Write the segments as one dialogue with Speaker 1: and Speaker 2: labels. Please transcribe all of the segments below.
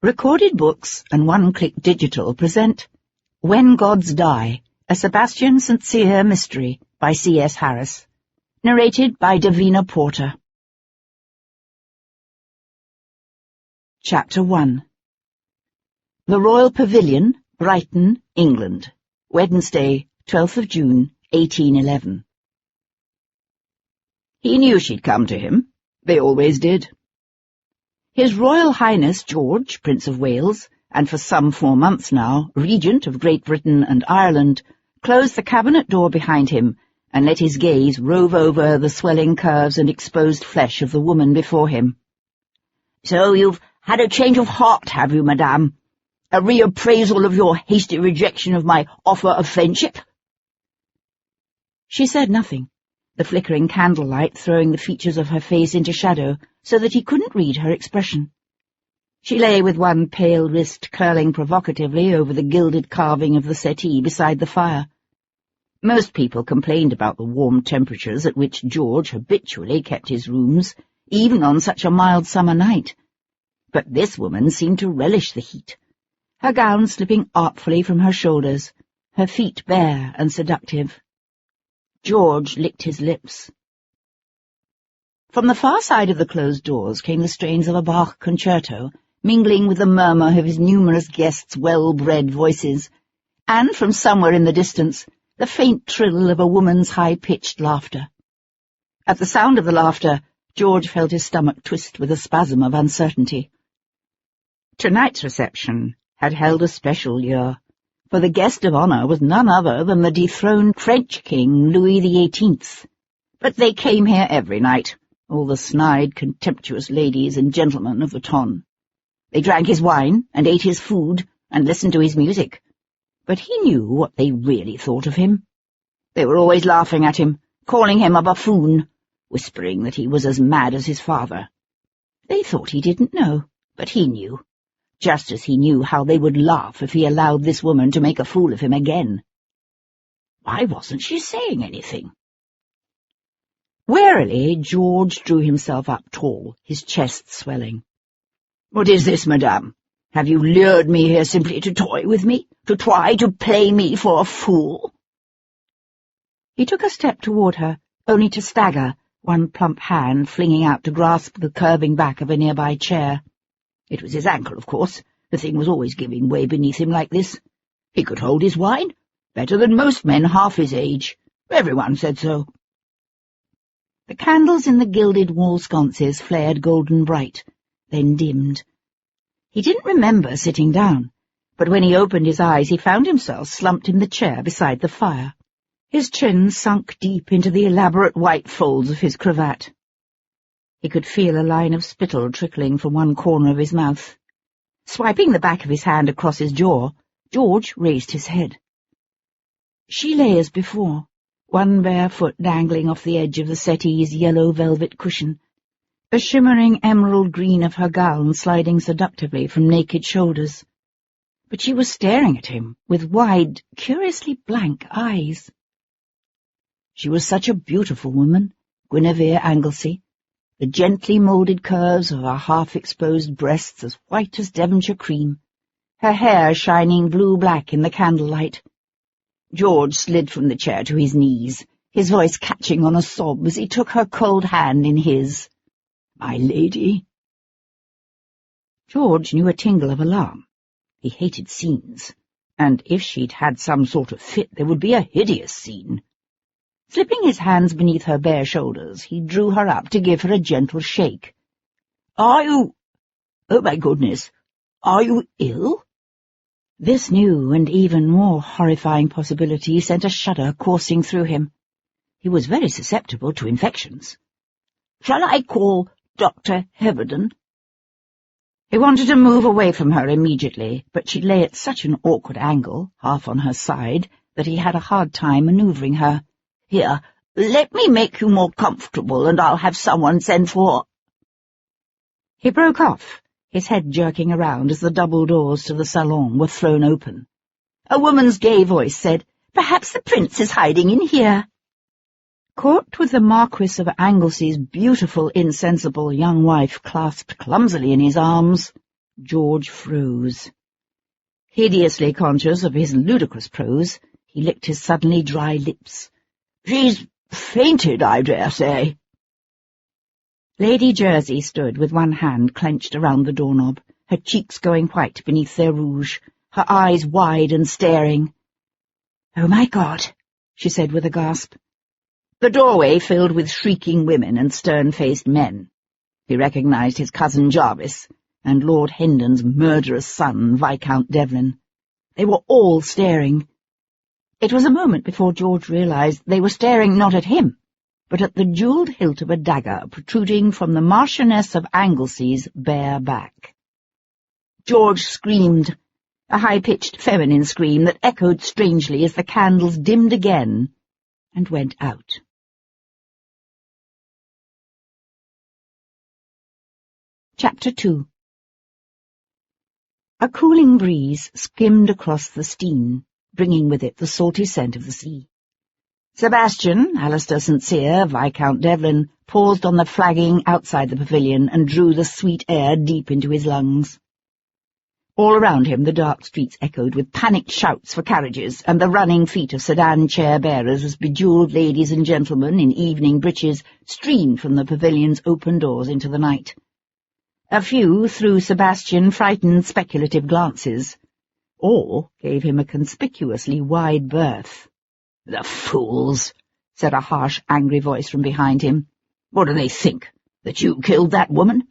Speaker 1: Recorded Books and One Click Digital present When Gods Die, a Sebastian St mystery by C.S. Harris, narrated by Davina Porter. Chapter 1. The Royal Pavilion, Brighton, England, Wednesday, 12th of June, 1811. He knew she'd come to him. They always did. His Royal Highness George, Prince of Wales, and for some 4 months now, Regent of Great Britain and Ireland, closed the cabinet door behind him and let his gaze rove over the swelling curves and exposed flesh of the woman before him. "So you've had a change of heart, have you, madame? A reappraisal of your hasty rejection of my offer of friendship?" She said nothing, the flickering candlelight throwing the features of her face into shadow so that he couldn't read her expression. She lay with one pale wrist curling provocatively over the gilded carving of the settee beside the fire. Most people complained about the warm temperatures at which George habitually kept his rooms, even on such a mild summer night. But this woman seemed to relish the heat, her gown slipping artfully from her shoulders, her feet bare and seductive. George licked his lips. From the far side of the closed doors came the strains of a Bach concerto, mingling with the murmur of his numerous guests' well-bred voices, and from somewhere in the distance, the faint trill of a woman's high-pitched laughter. At the sound of the laughter, George felt his stomach twist with a spasm of uncertainty. Tonight's reception had held a special year, for the guest of honour was none other than the dethroned French King Louis XVIII. But they came here every night, all the snide, contemptuous ladies and gentlemen of the ton. They drank his wine, and ate his food, and listened to his music. But he knew what they really thought of him. They were always laughing at him, calling him a buffoon, whispering that he was as mad as his father. They thought he didn't know, but he knew, just as he knew how they would laugh if he allowed this woman to make a fool of him again. Why wasn't she saying anything? Warily, George drew himself up tall, his chest swelling. "What is this, madame? Have you lured me here simply to toy with me, to try to play me for a fool?" He took a step toward her, only to stagger, one plump hand flinging out to grasp the curving back of a nearby chair. It was his ankle, of course. The thing was always giving way beneath him like this. He could hold his wine, better than most men half his age. Everyone said so. The candles in the gilded wall sconces flared golden bright, then dimmed. He didn't remember sitting down, but when he opened his eyes he found himself slumped in the chair beside the fire, his chin sunk deep into the elaborate white folds of his cravat. He could feel a line of spittle trickling from one corner of his mouth. Swiping the back of his hand across his jaw, George raised his head. She lay as before, one bare foot dangling off the edge of the settee's yellow velvet cushion, the shimmering emerald green of her gown sliding seductively from naked shoulders. But she was staring at him with wide, curiously blank eyes. She was such a beautiful woman, Guinevere Anglesey, the gently moulded curves of her half-exposed breasts as white as Devonshire cream, her hair shining blue-black in the candlelight. George slid from the chair to his knees, his voice catching on a sob as he took her cold hand in his. "My lady." George knew a tingle of alarm. He hated scenes, and if she'd had some sort of fit there would be a hideous scene. Slipping his hands beneath her bare shoulders, he drew her up to give her a gentle shake. "Are you— oh, my goodness, are you ill?" This new and even more horrifying possibility sent a shudder coursing through him. He was very susceptible to infections. "Shall I call Dr. Heverden?" He wanted to move away from her immediately, but she lay at such an awkward angle, half on her side, that he had a hard time manoeuvring her. "Here, let me make you more comfortable, and I'll have someone sent for—" He broke off, his head jerking around as the double doors to the salon were thrown open. A woman's gay voice said, "Perhaps the prince is hiding in here." Caught with the Marquis of Anglesey's beautiful, insensible young wife clasped clumsily in his arms, George froze. Hideously conscious of his ludicrous prose, he licked his suddenly dry lips. "She's fainted, I dare say." Lady Jersey stood with one hand clenched around the doorknob, her cheeks going white beneath their rouge, her eyes wide and staring. "Oh, my God," she said with a gasp. The doorway filled with shrieking women and stern-faced men. He recognized his cousin Jarvis and Lord Hendon's murderous son, Viscount Devlin. They were all staring. It was a moment before George realized they were staring not at him, but at the jewelled hilt of a dagger protruding from the Marchioness of Anglesea's bare back. George screamed, a high-pitched feminine scream that echoed strangely as the candles dimmed again and went out. Chapter 2. A cooling breeze skimmed across the Steine, bringing with it the salty scent of the sea. Sebastian, Alistair St. Viscount Devlin, paused on the flagging outside the pavilion and drew the sweet air deep into his lungs. All around him the dark streets echoed with panicked shouts for carriages and the running feet of sedan chair-bearers as bejewelled ladies and gentlemen in evening breeches streamed from the pavilion's open doors into the night. A few threw Sebastian frightened, speculative glances, or gave him a conspicuously wide berth. "The fools!" said a harsh, angry voice from behind him. "What do they think? That you killed that woman?"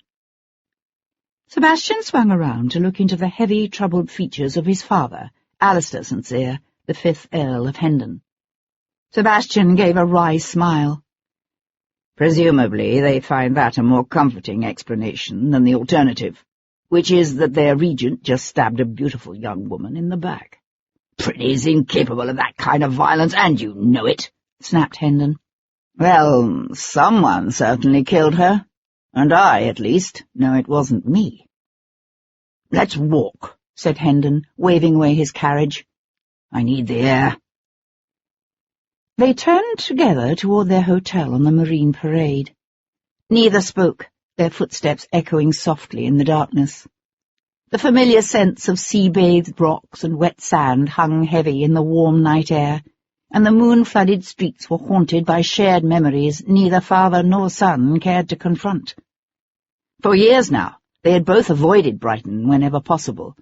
Speaker 1: Sebastian swung around to look into the heavy, troubled features of his father, Alistair St. Cyr, the 5th Earl of Hendon. Sebastian gave a wry smile. "Presumably they find that a more comforting explanation than the alternative, which is that their regent just stabbed a beautiful young woman in the back." "Prinny's incapable of that kind of violence, and you know it," snapped Hendon. "Well, someone certainly killed her, and I, at least, know it wasn't me." "Let's walk," said Hendon, waving away his carriage. "I need the air." They turned together toward their hotel on the Marine Parade. Neither spoke, their footsteps echoing softly in the darkness. The familiar scents of sea-bathed rocks and wet sand hung heavy in the warm night air, and the moon-flooded streets were haunted by shared memories neither father nor son cared to confront. For years now, they had both avoided Brighton whenever possible.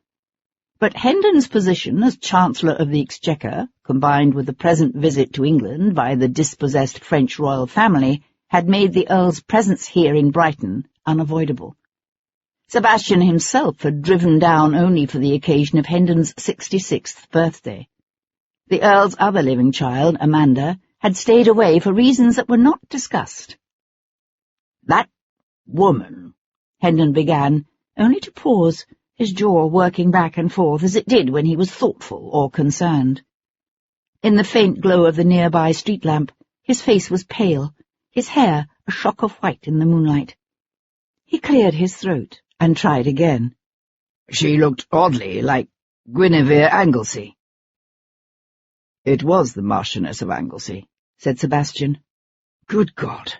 Speaker 1: But Hendon's position as Chancellor of the Exchequer, combined with the present visit to England by the dispossessed French royal family, had made the Earl's presence here in Brighton unavoidable. Sebastian himself had driven down only for the occasion of Hendon's 66th birthday. The Earl's other living child, Amanda, had stayed away for reasons that were not discussed. "That woman," Hendon began, only to pause, his jaw working back and forth as it did when he was thoughtful or concerned. In the faint glow of the nearby street lamp, his face was pale, his hair a shock of white in the moonlight. He cleared his throat and tried again. "She looked oddly like Guinevere Anglesey." "It was the Marchioness of Anglesey," said Sebastian. "Good God!"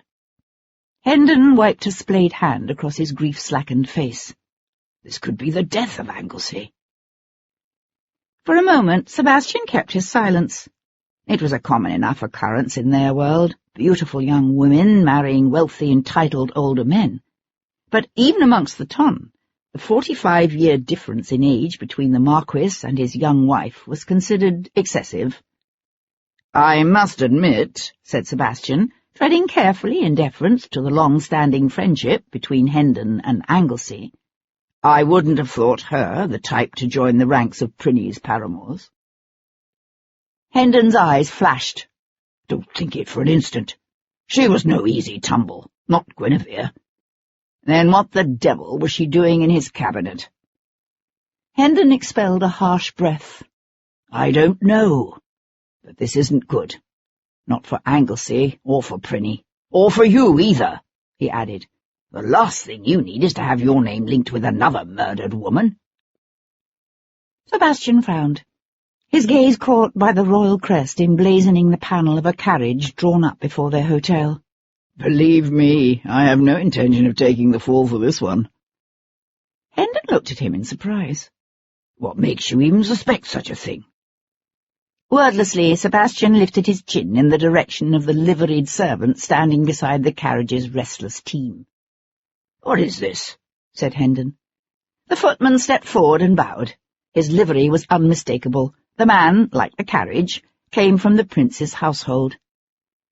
Speaker 1: Hendon wiped a splayed hand across his grief-slackened face. "This could be the death of Anglesey." For a moment Sebastian kept his silence. It was a common enough occurrence in their world, beautiful young women marrying wealthy, entitled older men. But even amongst the ton, the 45-year difference in age between the Marquis and his young wife was considered excessive. "I must admit," said Sebastian, treading carefully in deference to the long-standing friendship between Hendon and Anglesey, "I wouldn't have thought her the type to join the ranks of Prinny's paramours." Hendon's eyes flashed. "Don't think it for an instant. She was no easy tumble, not Guinevere. Then what the devil was she doing in his cabinet?" Hendon expelled a harsh breath. "I don't know. But this isn't good. Not for Anglesey, or for Prinny, or for you either," he added. "The last thing you need is to have your name linked with another murdered woman." Sebastian frowned, his gaze caught by the royal crest emblazoning the panel of a carriage drawn up before their hotel. "Believe me, I have no intention of taking the fall for this one." Hendon looked at him in surprise. "What makes you even suspect such a thing?" Wordlessly, Sebastian lifted his chin in the direction of the liveried servant standing beside the carriage's restless team. "What is this?" said Hendon. The footman stepped forward and bowed. His livery was unmistakable. The man, like the carriage, came from the prince's household.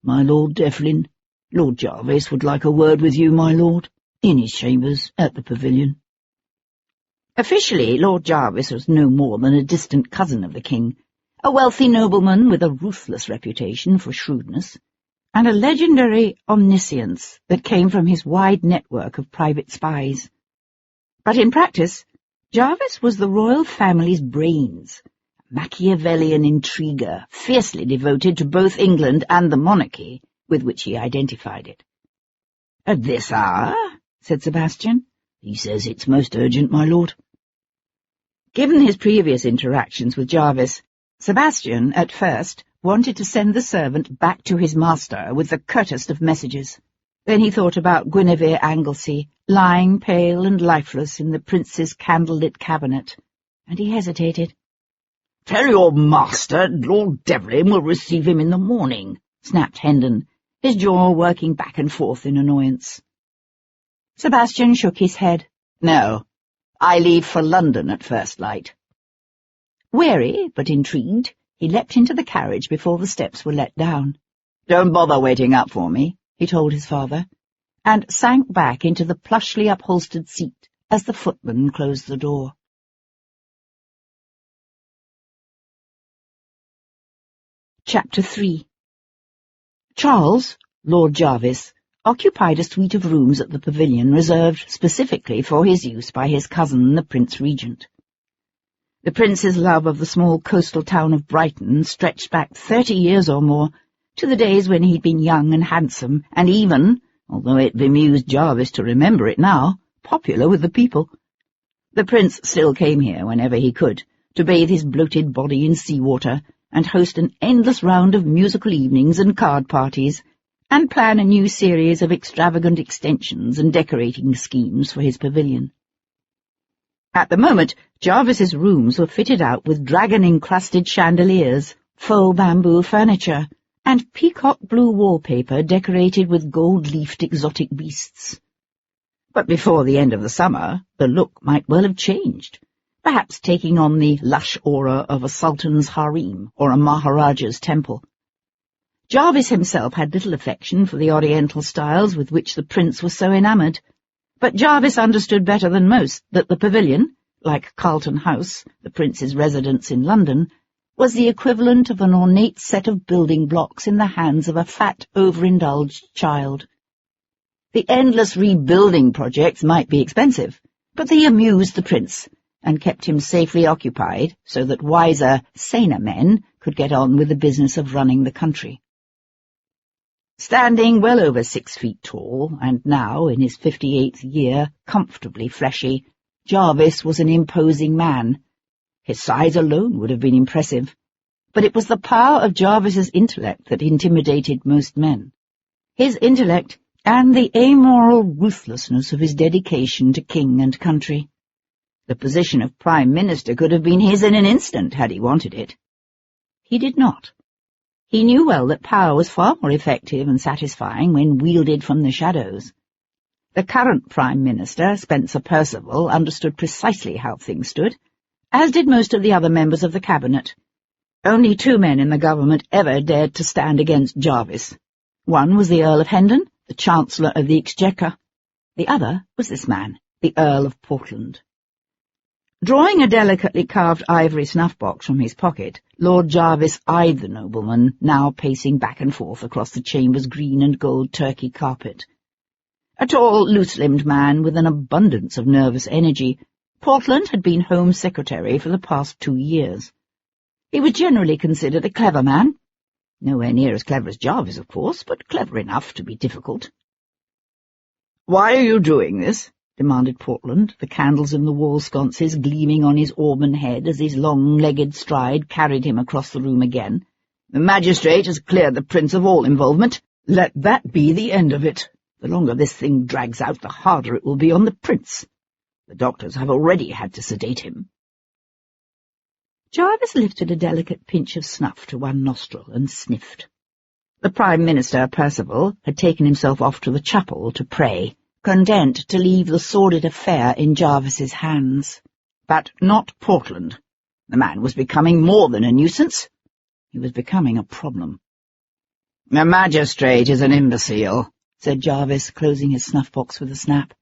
Speaker 1: "My Lord Devlin, Lord Jarvis would like a word with you, my lord, in his chambers at the pavilion." Officially, Lord Jarvis was no more than a distant cousin of the king, a wealthy nobleman with a ruthless reputation for shrewdness, and a legendary omniscience that came from his wide network of private spies. But in practice, Jarvis was the royal family's brains, a Machiavellian intriguer, fiercely devoted to both England and the monarchy, with which he identified it. "At this hour?" said Sebastian. "He says it's most urgent, my lord." Given his previous interactions with Jarvis, Sebastian, at first, wanted to send the servant back to his master with the curtest of messages. Then he thought about Guinevere Anglesey, lying pale and lifeless in the prince's candle-lit cabinet, and he hesitated. "Tell your master Lord Devlin will receive him in the morning," snapped Hendon, his jaw working back and forth in annoyance. Sebastian shook his head. "No, I leave for London at first light." Wary, but intrigued, he leapt into the carriage before the steps were let down. "Don't bother waiting up for me," he told his father, and sank back into the plushly upholstered seat as the footman closed the door. Chapter 3. Charles, Lord Jarvis, occupied a suite of rooms at the pavilion reserved specifically for his use by his cousin, the Prince Regent. The prince's love of the small coastal town of Brighton stretched back 30 years or more, to the days when he'd been young and handsome, and even, although it bemused Jarvis to remember it now, popular with the people. The prince still came here whenever he could, to bathe his bloated body in seawater, and host an endless round of musical evenings and card parties, and plan a new series of extravagant extensions and decorating schemes for his pavilion. At the moment, Jarvis's rooms were fitted out with dragon-encrusted chandeliers, faux bamboo furniture, and peacock blue wallpaper decorated with gold-leafed exotic beasts. But before the end of the summer, the look might well have changed, perhaps taking on the lush aura of a sultan's harem or a maharaja's temple. Jarvis himself had little affection for the oriental styles with which the prince was so enamoured, but Jarvis understood better than most that the pavilion, like Carlton House, the prince's residence in London, was the equivalent of an ornate set of building blocks in the hands of a fat, overindulged child. The endless rebuilding projects might be expensive, but they amused the prince, and kept him safely occupied so that wiser, saner men could get on with the business of running the country. Standing well over 6 feet tall, and now, in his 58th year, comfortably fleshy, Jarvis was an imposing man. His size alone would have been impressive, but it was the power of Jarvis's intellect that intimidated most men. His intellect and the amoral ruthlessness of his dedication to king and country. The position of Prime Minister could have been his in an instant had he wanted it. He did not. He knew well that power was far more effective and satisfying when wielded from the shadows. The current Prime Minister, Spencer Percival, understood precisely how things stood, as did most of the other members of the cabinet. Only 2 men in the government ever dared to stand against Jarvis. One was the Earl of Hendon, the Chancellor of the Exchequer. The other was this man, the Earl of Portland. Drawing a delicately carved ivory snuff-box from his pocket, Lord Jarvis eyed the nobleman, now pacing back and forth across the chamber's green and gold Turkey carpet. A tall, loose-limbed man with an abundance of nervous energy, Portland had been Home Secretary for the past 2 years. He was generally considered a clever man. Nowhere near as clever as Jarvis, of course, but clever enough to be difficult. "Why are you doing this?" demanded Portland, the candles in the wall sconces gleaming on his auburn head as his long-legged stride carried him across the room again. "The magistrate has cleared the prince of all involvement. Let that be the end of it. The longer this thing drags out, the harder it will be on the prince. The doctors have already had to sedate him." Jarvis lifted a delicate pinch of snuff to one nostril and sniffed. The Prime Minister, Percival, had taken himself off to the chapel to pray, content to leave the sordid affair in Jarvis's hands. But not Portland. The man was becoming more than a nuisance. He was becoming a problem. "The magistrate is an imbecile," said Jarvis, closing his snuff-box with a snap.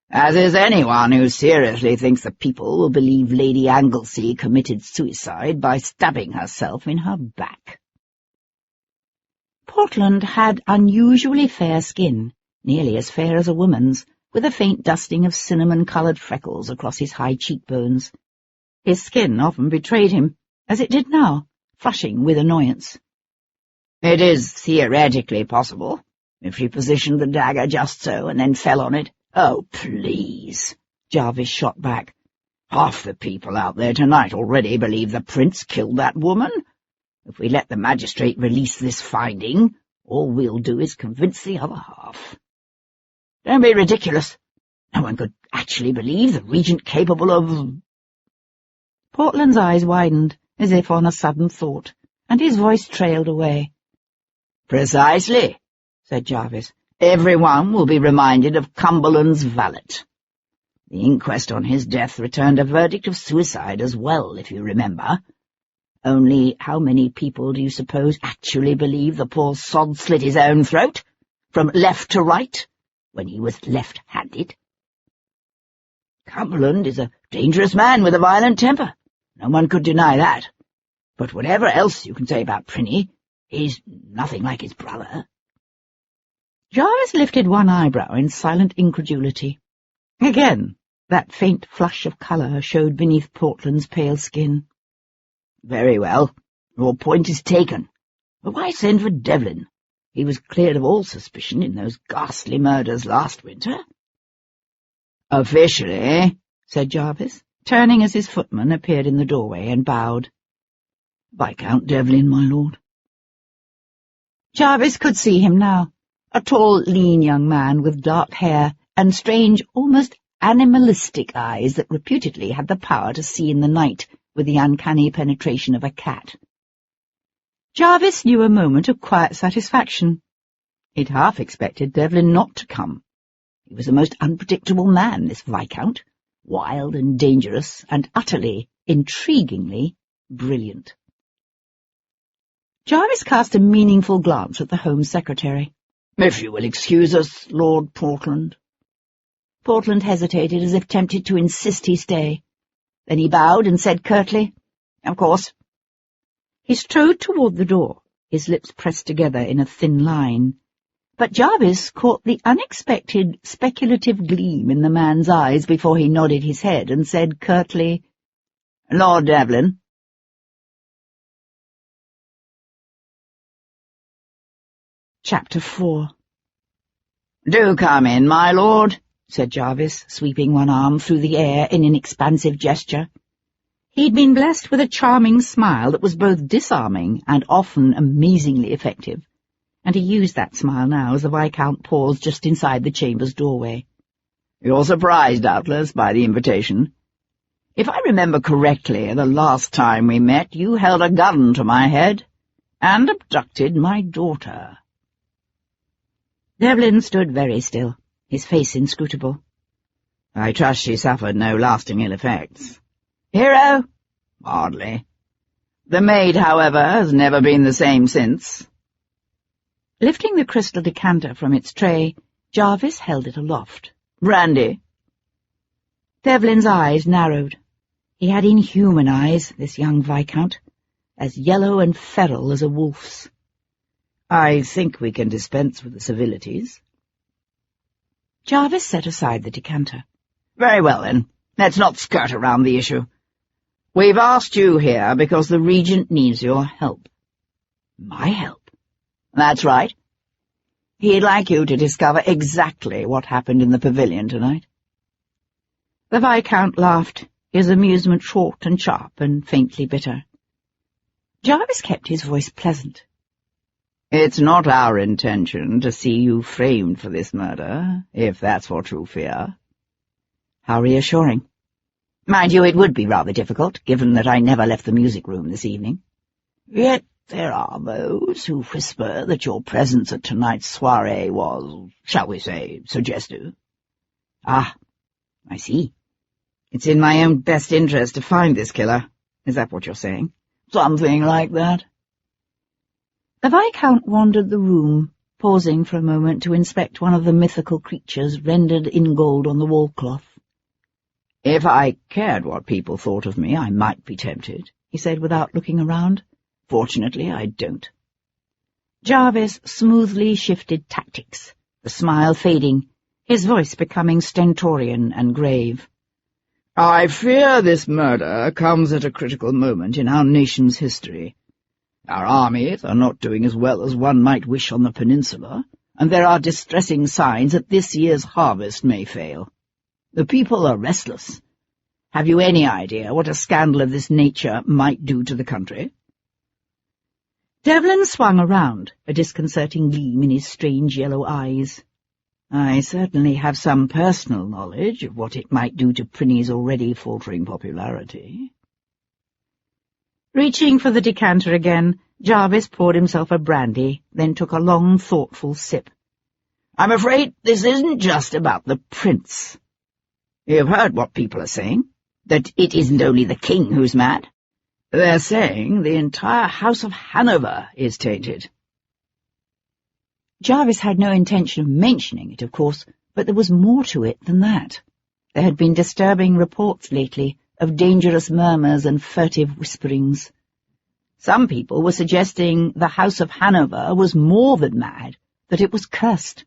Speaker 1: "As is anyone who seriously thinks the people will believe Lady Anglesey committed suicide by stabbing herself in her back." Portland had unusually fair skin, nearly as fair as a woman's, with a faint dusting of cinnamon-coloured freckles across his high cheekbones. His skin often betrayed him, as it did now, flushing with annoyance. "It is theoretically possible, if she positioned the dagger just so and then fell on it." "Oh, please," Jarvis shot back. "Half the people out there tonight already believe the prince killed that woman. If we let the magistrate release this finding, all we'll do is convince the other half." "Don't be ridiculous. No one could actually believe the regent capable of—" Portland's eyes widened, as if on a sudden thought, and his voice trailed away. "Precisely," said Jarvis. "Everyone will be reminded of Cumberland's valet. The inquest on his death returned a verdict of suicide as well, if you remember. Only how many people do you suppose actually believe the poor sod slit his own throat, from left to right, when he was left-handed? Cumberland is a dangerous man with a violent temper. No one could deny that. But whatever else you can say about Prinny, he's nothing like his brother." Jarvis lifted one eyebrow in silent incredulity. Again, that faint flush of colour showed beneath Portland's pale skin. "Very well, your point is taken. But why send for Devlin? He was cleared of all suspicion in those ghastly murders last winter." "Officially," said Jarvis, turning as his footman appeared in the doorway and bowed. "Viscount Devlin, my lord." Jarvis could see him now, a tall, lean young man with dark hair and strange, almost animalistic eyes that reputedly had the power to see in the night with the uncanny penetration of a cat. Jarvis knew a moment of quiet satisfaction. He'd half expected Devlin not to come. He was a most unpredictable man, this Viscount, wild and dangerous and utterly, intriguingly brilliant. Jarvis cast a meaningful glance at the Home Secretary. "If you will excuse us, Lord Portland." Portland hesitated as if tempted to insist he stay. Then he bowed and said curtly, "Of course." He strode toward the door, his lips pressed together in a thin line. But Jarvis caught the unexpected, speculative gleam in the man's eyes before he nodded his head and said curtly, "Lord Devlin." Chapter 4. "Do come in, my lord," said Jarvis, sweeping one arm through the air in an expansive gesture. He'd been blessed with a charming smile that was both disarming and often amazingly effective, and he used that smile now as the Viscount paused just inside the chamber's doorway. "You're surprised, doubtless, by the invitation. If I remember correctly, the last time we met you held a gun to my head and abducted my daughter." Devlin stood very still, his face inscrutable. "I trust she suffered no lasting ill effects." "Hero?" "Hardly. The maid, however, has never been the same since." Lifting the crystal decanter from its tray, Jarvis held it aloft. "Brandy?" Devlin's eyes narrowed. He had inhuman eyes, this young Viscount, as yellow and feral as a wolf's. "I think we can dispense with the civilities." Jarvis set aside the decanter. "Very well, then. Let's not skirt around the issue. We've asked you here because the Regent needs your help." "My help?" "That's right. He'd like you to discover exactly what happened in the pavilion tonight." The Viscount laughed, his amusement short and sharp and faintly bitter. Jarvis kept his voice pleasant. "It's not our intention to see you framed for this murder, if that's what you fear. How reassuring. Mind you, it would be rather difficult, given that I never left the music room this evening. Yet there are those who whisper that your presence at tonight's soirée was, shall we say, suggestive. Ah, I see. It's in my own best interest to find this killer. Is that what you're saying? Something like that. The Viscount wandered the room, pausing for a moment to inspect one of the mythical creatures rendered in gold on the wall-cloth. If I cared what people thought of me, I might be tempted, he said without looking around. Fortunately, I don't. Jarvis smoothly shifted tactics, the smile fading, his voice becoming stentorian and grave. I fear this murder comes at a critical moment in our nation's history. Our armies are not doing as well as one might wish on the peninsula, and there are distressing signs that this year's harvest may fail. The people are restless. Have you any idea what a scandal of this nature might do to the country? Devlin swung around, a disconcerting gleam in his strange yellow eyes. I certainly have some personal knowledge of what it might do to Prinny's already faltering popularity. Reaching for the decanter again, Jarvis poured himself a brandy, then took a long, thoughtful sip. I'm afraid this isn't just about the prince. You've heard what people are saying, that it isn't only the king who's mad. They're saying the entire House of Hanover is tainted. Jarvis had no intention of mentioning it, of course, but there was more to it than that. There had been disturbing reports lately of dangerous murmurs and furtive whisperings. Some people were suggesting the House of Hanover was more than mad, that it was cursed,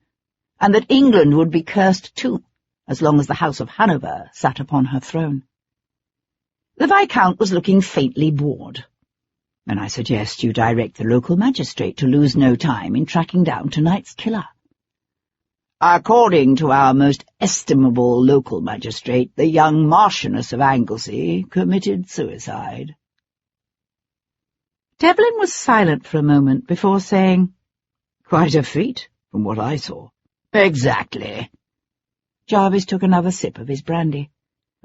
Speaker 1: and that England would be cursed too, as long as the House of Hanover sat upon her throne. The Viscount was looking faintly bored. And I suggest you direct the local magistrate to lose no time in tracking down tonight's killer. According to our most estimable local magistrate, the young Marchioness of Anglesey committed suicide. Devlin was silent for a moment before saying, Quite a feat, from what I saw. Exactly. Jarvis took another sip of his brandy.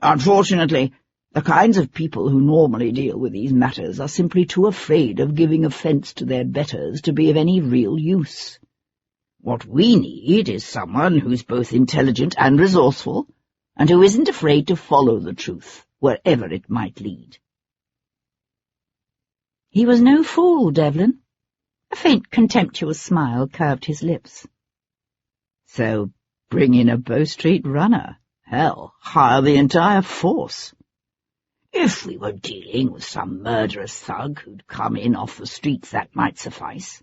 Speaker 1: Unfortunately, the kinds of people who normally deal with these matters are simply too afraid of giving offence to their betters to be of any real use. What we need is someone who's both intelligent and resourceful, and who isn't afraid to follow the truth, wherever it might lead. He was no fool, Devlin. A faint contemptuous smile curved his lips. So bring in a Bow Street runner. Hell, hire the entire force. If we were dealing with some murderous thug who'd come in off the streets, that might suffice.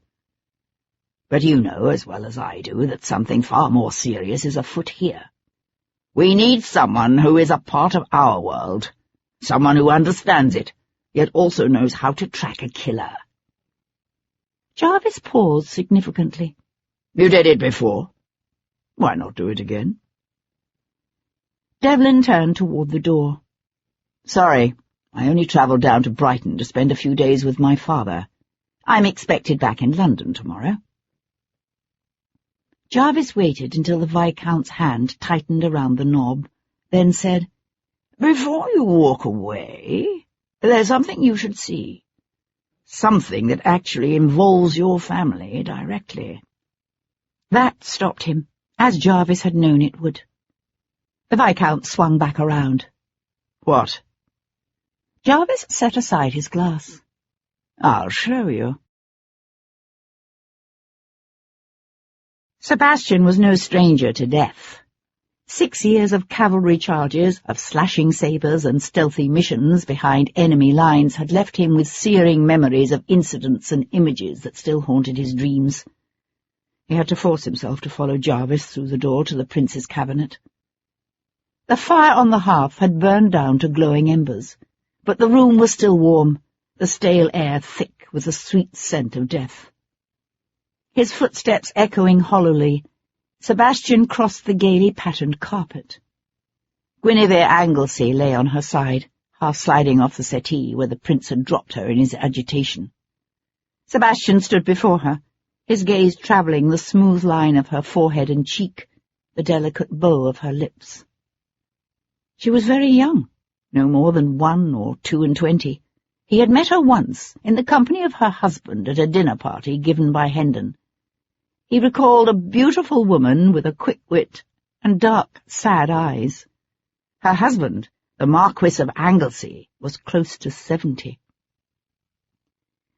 Speaker 1: But you know as well as I do that something far more serious is afoot here. We need someone who is a part of our world, someone who understands it, yet also knows how to track a killer. Jarvis paused significantly. You did it before. Why not do it again? Devlin turned toward the door. Sorry, I only travelled down to Brighton to spend a few days with my father. I'm expected back in London tomorrow. Jarvis waited until the Viscount's hand tightened around the knob, then said, Before you walk away, there's something you should see. Something that actually involves your family directly. That stopped him, as Jarvis had known it would. The Viscount swung back around. What? Jarvis set aside his glass. I'll show you. Sebastian was no stranger to death. 6 years of cavalry charges, of slashing sabres and stealthy missions behind enemy lines had left him with searing memories of incidents and images that still haunted his dreams. He had to force himself to follow Jarvis through the door to the prince's cabinet. The fire on the hearth had burned down to glowing embers, but the room was still warm, the stale air thick with the sweet scent of death. His footsteps echoing hollowly, Sebastian crossed the gaily patterned carpet. Guinevere Anglesey lay on her side, half sliding off the settee where the prince had dropped her in his agitation. Sebastian stood before her, his gaze travelling the smooth line of her forehead and cheek, the delicate bow of her lips. She was very young, no more than 1 or 22. He had met her once in the company of her husband at a dinner party given by Hendon. He recalled a beautiful woman with a quick wit and dark, sad eyes. Her husband, the Marquis of Anglesey, was close to 70.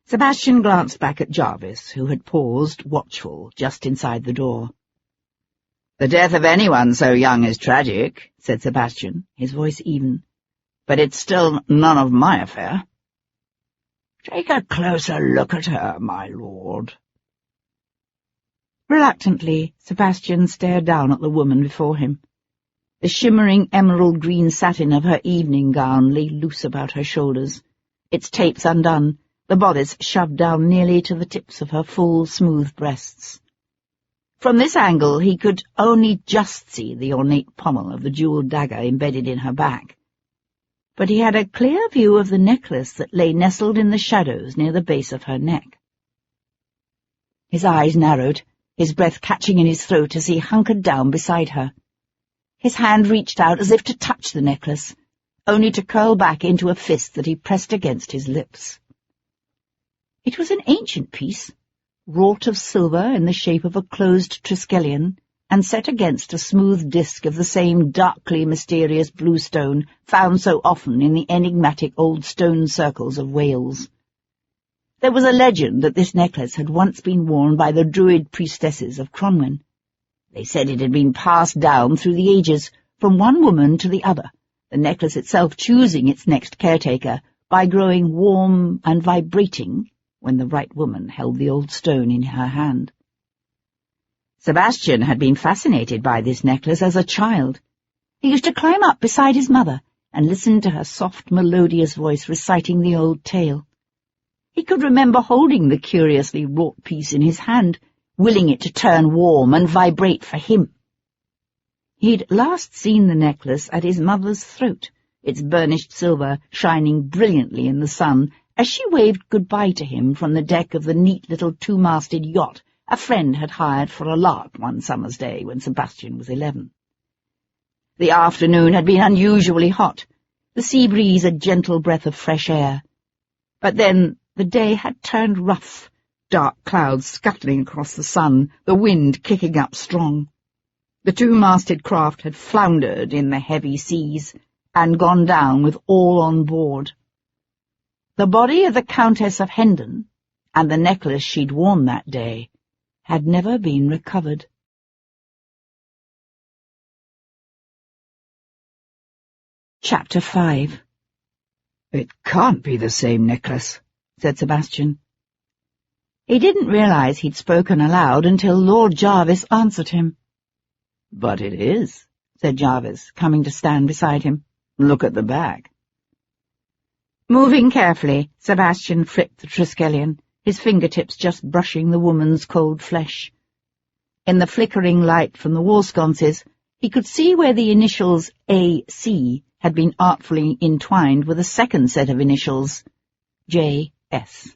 Speaker 1: Sebastian glanced back at Jarvis, who had paused, watchful, just inside the door. "The death of anyone so young is tragic," said Sebastian, his voice even, "but it's still none of my affair." "Take a closer look at her, my lord." Reluctantly, Sebastian stared down at the woman before him. The shimmering emerald-green satin of her evening gown lay loose about her shoulders, its tapes undone, the bodice shoved down nearly to the tips of her full, smooth breasts. From this angle he could only just see the ornate pommel of the jewelled dagger embedded in her back, but he had a clear view of the necklace that lay nestled in the shadows near the base of her neck. His eyes narrowed, his breath catching in his throat as he hunkered down beside her. His hand reached out as if to touch the necklace, only to curl back into a fist that he pressed against his lips. It was an ancient piece, wrought of silver in the shape of a closed triskelion, and set against a smooth disk of the same darkly mysterious blue stone found so often in the enigmatic old stone circles of Wales. There was a legend that this necklace had once been worn by the druid priestesses of Cronwyn. They said it had been passed down through the ages, from one woman to the other, the necklace itself choosing its next caretaker by growing warm and vibrating when the right woman held the old stone in her hand. Sebastian had been fascinated by this necklace as a child. He used to climb up beside his mother and listen to her soft, melodious voice reciting the old tale. He could remember holding the curiously wrought piece in his hand, willing it to turn warm and vibrate for him. He'd last seen the necklace at his mother's throat, its burnished silver shining brilliantly in the sun, as she waved goodbye to him from the deck of the neat little two-masted yacht a friend had hired for a lark one summer's day when Sebastian was 11. The afternoon had been unusually hot, the sea breeze a gentle breath of fresh air. But then the day had turned rough, dark clouds scuttling across the sun, the wind kicking up strong. The two-masted craft had floundered in the heavy seas and gone down with all on board. The body of the Countess of Hendon, and the necklace she'd worn that day, had never been recovered. Chapter 5. "It can't be the same necklace," said Sebastian. He didn't realize he'd spoken aloud until Lord Jarvis answered him. "But it is," said Jarvis, coming to stand beside him. "Look at the bag." Moving carefully, Sebastian flicked the triskelion, his fingertips just brushing the woman's cold flesh. In the flickering light from the wall sconces, he could see where the initials A.C. had been artfully entwined with a second set of initials, J.S.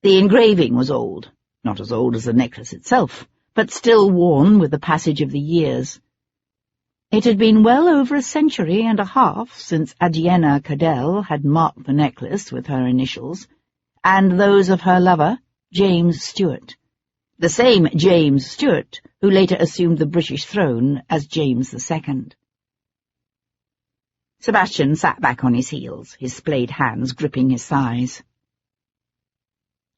Speaker 1: The engraving was old, not as old as the necklace itself, but still worn with the passage of the years. It had been well over a century and a half since Adriana Cadell had marked the necklace with her initials, and those of her lover, James Stuart, the same James Stuart who later assumed the British throne as James II. Sebastian sat back on his heels, his splayed hands gripping his thighs.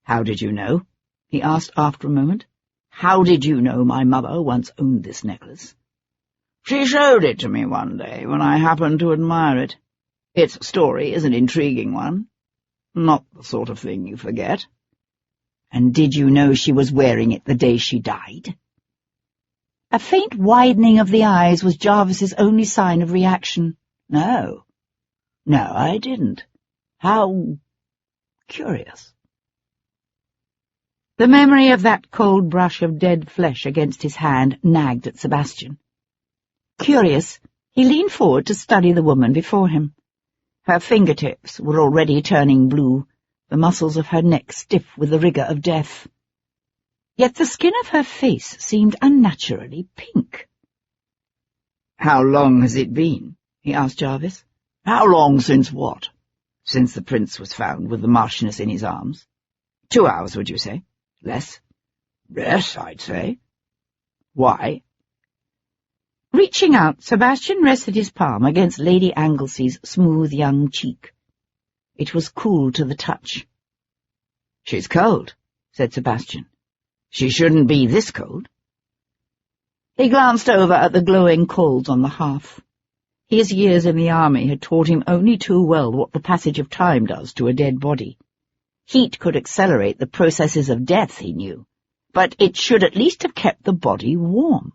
Speaker 1: "How did you know?" he asked after a moment. "How did you know my mother once owned this necklace?" "She showed it to me one day when I happened to admire it. Its story is an intriguing one. Not the sort of thing you forget." "And did you know she was wearing it the day she died?" A faint widening of the eyes was Jarvis's only sign of reaction. No, I didn't. How curious." The memory of that cold brush of dead flesh against his hand nagged at Sebastian. Curious, he leaned forward to study the woman before him. Her fingertips were already turning blue, the muscles of her neck stiff with the rigour of death. Yet the skin of her face seemed unnaturally pink. "How long has it been?" he asked Jarvis. "How long since what?" "Since the prince was found with the Marchioness in his arms." 2 hours, would you say? Less? Less, I'd say. Why? Reaching out, Sebastian rested his palm against Lady Anglesy's smooth young cheek. It was cool to the touch. "She's cold," said Sebastian. "She shouldn't be this cold." He glanced over at the glowing coals on the hearth. His years in the army had taught him only too well what the passage of time does to a dead body. Heat could accelerate the processes of death, he knew, but it should at least have kept the body warm.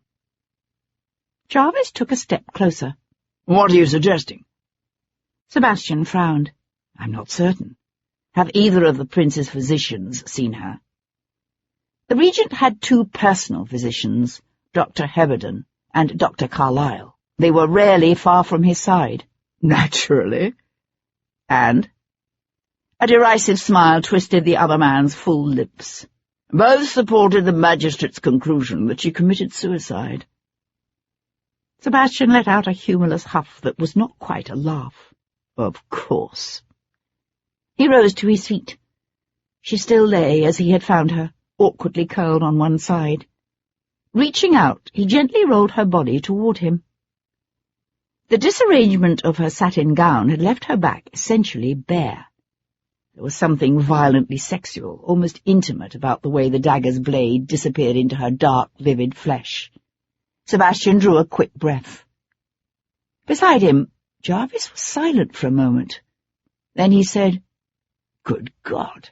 Speaker 1: Jarvis took a step closer. "What are you suggesting?" Sebastian frowned. "I'm not certain. Have either of the prince's physicians seen her?" The regent had 2 personal physicians, Dr. Heberden and Dr. Carlyle. They were rarely far from his side. "Naturally." "And?" A derisive smile twisted the other man's full lips. "Both supported the magistrate's conclusion that she committed suicide." Sebastian let out a humorless huff that was not quite a laugh. "Of course." He rose to his feet. She still lay as he had found her, awkwardly curled on one side. Reaching out, he gently rolled her body toward him. The disarrangement of her satin gown had left her back essentially bare. There was something violently sexual, almost intimate, about the way the dagger's blade disappeared into her dark, vivid flesh. Sebastian drew a quick breath. Beside him, Jarvis was silent for a moment. Then he said, "Good God,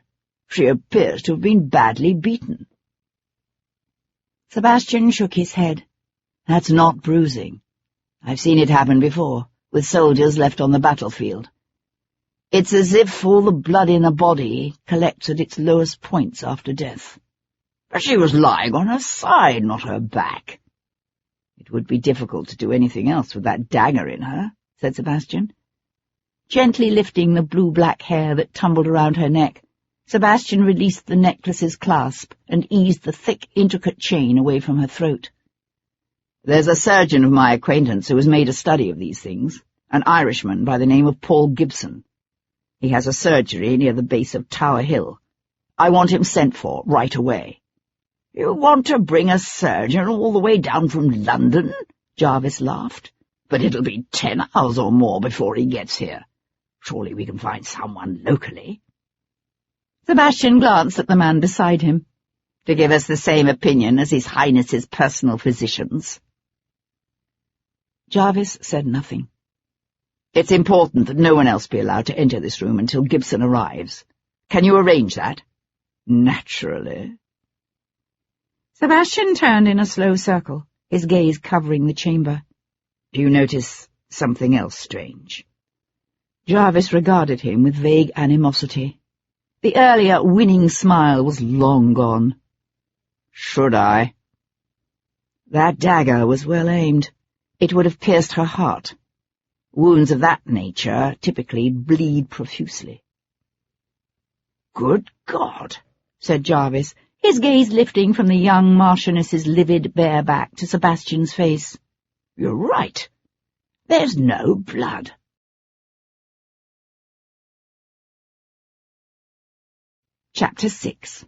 Speaker 1: she appears to have been badly beaten." Sebastian shook his head. "That's not bruising. I've seen it happen before, with soldiers left on the battlefield. It's as if all the blood in a body collects at its lowest points after death. But she was lying on her side, not her back." "It would be difficult to do anything else with that dagger in her," said Sebastian. Gently lifting the blue-black hair that tumbled around her neck, Sebastian released the necklace's clasp and eased the thick, intricate chain away from her throat. "There's a surgeon of my acquaintance who has made a study of these things, an Irishman by the name of Paul Gibson. He has a surgery near the base of Tower Hill. I want him sent for right away." "You want to bring a surgeon all the way down from London?" Jarvis laughed. "But it'll be 10 hours or more before he gets here. Surely we can find someone locally." Sebastian glanced at the man beside him. "To give us the same opinion as His Highness's personal physicians?" Jarvis said nothing. "It's important that no one else be allowed to enter this room until Gibson arrives. Can you arrange that?" "Naturally." Sebastian turned in a slow circle, his gaze covering the chamber. "Do you notice something else strange?" Jarvis regarded him with vague animosity. The earlier, winning smile was long gone. "Should I?" That dagger was well aimed. It would have pierced her heart. Wounds of that nature typically bleed profusely. "Good God," said Jarvis, his gaze lifting from the young Marchioness's livid bare back to Sebastian's face. "You're right. There's no blood." Chapter 6.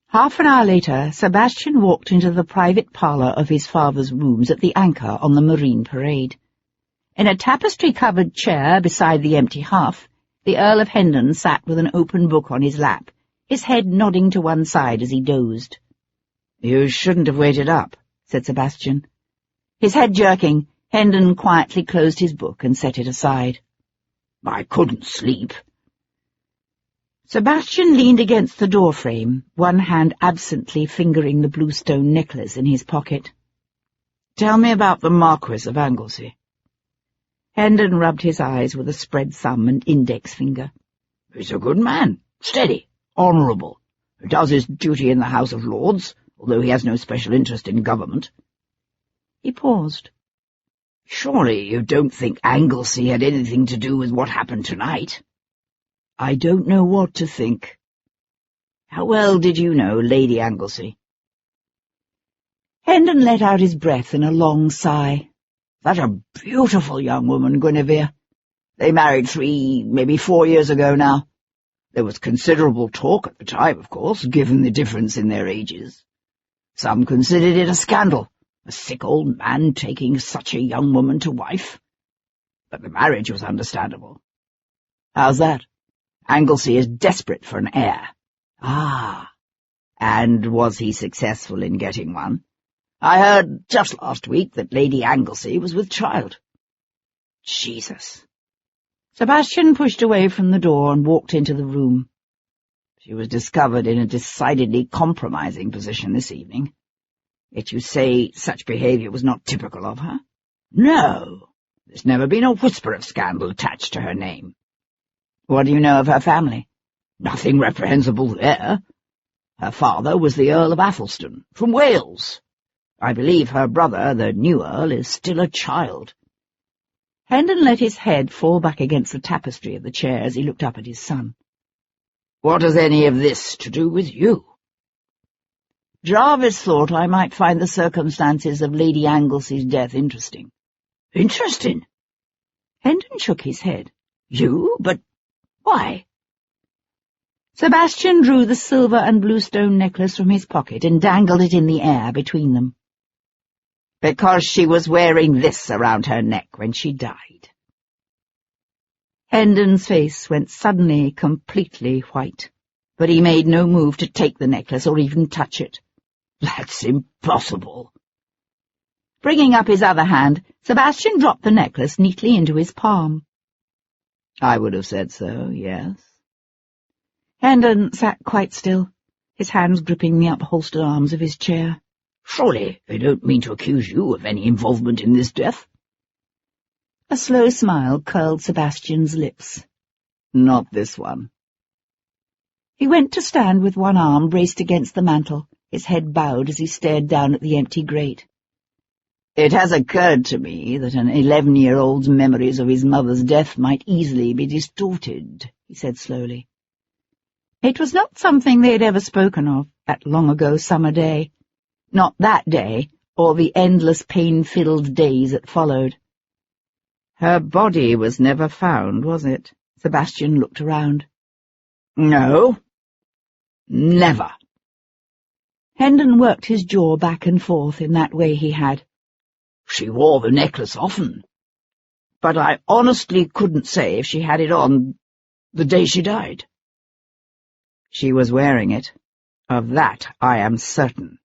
Speaker 1: Half an hour later, Sebastian walked into the private parlour of his father's rooms at the Anchor on the Marine Parade. In a tapestry-covered chair beside the empty hearth, the Earl of Hendon sat with an open book on his lap, his head nodding to one side as he dozed. "You shouldn't have waited up," said Sebastian. His head jerking, Hendon quietly closed his book and set it aside. "I couldn't sleep." Sebastian leaned against the doorframe, one hand absently fingering the bluestone necklace in his pocket. "Tell me about the Marquis of Anglesey." Hendon rubbed his eyes with a spread thumb and index finger. "He's a good man, steady, honourable, who does his duty in the House of Lords, although he has no special interest in government." He paused. "Surely you don't think Anglesey had anything to do with what happened tonight?" "I don't know what to think." "How well did you know Lady Anglesey?" Hendon let out his breath in a long sigh. Such a beautiful young woman, Guinevere. They married 3, maybe 4 years ago now. There was considerable talk at the time, of course, given the difference in their ages. Some considered it a scandal, a sick old man taking such a young woman to wife. But the marriage was understandable. How's that? Anglesey is desperate for an heir. Ah, and was he successful in getting one? I heard just last week that Lady Anglesey was with child. Jesus. Sebastian pushed away from the door and walked into the room. She was discovered in a decidedly compromising position this evening. Yet you say such behaviour was not typical of her? No, there's never been a whisper of scandal attached to her name. What do you know of her family? Nothing reprehensible there. Her father was the Earl of Athelstan, from Wales. I believe her brother, the new Earl, is still a child. Hendon let his head fall back against the tapestry of the chair as he looked up at his son. What has any of this to do with you? Jarvis thought I might find the circumstances of Lady Anglesey's death interesting. Interesting? Hendon shook his head. You? But why? Sebastian drew the silver and bluestone necklace from his pocket and dangled it in the air between them. Because she was wearing this around her neck when she died. Hendon's face went suddenly completely white, but he made no move to take the necklace or even touch it. That's impossible. Bringing up his other hand, Sebastian dropped the necklace neatly into his palm. I would have said so, yes. Hendon sat quite still, his hands gripping the upholstered arms of his chair. Surely they don't mean to accuse you of any involvement in this death? A slow smile curled Sebastian's lips. Not this one. He went to stand with one arm braced against the mantel, his head bowed as he stared down at the empty grate. It has occurred to me that an 11-year-old's memories of his mother's death might easily be distorted, he said slowly. It was not something they had ever spoken of, that long-ago summer day. Not that day, or the endless pain-filled days that followed. Her body was never found, was it? Sebastian looked around. No. Never. Hendon worked his jaw back and forth in that way he had. She wore the necklace often, but I honestly couldn't say if she had it on the day she died. She was wearing it. Of that I am certain.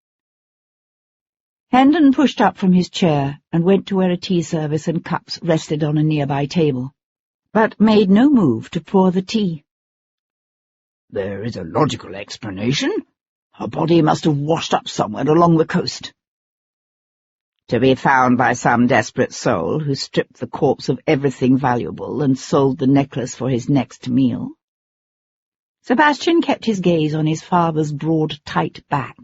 Speaker 1: Hendon pushed up from his chair and went to where a tea service and cups rested on a nearby table, but made no move to pour the tea. There is a logical explanation. Her body must have washed up somewhere along the coast. To be found by some desperate soul who stripped the corpse of everything valuable and sold the necklace for his next meal. Sebastian kept his gaze on his father's broad, tight back.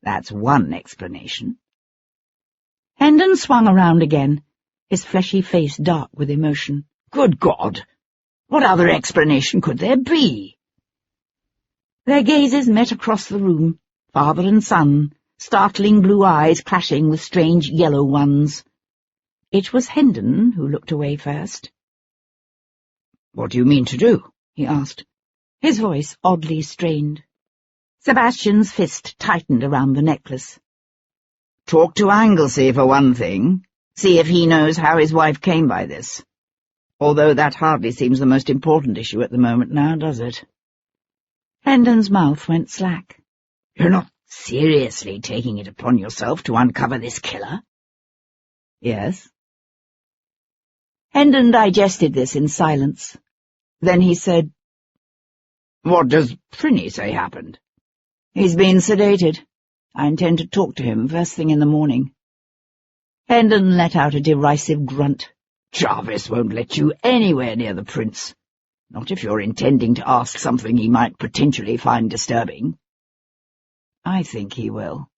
Speaker 1: That's one explanation. Hendon swung around again, his fleshy face dark with emotion. Good God! What other explanation could there be? Their gazes met across the room, father and son, startling blue eyes clashing with strange yellow ones. It was Hendon who looked away first. What do you mean to do? He asked, his voice oddly strained. Sebastian's fist tightened around the necklace. Talk to Anglesey for one thing. See if he knows how his wife came by this. Although that hardly seems the most important issue at the moment now, does it? Hendon's mouth went slack. You're not seriously taking it upon yourself to uncover this killer? Yes. Hendon digested this in silence. Then he said, What does Prinny say happened? He's been sedated. I intend to talk to him first thing in the morning. Hendon let out a derisive grunt. Jarvis won't let you anywhere near the prince. Not if you're intending to ask something he might potentially find disturbing. I think he will.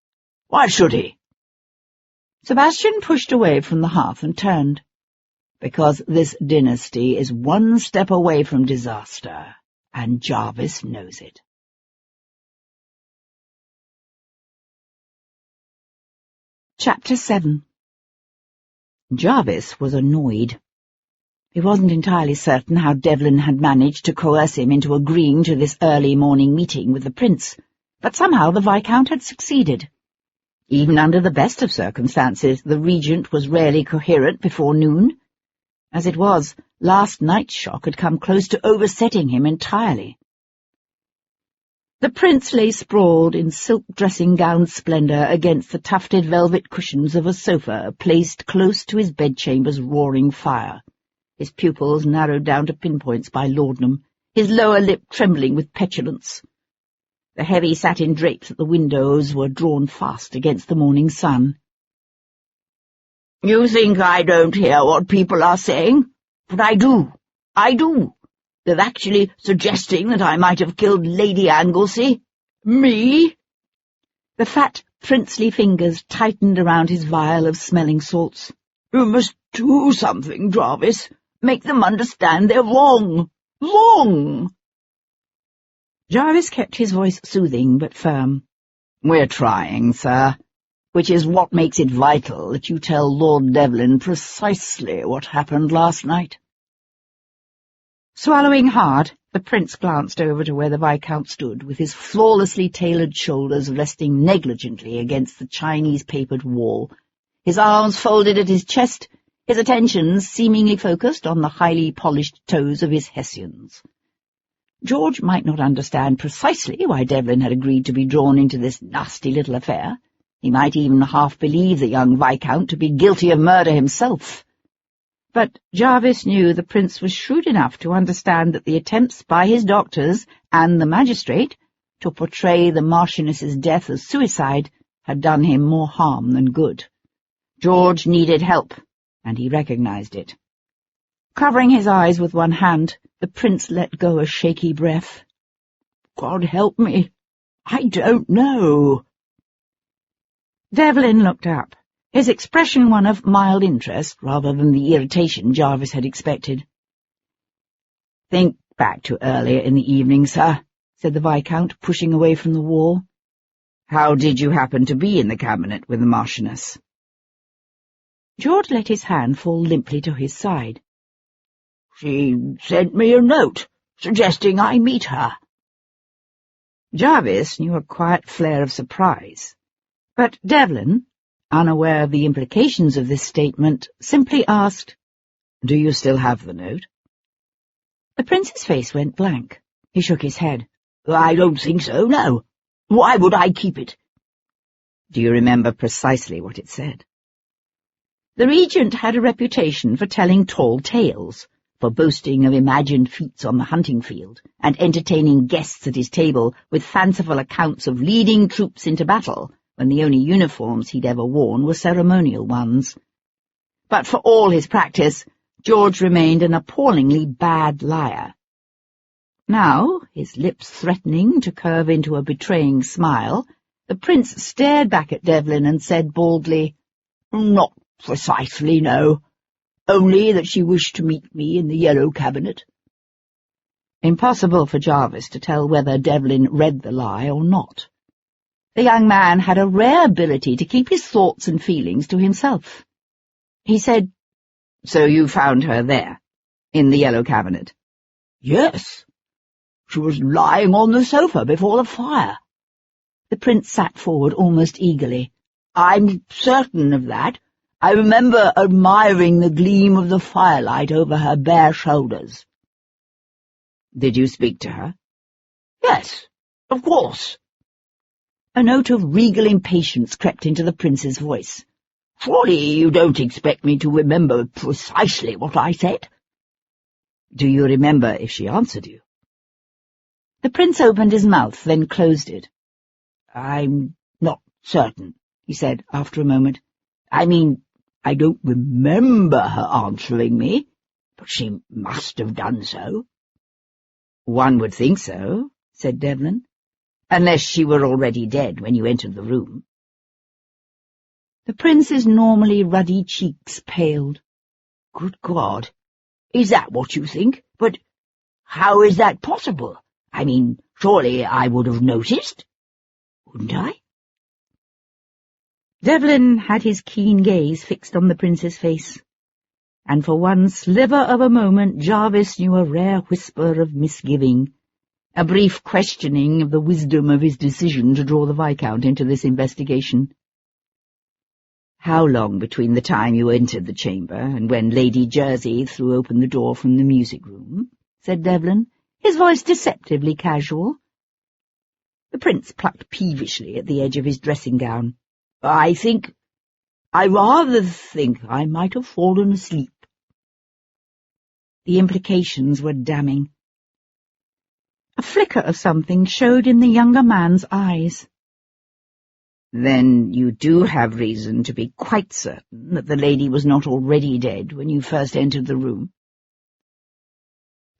Speaker 1: Why should he? Sebastian pushed away from the hearth and turned. Because this dynasty is one step away from disaster, and Jarvis knows it. Chapter 7. Jarvis was annoyed. He wasn't entirely certain how Devlin had managed to coerce him into agreeing to this early morning meeting with the prince, but somehow the Viscount had succeeded. Even under the best of circumstances, the regent was rarely coherent before noon. As it was, last night's shock had come close to oversetting him entirely. The prince lay sprawled in silk dressing-gown splendour against the tufted velvet cushions of a sofa placed close to his bedchamber's roaring fire, his pupils narrowed down to pinpoints by laudanum, his lower lip trembling with petulance. The heavy satin drapes at the windows were drawn fast against the morning sun. "You think I don't hear what people are saying? But I do. I do. They're actually suggesting that I might have killed Lady Anglesey. Me?" The fat, princely fingers tightened around his vial of smelling salts. "You must do something, Jarvis. Make them understand they're wrong. Wrong!" Jarvis kept his voice soothing but firm. "We're trying, sir, which is what makes it vital that you tell Lord Devlin precisely what happened last night." Swallowing hard, the prince glanced over to where the Viscount stood, with his flawlessly tailored shoulders resting negligently against the Chinese-papered wall, his arms folded at his chest, his attention seemingly focused on the highly polished toes of his Hessians. George might not understand precisely why Devlin had agreed to be drawn into this nasty little affair. He might even half believe the young Viscount to be guilty of murder himself. But Jarvis knew the prince was shrewd enough to understand that the attempts by his doctors and the magistrate to portray the Marchioness's death as suicide had done him more harm than good. George needed help, and he recognized it. Covering his eyes with one hand, the prince let go a shaky breath. "God help me, I don't know." Devlin looked up, his expression one of mild interest rather than the irritation Jarvis had expected. "Think back to earlier in the evening, sir," said the Viscount, pushing away from the wall. "How did you happen to be in the cabinet with the Marchioness?" George let his hand fall limply to his side. "She sent me a note, suggesting I meet her." Jarvis knew a quiet flare of surprise, but Devlin, unaware of the implications of this statement, simply asked, "Do you still have the note?" The prince's face went blank. He shook his head. "I don't think so, no. Why would I keep it?" "Do you remember precisely what it said?" The regent had a reputation for telling tall tales, for boasting of imagined feats on the hunting field, and entertaining guests at his table with fanciful accounts of leading troops into battle, when the only uniforms he'd ever worn were ceremonial ones. But for all his practice, George remained an appallingly bad liar. Now, his lips threatening to curve into a betraying smile, the prince stared back at Devlin and said baldly, "Not precisely, no. Only that she wished to meet me in the Yellow Cabinet." Impossible for Jarvis to tell whether Devlin read the lie or not. The young man had a rare ability to keep his thoughts and feelings to himself. He said, "So you found her there, in the Yellow Cabinet?" "Yes. She was lying on the sofa before the fire." The prince sat forward almost eagerly. "I'm certain of that. I remember admiring the gleam of the firelight over her bare shoulders." "Did you speak to her?" "Yes, of course." A note of regal impatience crept into the prince's voice. "Surely you don't expect me to remember precisely what I said?" "Do you remember if she answered you?" The prince opened his mouth, then closed it. "I'm not certain," he said after a moment. "I mean, I don't remember her answering me, but she must have done so." "One would think so," said Devlin, "unless she were already dead when you entered the room." The prince's normally ruddy cheeks paled. "Good God! Is that what you think? But how is that possible? I mean, surely I would have noticed, wouldn't I?" Devlin had his keen gaze fixed on the prince's face, and for one sliver of a moment Jarvis knew a rare whisper of misgiving, a brief questioning of the wisdom of his decision to draw the Viscount into this investigation. "How long between the time you entered the chamber and when Lady Jersey threw open the door from the music-room?" said Devlin, his voice deceptively casual. The prince plucked peevishly at the edge of his dressing-gown. I rather think I might have fallen asleep." The implications were damning. A flicker of something showed in the younger man's eyes. "Then you do have reason to be quite certain that the lady was not already dead when you first entered the room?"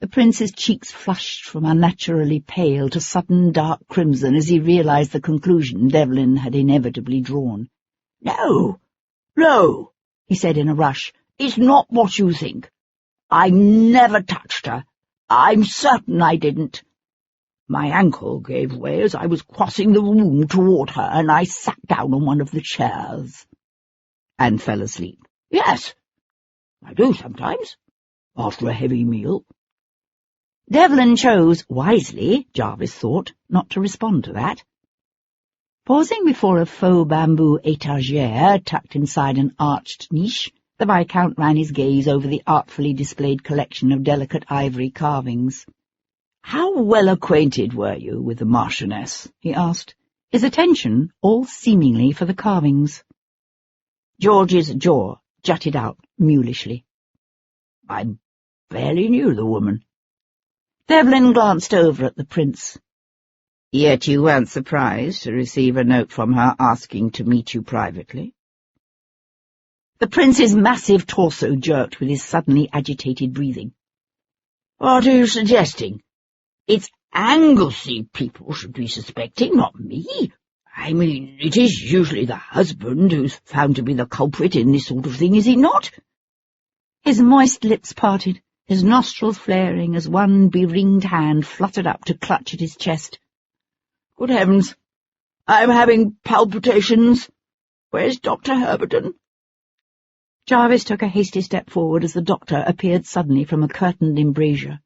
Speaker 1: The prince's cheeks flushed from unnaturally pale to sudden dark crimson as he realized the conclusion Devlin had inevitably drawn. No, he said in a rush. "It's not what you think. I never touched her. I'm certain I didn't. My ankle gave way as I was crossing the room toward her, and I sat down on one of the chairs." "And fell asleep?" "Yes, I do sometimes, after a heavy meal." Devlin chose, wisely, Jarvis thought, not to respond to that. Pausing before a faux bamboo étagère tucked inside an arched niche, the Viscount ran his gaze over the artfully displayed collection of delicate ivory carvings. "How well acquainted were you with the Marchioness?" he asked, his attention all seemingly for the carvings. George's jaw jutted out mulishly. "I barely knew the woman." Devlin glanced over at the prince. "Yet you weren't surprised to receive a note from her asking to meet you privately?" The prince's massive torso jerked with his suddenly agitated breathing. "What are you suggesting? It's Anglesey people should be suspecting, not me. I mean, it is usually the husband who's found to be the culprit in this sort of thing, is he not?" His moist lips parted, his nostrils flaring as one beringed hand fluttered up to clutch at his chest. "Good heavens! I'm having palpitations. Where's Dr. Herberton?" Jarvis took a hasty step forward as the doctor appeared suddenly from a curtained embrasure.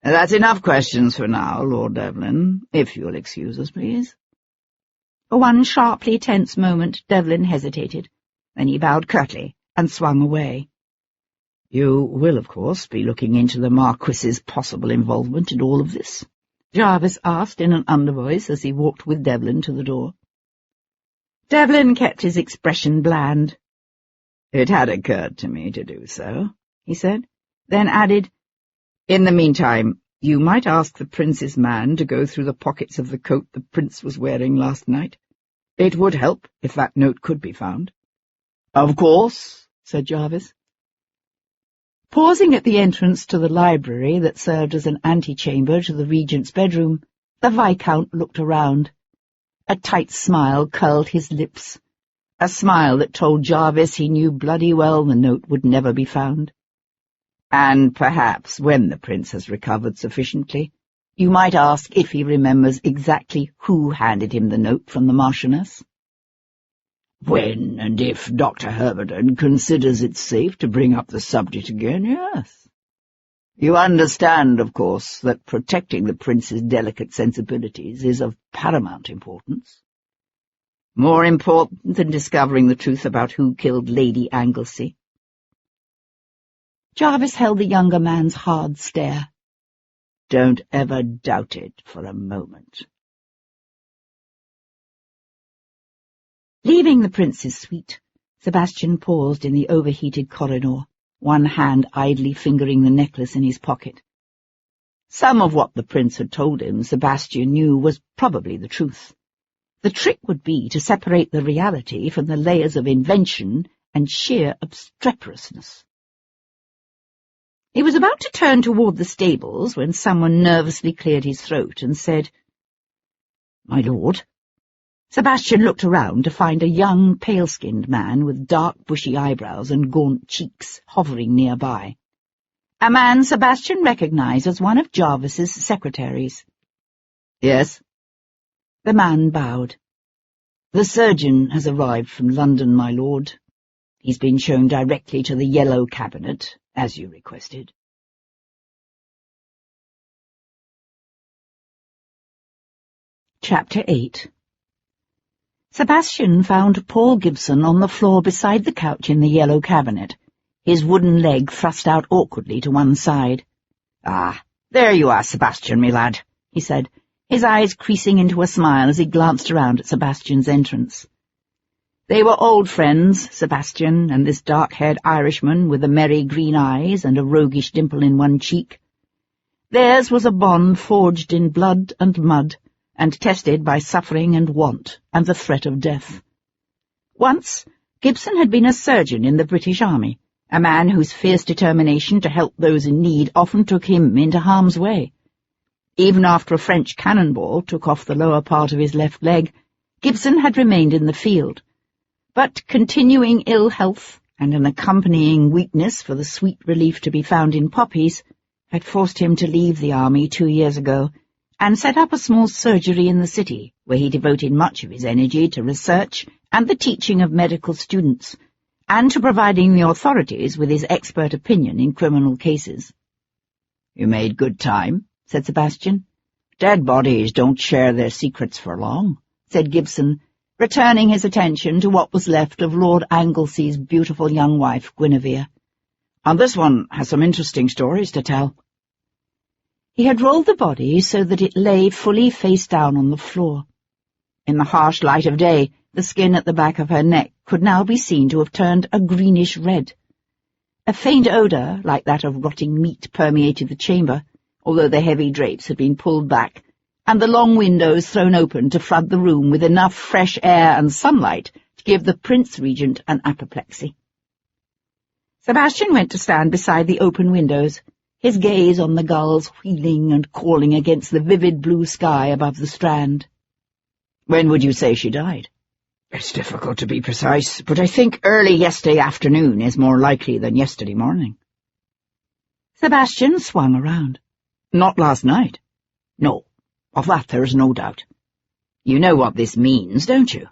Speaker 1: "That's enough questions for now, Lord Devlin, if you'll excuse us, please." For one sharply tense moment Devlin hesitated, then he bowed curtly and swung away. "You will, of course, be looking into the Marquis's possible involvement in all of this?" Jarvis asked in an undervoice as he walked with Devlin to the door. Devlin kept his expression bland. "It had occurred to me to do so," he said, then added, "In the meantime, you might ask the prince's man to go through the pockets of the coat the prince was wearing last night. It would help if that note could be found." "Of course," said Jarvis. Pausing at the entrance to the library that served as an antechamber to the regent's bedroom, the Viscount looked around. A tight smile curled his lips, a smile that told Jarvis he knew bloody well the note would never be found. "And perhaps, when the prince has recovered sufficiently, you might ask if he remembers exactly who handed him the note from the Marchioness?" "When and if Dr. Herberton considers it safe to bring up the subject again, yes. You understand, of course, that protecting the prince's delicate sensibilities is of paramount importance. More important than discovering the truth about who killed Lady Anglesey." Jarvis held the younger man's hard stare. "Don't ever doubt it for a moment." Leaving the prince's suite, Sebastian paused in the overheated corridor, one hand idly fingering the necklace in his pocket. Some of what the prince had told him Sebastian knew was probably the truth. The trick would be to separate the reality from the layers of invention and sheer obstreperousness. He was about to turn toward the stables when someone nervously cleared his throat and said, "My lord." Sebastian looked around to find a young, pale-skinned man with dark, bushy eyebrows and gaunt cheeks hovering nearby. A man Sebastian recognized as one of Jarvis's secretaries. "Yes?" The man bowed. "The surgeon has arrived from London, my lord. He's been shown directly to the yellow cabinet, as you requested." Chapter 8. Sebastian found Paul Gibson on the floor beside the couch in the yellow cabinet, his wooden leg thrust out awkwardly to one side. "Ah, there you are, Sebastian, me lad," he said, his eyes creasing into a smile as he glanced around at Sebastian's entrance. They were old friends, Sebastian and this dark-haired Irishman with the merry green eyes and a roguish dimple in one cheek. Theirs was a bond forged in blood and mud, and tested by suffering and want and the threat of death. Once, Gibson had been a surgeon in the British Army, a man whose fierce determination to help those in need often took him into harm's way. Even after a French cannonball took off the lower part of his left leg, Gibson had remained in the field. But continuing ill health and an accompanying weakness for the sweet relief to be found in poppies had forced him to leave the army 2 years ago and set up a small surgery in the city, where he devoted much of his energy to research and the teaching of medical students, and to providing the authorities with his expert opinion in criminal cases. "You made good time," said Sebastian. "Dead bodies don't share their secrets for long," said Gibson, returning his attention to what was left of Lord Anglesey's beautiful young wife, Guinevere. "And this one has some interesting stories to tell." He had rolled the body so that it lay fully face down on the floor. In the harsh light of day, the skin at the back of her neck could now be seen to have turned a greenish red. A faint odour, like that of rotting meat, permeated the chamber, although the heavy drapes had been pulled back, and the long windows thrown open to flood the room with enough fresh air and sunlight to give the Prince Regent an apoplexy. Sebastian went to stand beside the open windows, his gaze on the gulls wheeling and calling against the vivid blue sky above the Strand. "When would you say she died?" "It's difficult to be precise, but I think early yesterday afternoon is more likely than yesterday morning." Sebastian swung around. "Not last night?" "No, of that there is no doubt. You know what this means, don't you?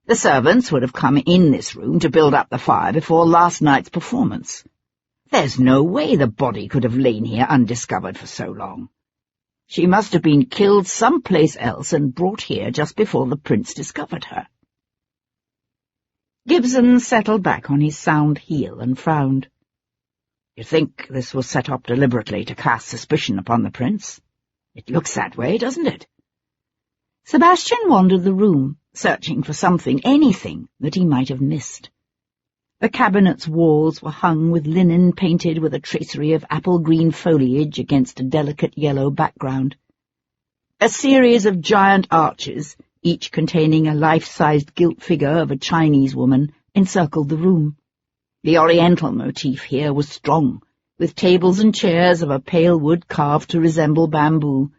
Speaker 1: The servants would have come in this room to build up the fire before last night's performance. There's no way the body could have lain here undiscovered for so long. She must have been killed someplace else and brought here just before the prince discovered her." Gibson settled back on his sound heel and frowned. "You think this was set up deliberately to cast suspicion upon the prince? It looks that way, doesn't it?" Sebastian wandered the room, searching for something, anything, that he might have missed. The cabinet's walls were hung with linen painted with a tracery of apple-green foliage against a delicate yellow background. A series of giant arches, each containing a life-sized gilt figure of a Chinese woman, encircled the room. The Oriental motif here was strong, with tables and chairs of a pale wood carved to resemble bamboo,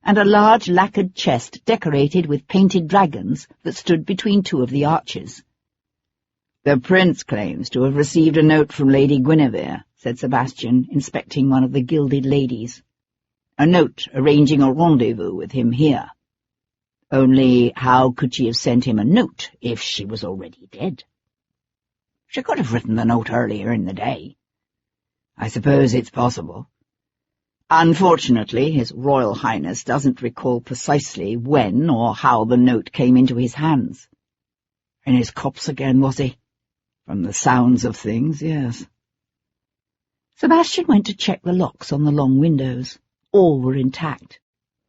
Speaker 1: and a large lacquered chest decorated with painted dragons that stood between two of the arches. "The prince claims to have received a note from Lady Guinevere," said Sebastian, inspecting one of the gilded ladies. "A note arranging a rendezvous with him here. Only how could she have sent him a note if she was already dead? She could have written the note earlier in the day. I suppose it's possible. Unfortunately, His Royal Highness doesn't recall precisely when or how the note came into his hands. In his cups again, was he? From the sounds of things, yes." Sebastian went to check the locks on the long windows. All were intact.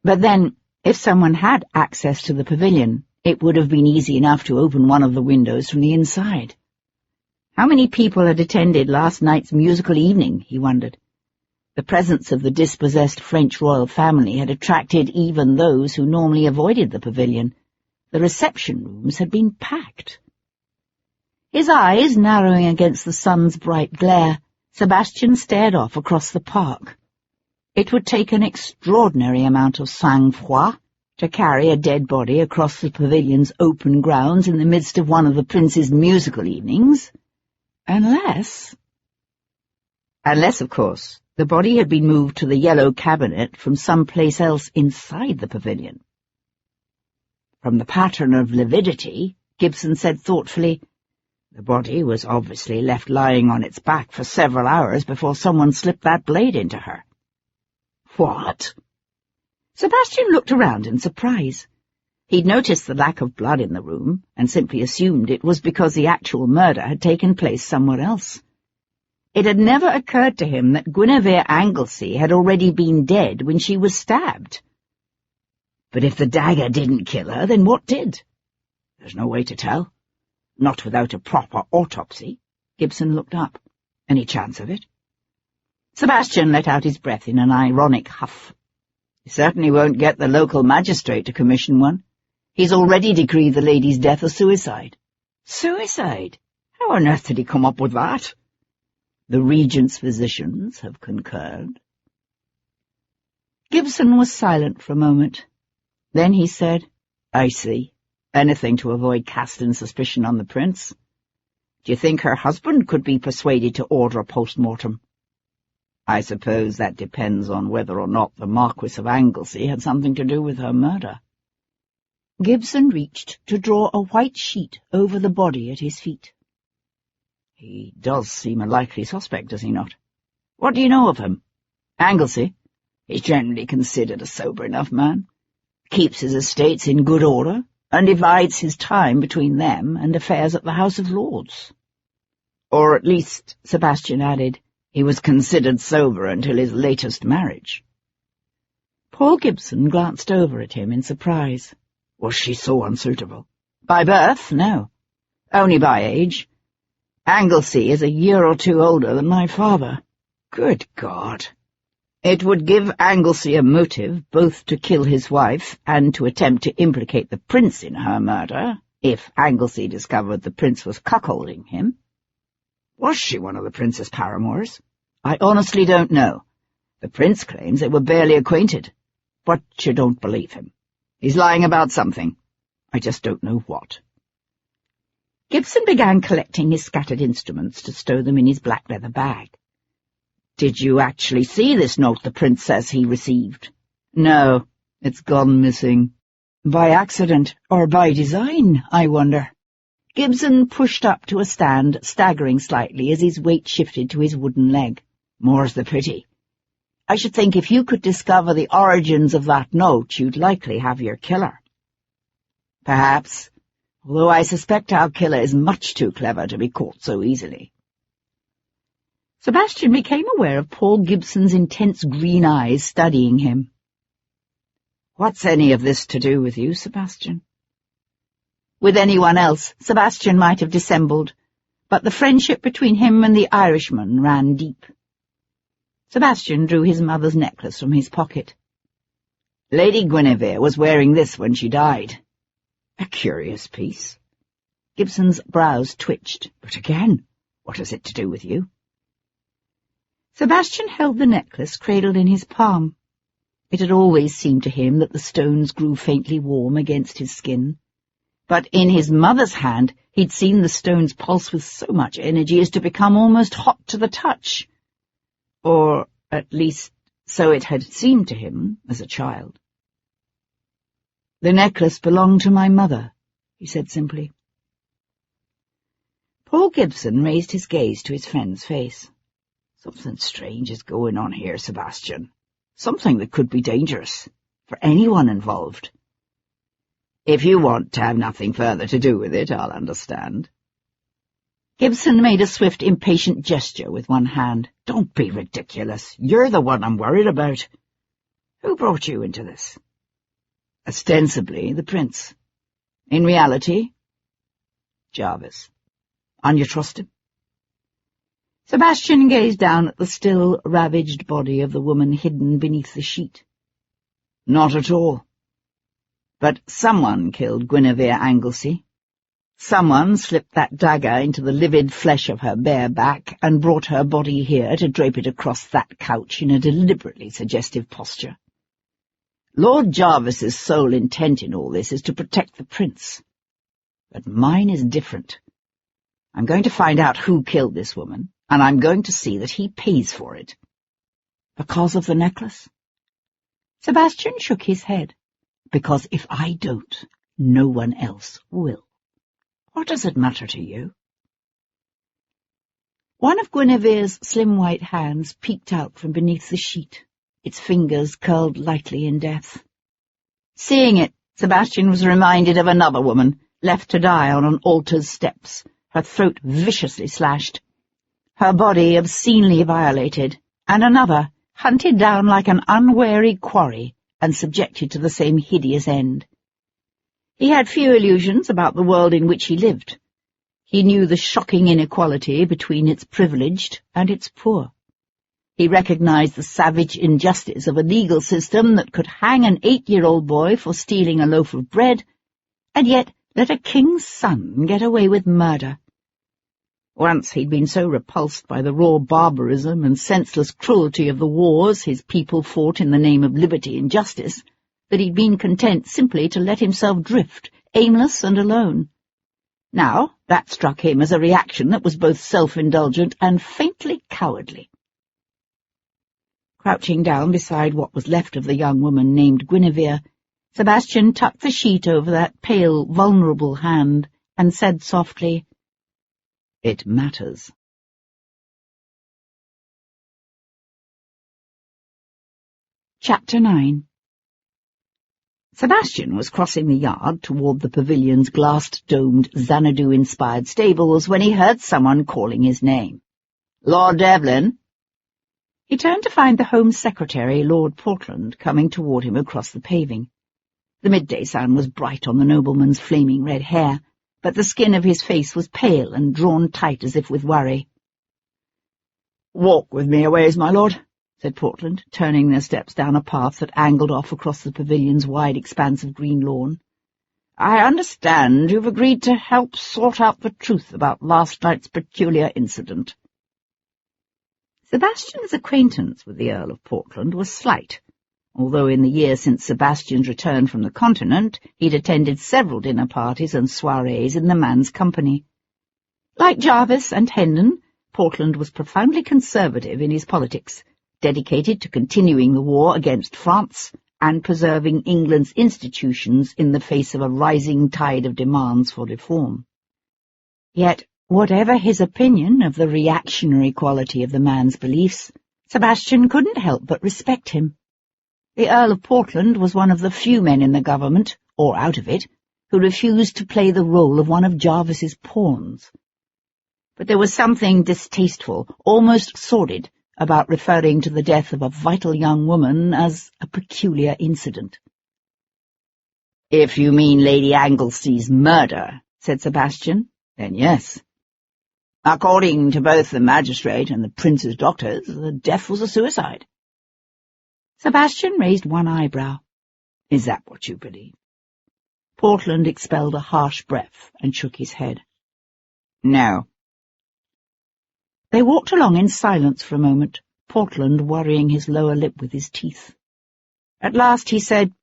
Speaker 1: But then, if someone had access to the pavilion, it would have been easy enough to open one of the windows from the inside. How many people had attended last night's musical evening, he wondered. The presence of the dispossessed French royal family had attracted even those who normally avoided the pavilion. The reception rooms had been packed. His eyes narrowing against the sun's bright glare, Sebastian stared off across the park. It would take an extraordinary amount of sang-froid to carry a dead body across the pavilion's open grounds in the midst of one of the prince's musical evenings, unless, of course, the body had been moved to the yellow cabinet from some place else inside the pavilion. From the pattern of lividity, Gibson said thoughtfully, the body was obviously left lying on its back for several hours before someone slipped that blade into her. What? Sebastian looked around in surprise. He'd noticed the lack of blood in the room and simply assumed it was because the actual murder had taken place somewhere else. It had never occurred to him that Guinevere Anglesey had already been dead when she was stabbed. But if the dagger didn't kill her, then what did? There's no way to tell. Not without a proper autopsy. Gibson looked up. Any chance of it? Sebastian let out his breath in an ironic huff. He certainly won't get the local magistrate to commission one. He's already decreed the lady's death a suicide. Suicide? How on earth did he come up with that? The Regent's physicians have concurred. Gibson was silent for a moment. Then he said, I see. Anything to avoid casting suspicion on the prince. Do you think her husband could be persuaded to order a post-mortem? I suppose that depends on whether or not the Marquis of Anglesey had something to do with her murder. Gibson reached to draw a white sheet over the body at his feet. He does seem a likely suspect, does he not? What do you know of him? Anglesey? He's generally considered a sober enough man. Keeps his estates in good order, and divides his time between them and affairs at the House of Lords. Or at least, Sebastian added, he was considered sober until his latest marriage. Paul Gibson glanced over at him in surprise. Was she so unsuitable? By birth, no. Only by age. Anglesey is a year or two older than my father. Good God! It would give Anglesey a motive both to kill his wife and to attempt to implicate the prince in her murder, if Anglesey discovered the prince was cuckolding him. Was she one of the prince's paramours? I honestly don't know. The prince claims they were barely acquainted, but you don't believe him. He's lying about something. I just don't know what. Gibson began collecting his scattered instruments to stow them in his black leather bag. Did you actually see this note the prince says he received? No, it's gone missing. By accident, or by design, I wonder. Gibson pushed up to a stand, staggering slightly as his weight shifted to his wooden leg. More's the pity. I should think if you could discover the origins of that note, you'd likely have your killer. Perhaps, although I suspect our killer is much too clever to be caught so easily. Sebastian became aware of Paul Gibson's intense green eyes studying him. What's any of this to do with you, Sebastian? With anyone else, Sebastian might have dissembled, but the friendship between him and the Irishman ran deep. Sebastian drew his mother's necklace from his pocket. Lady Guinevere was wearing this when she died. A curious piece. Gibson's brows twitched. But again, what has it to do with you? Sebastian held the necklace cradled in his palm. It had always seemed to him that the stones grew faintly warm against his skin. But in his mother's hand he'd seen the stones pulse with so much energy as to become almost hot to the touch. Or, at least, so it had seemed to him as a child. The necklace belonged to my mother, he said simply. Paul Gibson raised his gaze to his friend's face. Something strange is going on here, Sebastian. Something that could be dangerous, for anyone involved. If you want to have nothing further to do with it, I'll understand. Gibson made a swift, impatient gesture with one hand. Don't be ridiculous. You're the one I'm worried about. Who brought you into this? Ostensibly, the prince. In reality, Jarvis. And you trust him? Sebastian gazed down at the still, ravaged body of the woman hidden beneath the sheet. Not at all. But someone killed Guinevere Anglesey. Someone slipped that dagger into the livid flesh of her bare back and brought her body here to drape it across that couch in a deliberately suggestive posture. Lord Jarvis's sole intent in all this is to protect the prince. But mine is different. I'm going to find out who killed this woman, and I'm going to see that he pays for it. Because of the necklace? Sebastian shook his head. Because if I don't, No one else will. What does it matter to you?" One of Guinevere's slim white hands peeked out from beneath the sheet, its fingers curled lightly in death. Seeing it, Sebastian was reminded of another woman, left to die on an altar's steps, her throat viciously slashed, her body obscenely violated, and another, hunted down like an unwary quarry and subjected to the same hideous end. He had few illusions about the world in which he lived. He knew the shocking inequality between its privileged and its poor. He recognized the savage injustice of a legal system that could hang an 8-year-old boy for stealing a loaf of bread, and yet let a king's son get away with murder. Once he'd been so repulsed by the raw barbarism and senseless cruelty of the wars his people fought in the name of liberty and justice that he'd been content simply to let himself drift, aimless and alone. Now that struck him as a reaction that was both self-indulgent and faintly cowardly. Crouching down beside what was left of the young woman named Guinevere, Sebastian tucked the sheet over that pale, vulnerable hand and said softly, "It matters." Chapter 9. Sebastian was crossing the yard toward the pavilion's glass-domed Xanadu-inspired stables when he heard someone calling his name. "Lord Devlin?" He turned to find the Home Secretary, Lord Portland, coming toward him across the paving. The midday sun was bright on the nobleman's flaming red hair, but the skin of his face was pale and drawn tight as if with worry. "Walk with me a ways, my lord," said Portland, turning their steps down a path that angled off across the pavilion's wide expanse of green lawn. "I understand you've agreed to help sort out the truth about last night's peculiar incident." Sebastian's acquaintance with the Earl of Portland was slight, although in the year since Sebastian's return from the continent he'd attended several dinner parties and soirees in the man's company. Like Jarvis and Hendon, Portland was profoundly conservative in his politics, dedicated to continuing the war against France and preserving England's institutions in the face of a rising tide of demands for reform. Yet, whatever his opinion of the reactionary quality of the man's beliefs, Sebastian couldn't help but respect him. The Earl of Portland was one of the few men in the government, or out of it, who refused to play the role of one of Jarvis's pawns. But there was something distasteful, almost sordid, about referring to the death of a vital young woman as a peculiar incident. "If you mean Lady Anglesey's murder," said Sebastian, "then yes. According to both the magistrate and the prince's doctors, the death was a suicide." Sebastian raised one eyebrow. "Is that what you believe?" Portland expelled a harsh breath and shook his head. "No." They walked along in silence for a moment, Portland worrying his lower lip with his teeth. At last he said,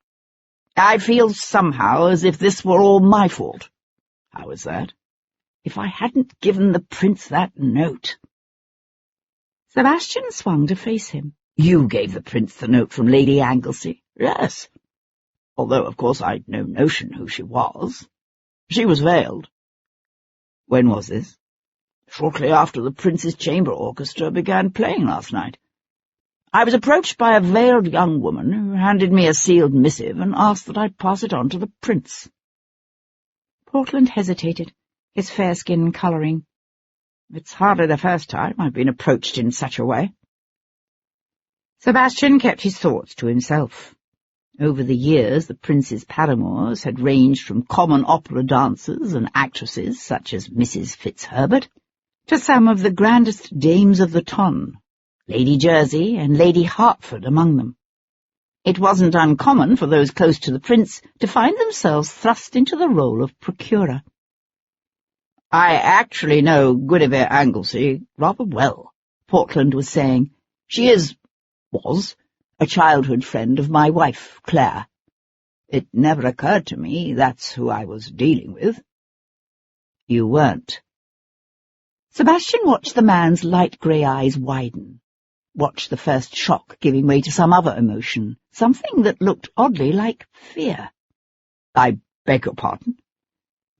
Speaker 1: "I feel somehow as if this were all my fault." "How is that?" "If I hadn't given the prince that note." Sebastian swung to face him. "You gave the prince the note from Lady Anglesey?" "Yes. Although, of course, I'd no notion who she was. She was veiled." "When was this?" "Shortly after the prince's chamber orchestra began playing last night. I was approached by a veiled young woman who handed me a sealed missive and asked that I pass it on to the prince." Portland hesitated, his fair skin colouring. "It's hardly the first time I've been approached in such a way." Sebastian kept his thoughts to himself. Over the years, the prince's paramours had ranged from common opera dancers and actresses, such as Mrs. Fitzherbert, to some of the grandest dames of the ton, Lady Jersey and Lady Hertford among them. It wasn't uncommon for those close to the prince to find themselves thrust into the role of procurer. "I actually know Guinevere Anglesey rather well," Portland was saying. "She was a childhood friend of my wife, Claire. It never occurred to me that's who I was dealing with." "You weren't." Sebastian watched the man's light grey eyes widen, watched the first shock giving way to some other emotion, something that looked oddly like fear. "I Beg your pardon?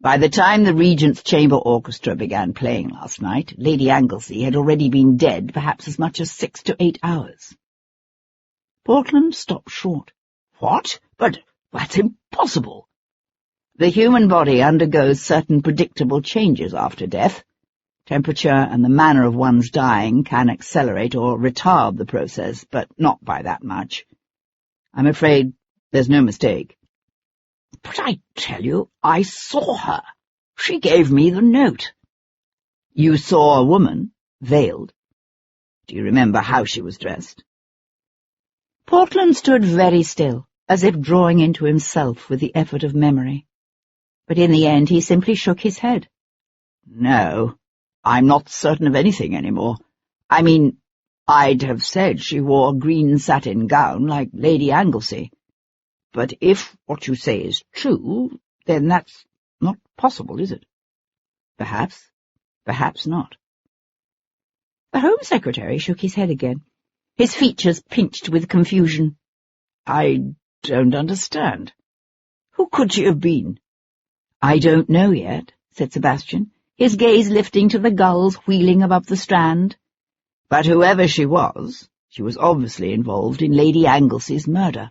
Speaker 1: By the time the Regent's Chamber Orchestra began playing last night, Lady Anglesey had already been dead perhaps as much as 6 to 8 hours. Portland stopped short. What? But that's impossible. The human body undergoes certain predictable changes after death. Temperature and the manner of one's dying can accelerate or retard the process, but not by that much. I'm afraid there's no mistake. But I tell you, I saw her. She gave me the note. You saw a woman, veiled. Do you remember how she was dressed? Portland stood very still, as if drawing into himself with the effort of memory. But in the end he simply shook his head. No, I'm not certain of anything anymore. I mean, I'd have said she wore a green satin gown like Lady Anglesey. But if what you say is true, then that's not possible, is it? Perhaps, perhaps not. The Home Secretary shook his head again, his features pinched with confusion. I don't understand. Who could she have been? I don't know yet, said Sebastian, his gaze lifting to the gulls wheeling above the Strand. But whoever she was obviously involved in Lady Anglesey's murder.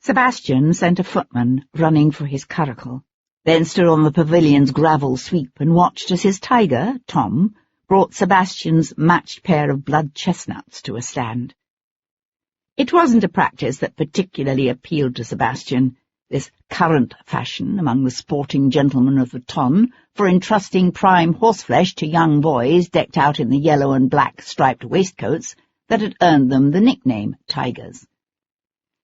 Speaker 1: Sebastian sent a footman running for his curricle, then stood on the pavilion's gravel sweep and watched as his tiger, Tom, brought Sebastian's matched pair of blood chestnuts to a stand. It wasn't a practice that particularly appealed to Sebastian, this current fashion among the sporting gentlemen of the ton for entrusting prime horseflesh to young boys decked out in the yellow and black striped waistcoats that had earned them the nickname Tigers.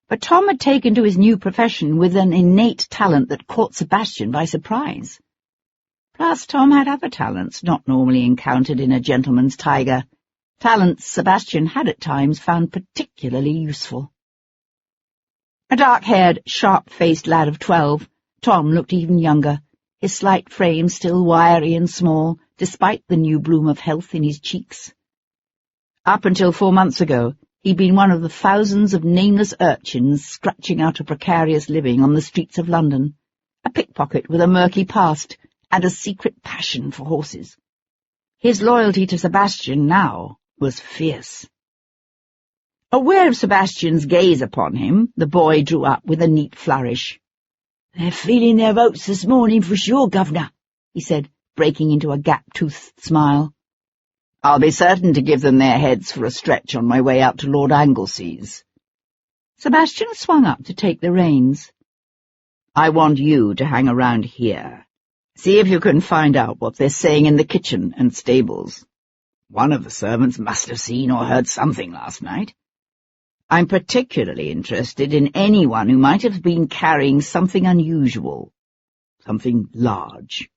Speaker 1: But Tom had taken to his new profession with an innate talent that caught Sebastian by surprise. Plus, Tom had other talents not normally encountered in a gentleman's tiger, talents Sebastian had at times found particularly useful. A dark-haired, sharp-faced lad of 12, Tom looked even younger, his slight frame still wiry and small, despite the new bloom of health in his cheeks. Up until 4 months ago, he'd been one of the thousands of nameless urchins scratching out a precarious living on the streets of London, a pickpocket with a murky past and a secret passion for horses. His loyalty to Sebastian now was fierce. Aware of Sebastian's gaze upon him, the boy drew up with a neat flourish. "They're feeling their votes this morning for sure, Governor," he said, breaking into a gap-toothed smile. "I'll be certain to give them their heads for a stretch on my way out to Lord Anglesey's." Sebastian swung up to take the reins. "I want you to hang around here. See if you can find out what they're saying in the kitchen and stables. One of the servants must have seen or heard something last night. I'm particularly interested in anyone who might have been carrying something unusual, something large."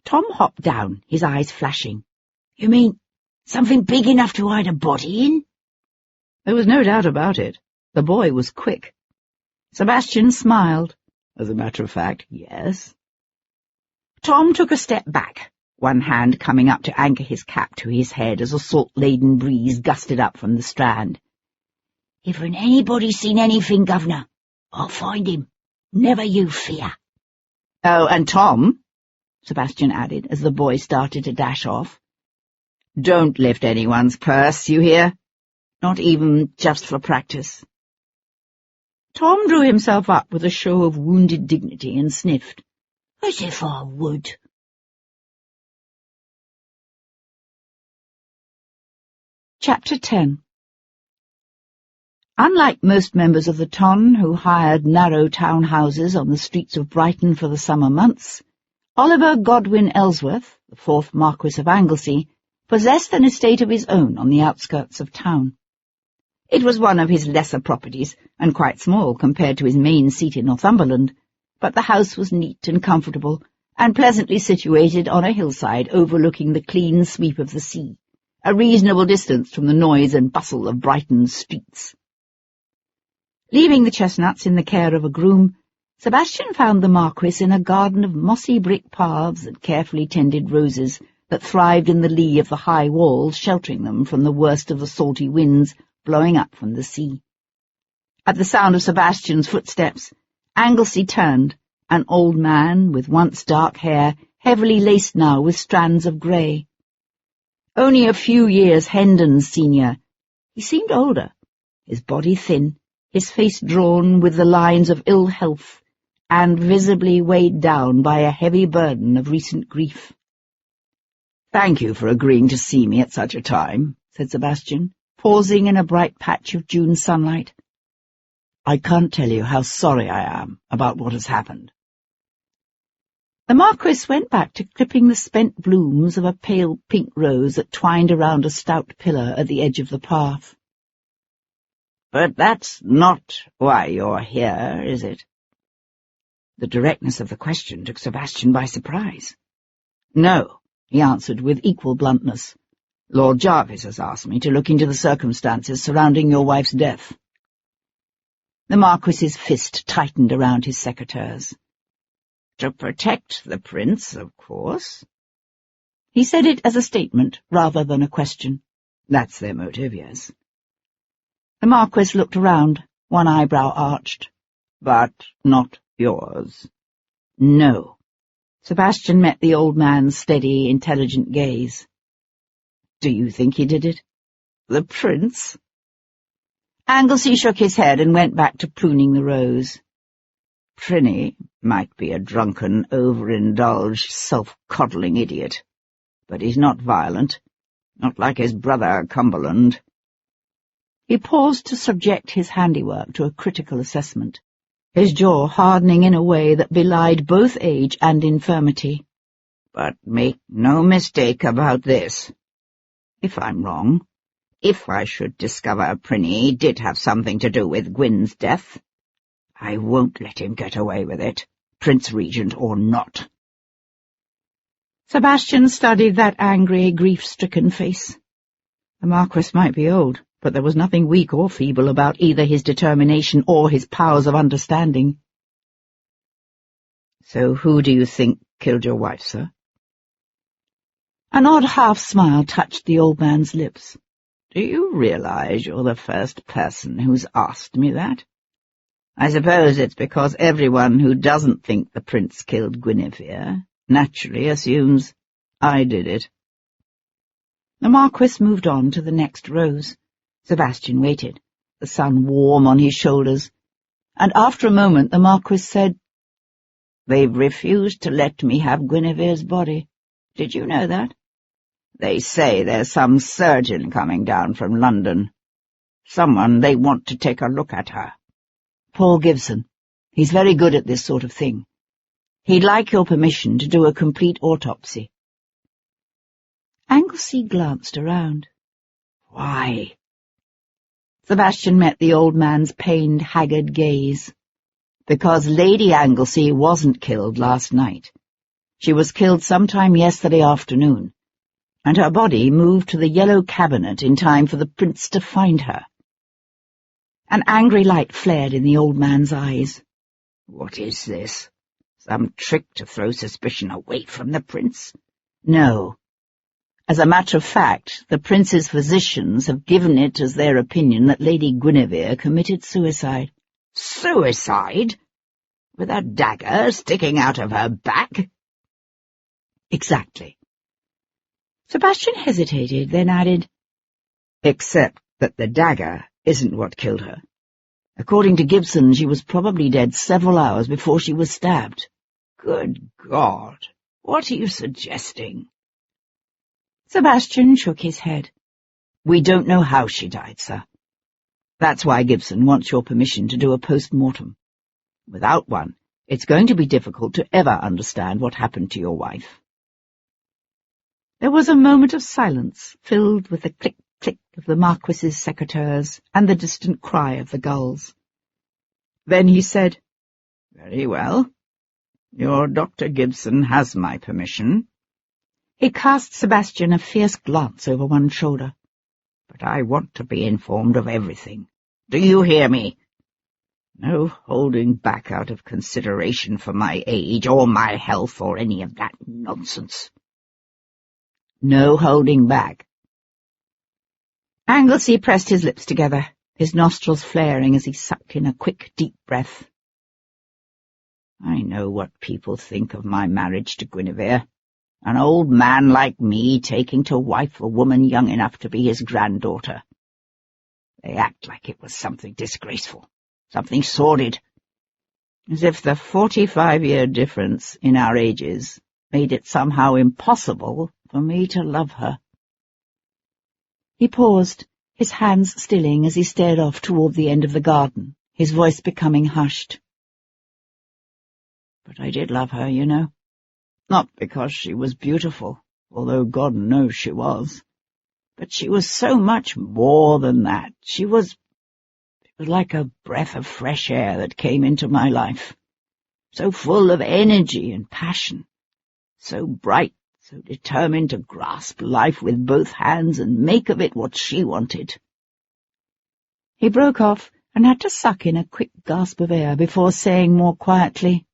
Speaker 1: Tom hopped down, his eyes flashing. "You mean something big enough to hide a body in?" There was no doubt about it. The boy was quick. Sebastian smiled. As a matter of fact, yes. Tom took a step back, one hand coming up to anchor his cap to his head as a salt-laden breeze gusted up from the Strand. "If anybody's seen anything, Governor, I'll find him. Never you fear." "Oh, and Tom," Sebastian added as the boy started to dash off, "don't lift anyone's purse, you hear? Not even just for practice." Tom drew himself up with a show of wounded dignity and sniffed. "As if I would." Chapter 10. Unlike most members of the ton who hired narrow townhouses on the streets of Brighton for the summer months, Oliver Godwin Ellsworth, the 4th Marquis of Anglesey, possessed an estate of his own on the outskirts of town. It was one of his lesser properties, and quite small compared to his main seat in Northumberland, but the house was neat and comfortable, and pleasantly situated on a hillside overlooking the clean sweep of the sea, a reasonable distance from the noise and bustle of Brighton's streets. Leaving the chestnuts in the care of a groom, Sebastian found the Marquis in a garden of mossy brick paths and carefully tended roses that thrived in the lee of the high walls sheltering them from the worst of the salty winds blowing up from the sea. At the sound of Sebastian's footsteps, Anglesey turned, an old man with once dark hair, heavily laced now with strands of grey. Only a few years Hendon's senior, he seemed older, his body thin, his face drawn with the lines of ill health, and visibly weighed down by a heavy burden of recent grief. "Thank you for agreeing to see me at such a time," said Sebastian, pausing in a bright patch of June sunlight. "I can't tell you how sorry I am about what has happened." The Marquis went back to clipping the spent blooms of a pale pink rose that twined around a stout pillar at the edge of the path. "But that's not why you're here, is it?" The directness of the question took Sebastian by surprise. "No," he answered with equal bluntness. "Lord Jarvis has asked me to look into the circumstances surrounding your wife's death." The Marquis's fist tightened around his secateurs. "To protect the prince, of course." He said it as a statement rather than a question. "That's their motive, yes." The Marquis looked around, one eyebrow arched. "But not yours." "No." Sebastian met the old man's steady, intelligent gaze. "Do you think he did it?" "The prince?" Anglesey shook his head and went back to pruning the rose. "Prinny might be a drunken, overindulged, self-coddling idiot, but he's not violent, not like his brother Cumberland." He paused to subject his handiwork to a critical assessment, his jaw hardening in a way that belied both age and infirmity. "But make no mistake about this. If I'm wrong, if I should discover Prinny did have something to do with Gwyn's death, I won't let him get away with it, Prince Regent or not." Sebastian studied that angry, grief-stricken face. The Marquis might be old, but there was nothing weak or feeble about either his determination or his powers of understanding. "So who do you think killed your wife, sir?" An odd half-smile touched the old man's lips. "Do you realize you're the first person who's asked me that? I suppose it's because everyone who doesn't think the prince killed Guinevere naturally assumes I did it." The Marquis moved on to the next rose. Sebastian waited, the sun warm on his shoulders, and after a moment the Marquis said, "They've refused to let me have Guinevere's body. Did you know that? They say there's some surgeon coming down from London. Someone they want to take a look at her. Paul Gibson. He's very good at this sort of thing. He'd like your permission to do a complete autopsy." Anglesey glanced around. "Why?" Sebastian met the old man's pained, haggard gaze. "Because Lady Anglesey wasn't killed last night. She was killed sometime yesterday afternoon, and her body moved to the yellow cabinet in time for the prince to find her." An angry light flared in the old man's eyes. "What is this? Some trick to throw suspicion away from the prince?" "No. As a matter of fact, the prince's physicians have given it as their opinion that Lady Guinevere committed suicide." "Suicide? With a dagger sticking out of her back?" "Exactly." Sebastian hesitated, then added, "Except that the dagger isn't what killed her. According to Gibson, she was probably dead several hours before she was stabbed." "Good God! What are you suggesting?" Sebastian shook his head. "We don't know how she died, sir. That's why Gibson wants your permission to do a post-mortem. Without one, it's going to be difficult to ever understand what happened to your wife." There was a moment of silence, filled with the click-click of the Marquis's secateurs and the distant cry of the gulls. Then he said, "Very well. Your Dr. Gibson has my permission." He cast Sebastian a fierce glance over one shoulder. "But I want to be informed of everything. Do you hear me? No holding back out of consideration for my age or my health or any of that nonsense." "No holding back." Anglesey pressed his lips together, his nostrils flaring as he sucked in a quick, deep breath. "I know what people think of my marriage to Guinevere. An old man like me taking to wife a woman young enough to be his granddaughter. They act like it was something disgraceful, something sordid, as if the 45-year difference in our ages made it somehow impossible for me to love her." He paused, his hands stilling as he stared off toward the end of the garden, his voice becoming hushed. "But I did love her, you know. Not because she was beautiful, although God knows she was. But she was so much more than that. It was like a breath of fresh air that came into my life, so full of energy and passion, so bright, so determined to grasp life with both hands and make of it what she wanted." He broke off and had to suck in a quick gasp of air before saying more quietly,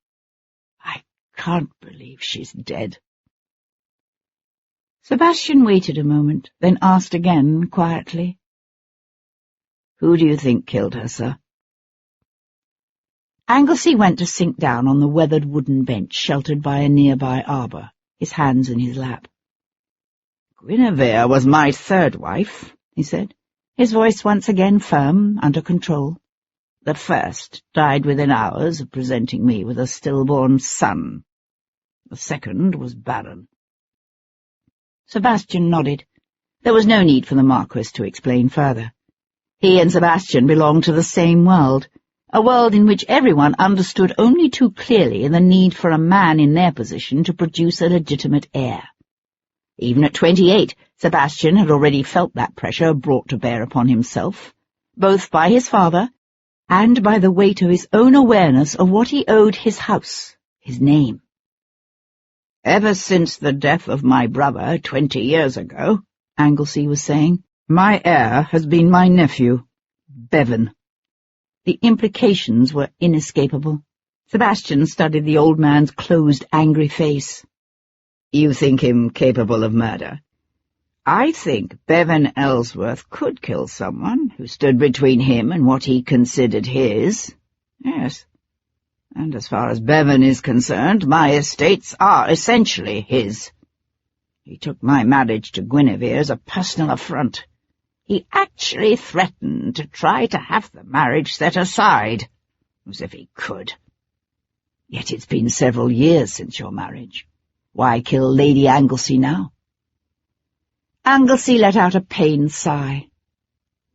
Speaker 1: "I can't believe she's dead." Sebastian waited a moment, then asked again quietly, "Who do you think killed her, sir?" Anglesey went to sink down on the weathered wooden bench sheltered by a nearby arbour, his hands in his lap. "Guinevere was my third wife," he said, his voice once again firm, under control. "The first died within hours of presenting me with a stillborn son. The second was barren." Sebastian nodded. There was no need for the Marquis to explain further. He and Sebastian belonged to the same world, a world in which everyone understood only too clearly the need for a man in their position to produce a legitimate heir. Even at 28, Sebastian had already felt that pressure brought to bear upon himself, both by his father and by the weight of his own awareness of what he owed his house, his name. "Ever since the death of my brother 20 years ago," Anglesey was saying, "my heir has been my nephew, Bevan." The implications were inescapable. Sebastian studied the old man's closed, angry face. "You think him capable of murder?" "I think Bevan Ellsworth could kill someone who stood between him and what he considered his. Yes. And as far as Bevan is concerned, my estates are essentially his. He took my marriage to Guinevere as a personal affront. He actually threatened to try to have the marriage set aside, as if he could. Yet it's been several years since your marriage. Why kill Lady Anglesey now?" Anglesey let out a pained sigh.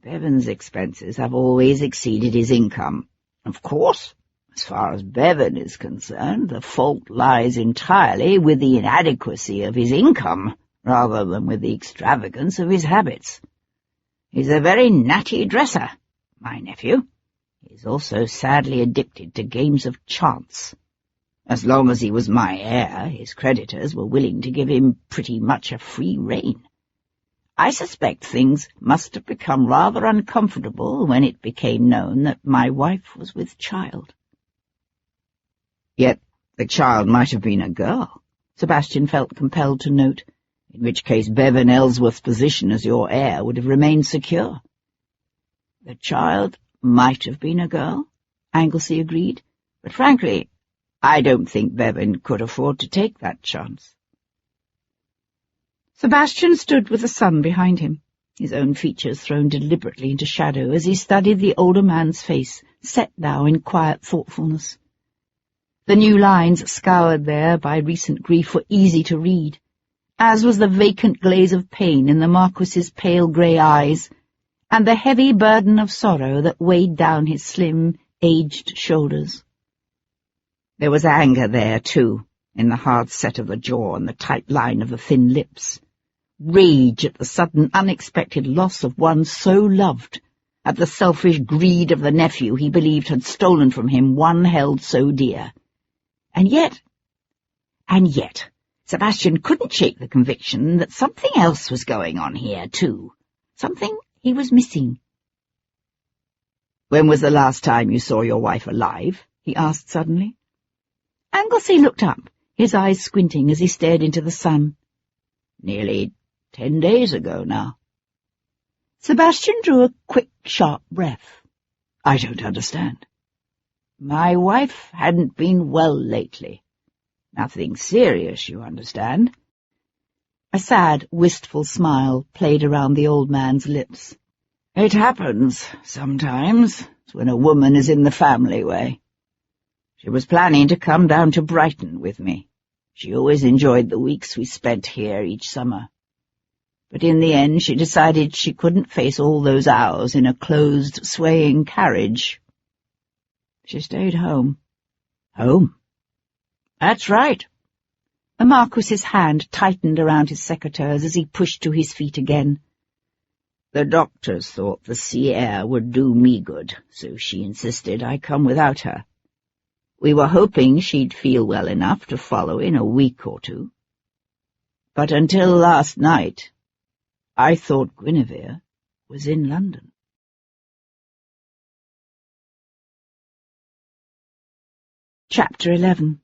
Speaker 1: "Bevan's expenses have always exceeded his income. Of course, as far as Bevan is concerned, the fault lies entirely with the inadequacy of his income, rather than with the extravagance of his habits. He's a very natty dresser, my nephew. He's also sadly addicted to games of chance. As long as he was my heir, his creditors were willing to give him pretty much a free rein. I suspect things must have become rather uncomfortable when it became known that my wife was with child." "Yet the child might have been a girl," Sebastian felt compelled to note, "in which case Bevan Ellsworth's position as your heir would have remained secure." "The child might have been a girl," Anglesey agreed, "but frankly, I don't think Bevan could afford to take that chance." Sebastian stood with the sun behind him, his own features thrown deliberately into shadow as he studied the older man's face, set now in quiet thoughtfulness. The new lines scoured there by recent grief were easy to read, as was the vacant glaze of pain in the Marquis's pale grey eyes, and the heavy burden of sorrow that weighed down his slim, aged shoulders. There was anger there, too, in the hard set of the jaw and the tight line of the thin lips. Rage at the sudden, unexpected loss of one so loved, at the selfish greed of the nephew he believed had stolen from him one held so dear. And yet, Sebastian couldn't shake the conviction that something else was going on here, too. Something he was missing. "When was the last time you saw your wife alive?" he asked suddenly. Anglesey looked up, his eyes squinting as he stared into the sun. "Nearly 10 days ago now." Sebastian drew a quick, sharp breath. I don't understand. My wife hadn't been well lately. Nothing serious, you understand. A sad, wistful smile played around the old man's lips. It happens, sometimes, when a woman is in the family way. She was planning to come down to Brighton with me. She always enjoyed the weeks we spent here each summer. But in the end she decided she couldn't face all those hours in a closed, swaying carriage. She stayed home. Home? That's right. The Marquis's hand tightened around his secateurs as he pushed to his feet again. The doctors thought the sea air would do me good, so she insisted I come without her. We were hoping she'd feel well enough to follow in a week or two. But until last night, I thought Guinevere was in London. Chapter 11.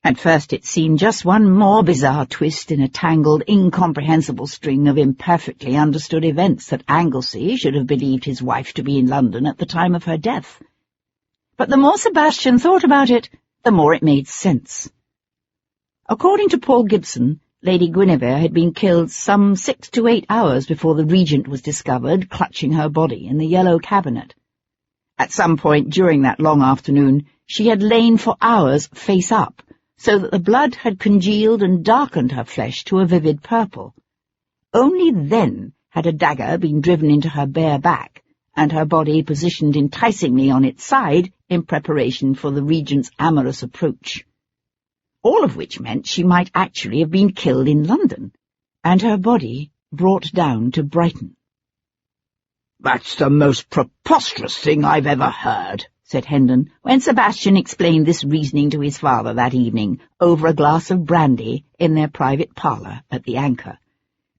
Speaker 1: At first it seemed just one more bizarre twist in a tangled, incomprehensible string of imperfectly understood events that Anglesey should have believed his wife to be in London at the time of her death. But the more Sebastian thought about it, the more it made sense. According to Paul Gibson, Lady Guinevere had been killed some 6 to 8 hours before the Regent was discovered clutching her body in the yellow cabinet. At some point during that long afternoon, she had lain for hours face up, so that the blood had congealed and darkened her flesh to a vivid purple. Only then had a dagger been driven into her bare back, and her body positioned enticingly on its side in preparation for the Regent's amorous approach. All of which meant she might actually have been killed in London, and her body brought down to Brighton. "That's the most preposterous thing I've ever heard," said Hendon, when Sebastian explained this reasoning to his father that evening, over a glass of brandy in their private parlour at the Anchor.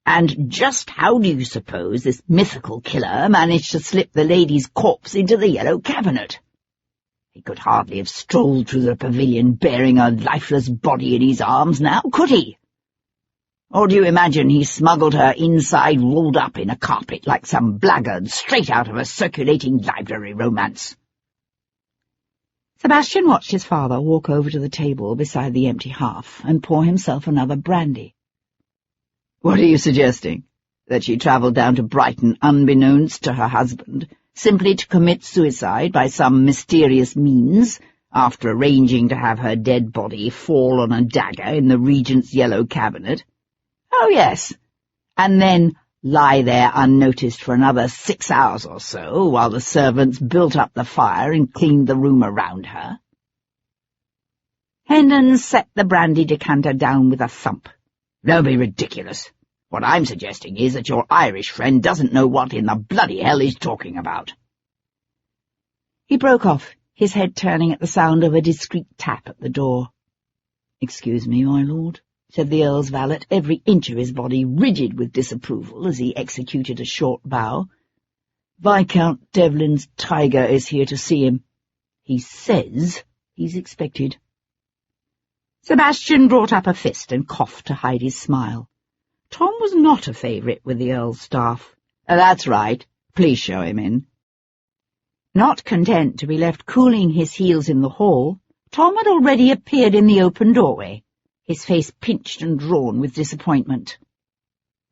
Speaker 1: "And just how do you suppose this mythical killer managed to slip the lady's corpse into the yellow cabinet? He could hardly have strolled through the pavilion bearing a lifeless body in his arms now, could he? Or do you imagine he smuggled her inside rolled up in a carpet like some blackguard straight out of a circulating library romance?" Sebastian watched his father walk over to the table beside the empty hearth and pour himself another brandy. "What are you suggesting? That she travelled down to Brighton unbeknownst to her husband, simply to commit suicide by some mysterious means, after arranging to have her dead body fall on a dagger in the Regent's yellow cabinet? Oh, yes, and then lie there unnoticed for another 6 hours or so, while the servants built up the fire and cleaned the room around her?" Hendon set the brandy decanter down with a thump. "Don't be ridiculous. What I'm suggesting is that your Irish friend doesn't know what in the bloody hell he's talking about." He broke off, his head turning at the sound of a discreet tap at the door. "Excuse me, my lord," said the Earl's valet, every inch of his body rigid with disapproval as he executed a short bow. "Viscount Devlin's tiger is here to see him. He says he's expected." Sebastian brought up a fist and coughed to hide his smile. Tom was not a favourite with the Earl's staff. "That's right. Please show him in." Not content to be left cooling his heels in the hall, Tom had already appeared in the open doorway, his face pinched and drawn with disappointment.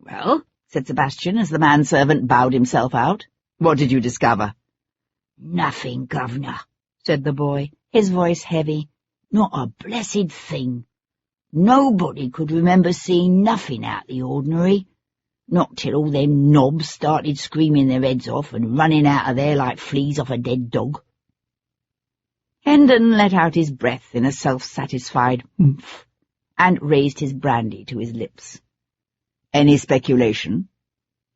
Speaker 1: "Well," said Sebastian, as the manservant bowed himself out, "what did you discover?" "Nothing, governor," said the boy, his voice heavy. "Not a blessed thing. Nobody could remember seeing nothing out the ordinary, not till all them knobs started screaming their heads off and running out of there like fleas off a dead dog." Hendon let out his breath in a self-satisfied humph, and raised his brandy to his lips. "Any speculation?"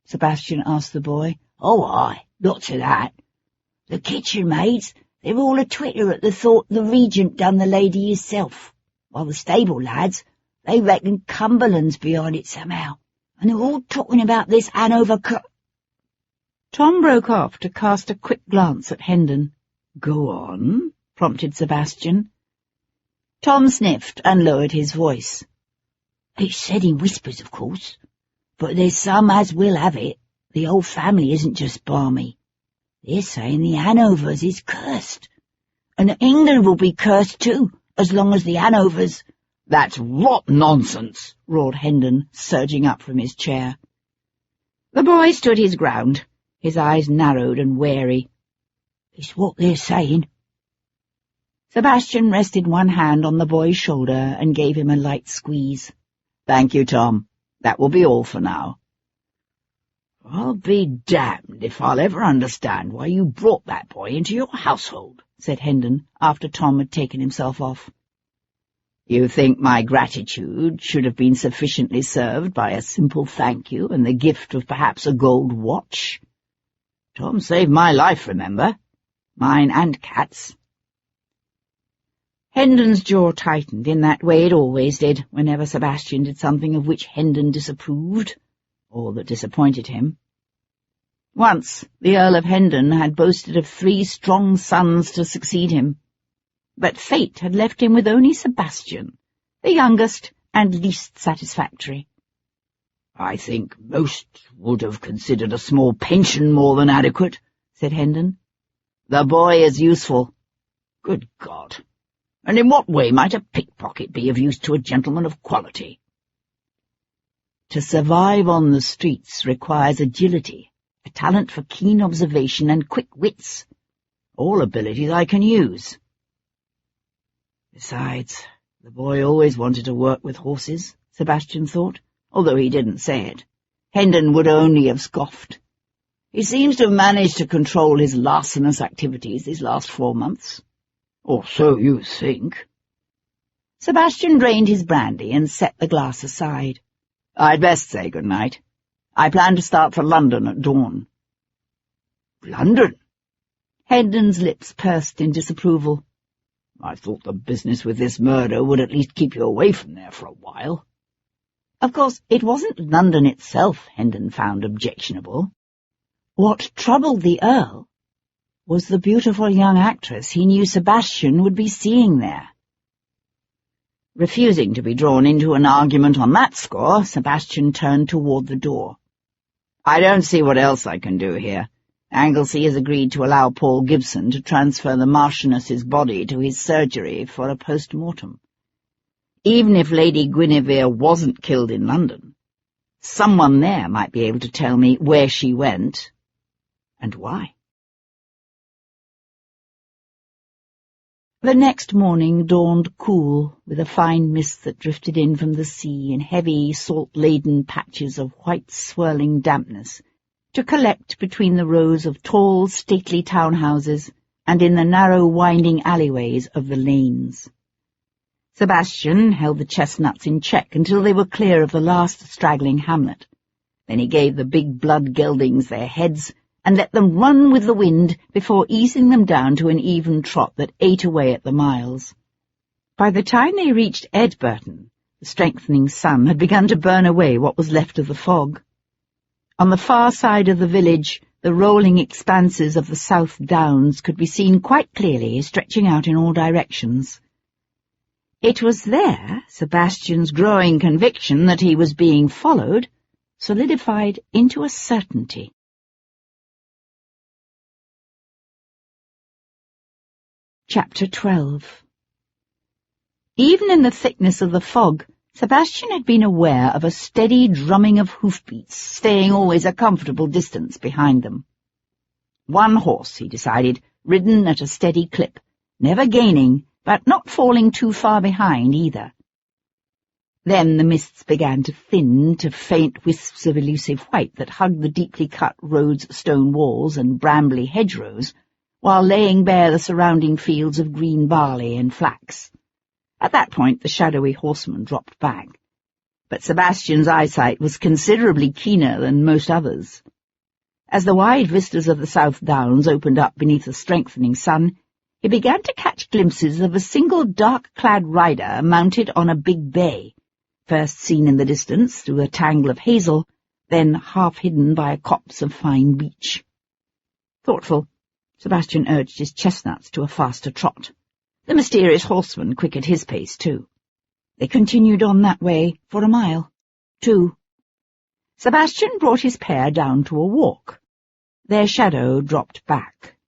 Speaker 1: Sebastian asked the boy. "Oh, aye, lots of that. The kitchen maids, they're all a-twitter at the thought the Regent done the lady hisself, while the stable lads, they reckon Cumberland's behind it somehow, and they're all talking about this Hanover Tom broke off to cast a quick glance at Hendon. "Go on," prompted Sebastian. Tom sniffed and lowered his voice. "It's said in whispers, of course, but there's some as will have it The old family isn't just balmy. They're saying the Hanovers is cursed. And England will be cursed too, as long as the Hanovers—
Speaker 2: "That's rot nonsense,"
Speaker 1: roared Hendon, surging up from his chair. The boy stood his ground, his eyes narrowed and wary. "It's what they're saying." Sebastian rested one hand on the boy's shoulder and gave him a light squeeze.
Speaker 2: "Thank you, Tom. That will be all for now."
Speaker 1: "I'll be damned if I'll ever understand why you brought that boy into your household," said Hendon, after Tom had taken himself off.
Speaker 2: "You think my gratitude should have been sufficiently served by a simple thank you and the gift of perhaps a gold watch? Tom saved my life, remember? Mine and Kat's."
Speaker 1: Hendon's jaw tightened in that way it always did whenever Sebastian did something of which Hendon disapproved, or that disappointed him. Once the Earl of Hendon had boasted of 3 strong sons to succeed him, but fate had left him with only Sebastian, the youngest and least satisfactory.
Speaker 2: "I think most would have considered a small pension more than adequate," said Hendon. "The boy is useful. Good God! And in what way might a pickpocket be of use to a gentleman of quality?"
Speaker 1: To survive on the streets requires agility, a talent for keen observation and quick wits,
Speaker 2: all abilities I can use.
Speaker 1: Besides, the boy always wanted to work with horses, Sebastian thought, although he didn't say it. Hendon would only have scoffed. He seems to have managed to control his larcenous activities these last 4 months.
Speaker 2: Or so you think.
Speaker 1: Sebastian drained his brandy and set the glass aside.
Speaker 2: "I'd best say good night. I plan to start for London at dawn."
Speaker 1: "London?" Hendon's lips pursed in disapproval.
Speaker 2: "I thought the business with this murder would at least keep you away from there for a while."
Speaker 1: Of course, it wasn't London itself Hendon found objectionable. What troubled the Earl was the beautiful young actress he knew Sebastian would be seeing there. Refusing to be drawn into an argument on that score, Sebastian turned toward the door.
Speaker 2: "I don't see what else I can do here. Anglesey has agreed to allow Paul Gibson to transfer the Marchioness's body to his surgery for a post-mortem. Even if Lady Guinevere wasn't killed in London, someone there might be able to tell me where she went and why."
Speaker 1: The next morning dawned cool, with a fine mist that drifted in from the sea in heavy, salt-laden patches of white, swirling dampness, to collect between the rows of tall, stately townhouses and in the narrow, winding alleyways of the lanes. Sebastian held the chestnuts in check until they were clear of the last straggling hamlet. Then he gave the big blood geldings their heads and let them run with the wind before easing them down to an even trot that ate away at the miles. By the time they reached Edburton, the strengthening sun had begun to burn away what was left of the fog. On the far side of the village, the rolling expanses of the South Downs could be seen quite clearly, stretching out in all directions. It was there Sebastian's growing conviction that he was being followed solidified into a certainty. Chapter 12. Even in the thickness of the fog, Sebastian had been aware of a steady drumming of hoofbeats, staying always a comfortable distance behind them. One horse, he decided, ridden at a steady clip, never gaining, but not falling too far behind either. Then the mists began to thin to faint wisps of elusive white that hugged the deeply cut road's stone walls and brambly hedgerows, while laying bare the surrounding fields of green barley and flax. At that point the shadowy horseman dropped back, but Sebastian's eyesight was considerably keener than most others. As the wide vistas of the South Downs opened up beneath the strengthening sun, he began to catch glimpses of a single dark-clad rider mounted on a big bay, first seen in the distance through a tangle of hazel, then half hidden by a copse of fine beech. Thoughtful, Sebastian urged his chestnuts to a faster trot. The mysterious horseman quickened his pace, too. They continued on that way for a mile, 2.
Speaker 2: Sebastian brought his pair down to a walk. Their shadow dropped back.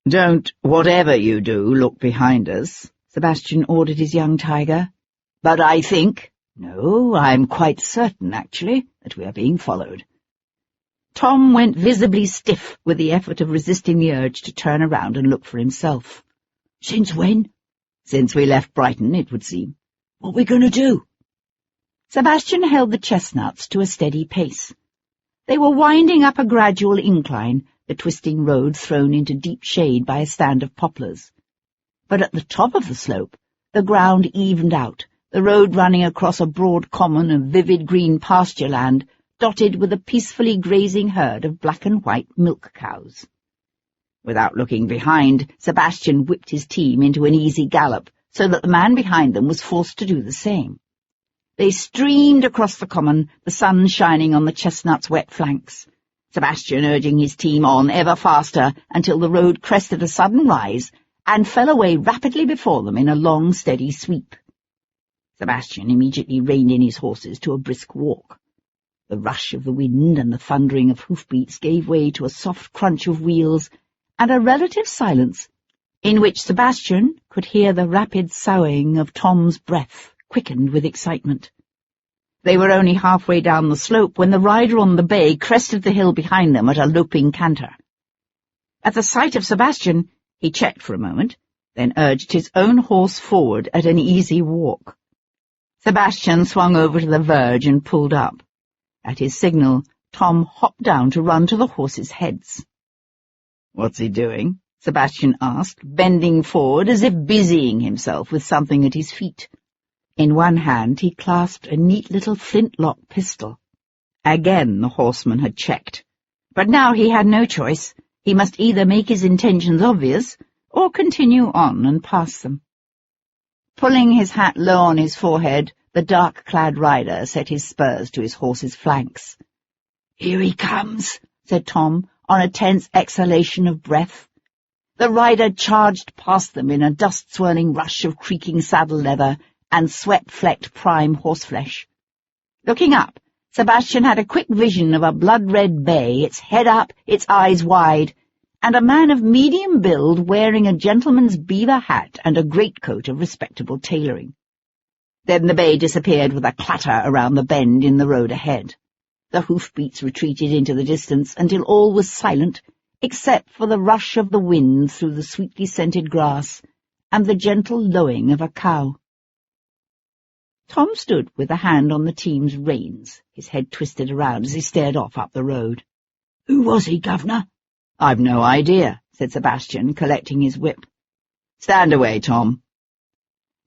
Speaker 1: "Don't, whatever you do, look behind us," Sebastian ordered his young tiger. "But I think— no, I'm quite certain, actually, that we are being followed."
Speaker 2: Tom went visibly stiff with the effort of resisting the urge to turn around and look for himself.
Speaker 1: "Since when?"
Speaker 2: "Since we left Brighton, it would seem."
Speaker 1: "What are we going to do?"
Speaker 2: Sebastian held the chestnuts to a steady pace. They were winding up a gradual incline, the twisting road thrown into deep shade by a stand of poplars. But at the top of the slope, the ground evened out, the road running across a broad common of vivid green pasture land, dotted with a peacefully grazing herd of black and white milk cows. Without looking behind, Sebastian whipped his team into an easy gallop, so that the man behind them was forced to do the same. They streamed across the common, the sun shining on the chestnuts' wet flanks, Sebastian urging his team on ever faster until the road crested a sudden rise and fell away rapidly before them in a long, steady sweep. Sebastian immediately reined in his horses to a brisk walk. The rush of the wind and the thundering of hoofbeats gave way to a soft crunch of wheels and a relative silence, in which Sebastian could hear the rapid soughing of Tom's breath, quickened with excitement. They were only halfway down the slope when the rider on the bay crested the hill behind them at a loping canter. At the sight of Sebastian, he checked for a moment, then urged his own horse forward at an easy walk. Sebastian swung over to the verge and pulled up. At his signal, Tom hopped down to run to the horses' heads.
Speaker 1: "What's he doing?"
Speaker 2: Sebastian asked, bending forward as if busying himself with something at his feet. In one hand he clasped a neat little flintlock pistol. Again the horseman had checked, but now he had no choice. He must either make his intentions obvious or continue on and pass them. Pulling his hat low on his forehead, the dark-clad rider set his spurs to his horse's flanks.
Speaker 1: "Here he comes,"
Speaker 2: said Tom, on a tense exhalation of breath. The rider charged past them in a dust-swirling rush of creaking saddle leather and sweat-flecked prime horseflesh. Looking up, Sebastian had a quick vision of a blood-red bay, its head up, its eyes wide, and a man of medium build wearing a gentleman's beaver hat and a greatcoat of respectable tailoring. Then the bay disappeared with a clatter around the bend in the road ahead. The hoofbeats retreated into the distance until all was silent, except for the rush of the wind through the sweetly scented grass and the gentle lowing of a cow. Tom stood with a hand on the team's reins, his head twisted around as he stared off up the road.
Speaker 1: "Who was he, Governor?"
Speaker 2: "I've no idea," said Sebastian, collecting his whip. "Stand away, Tom."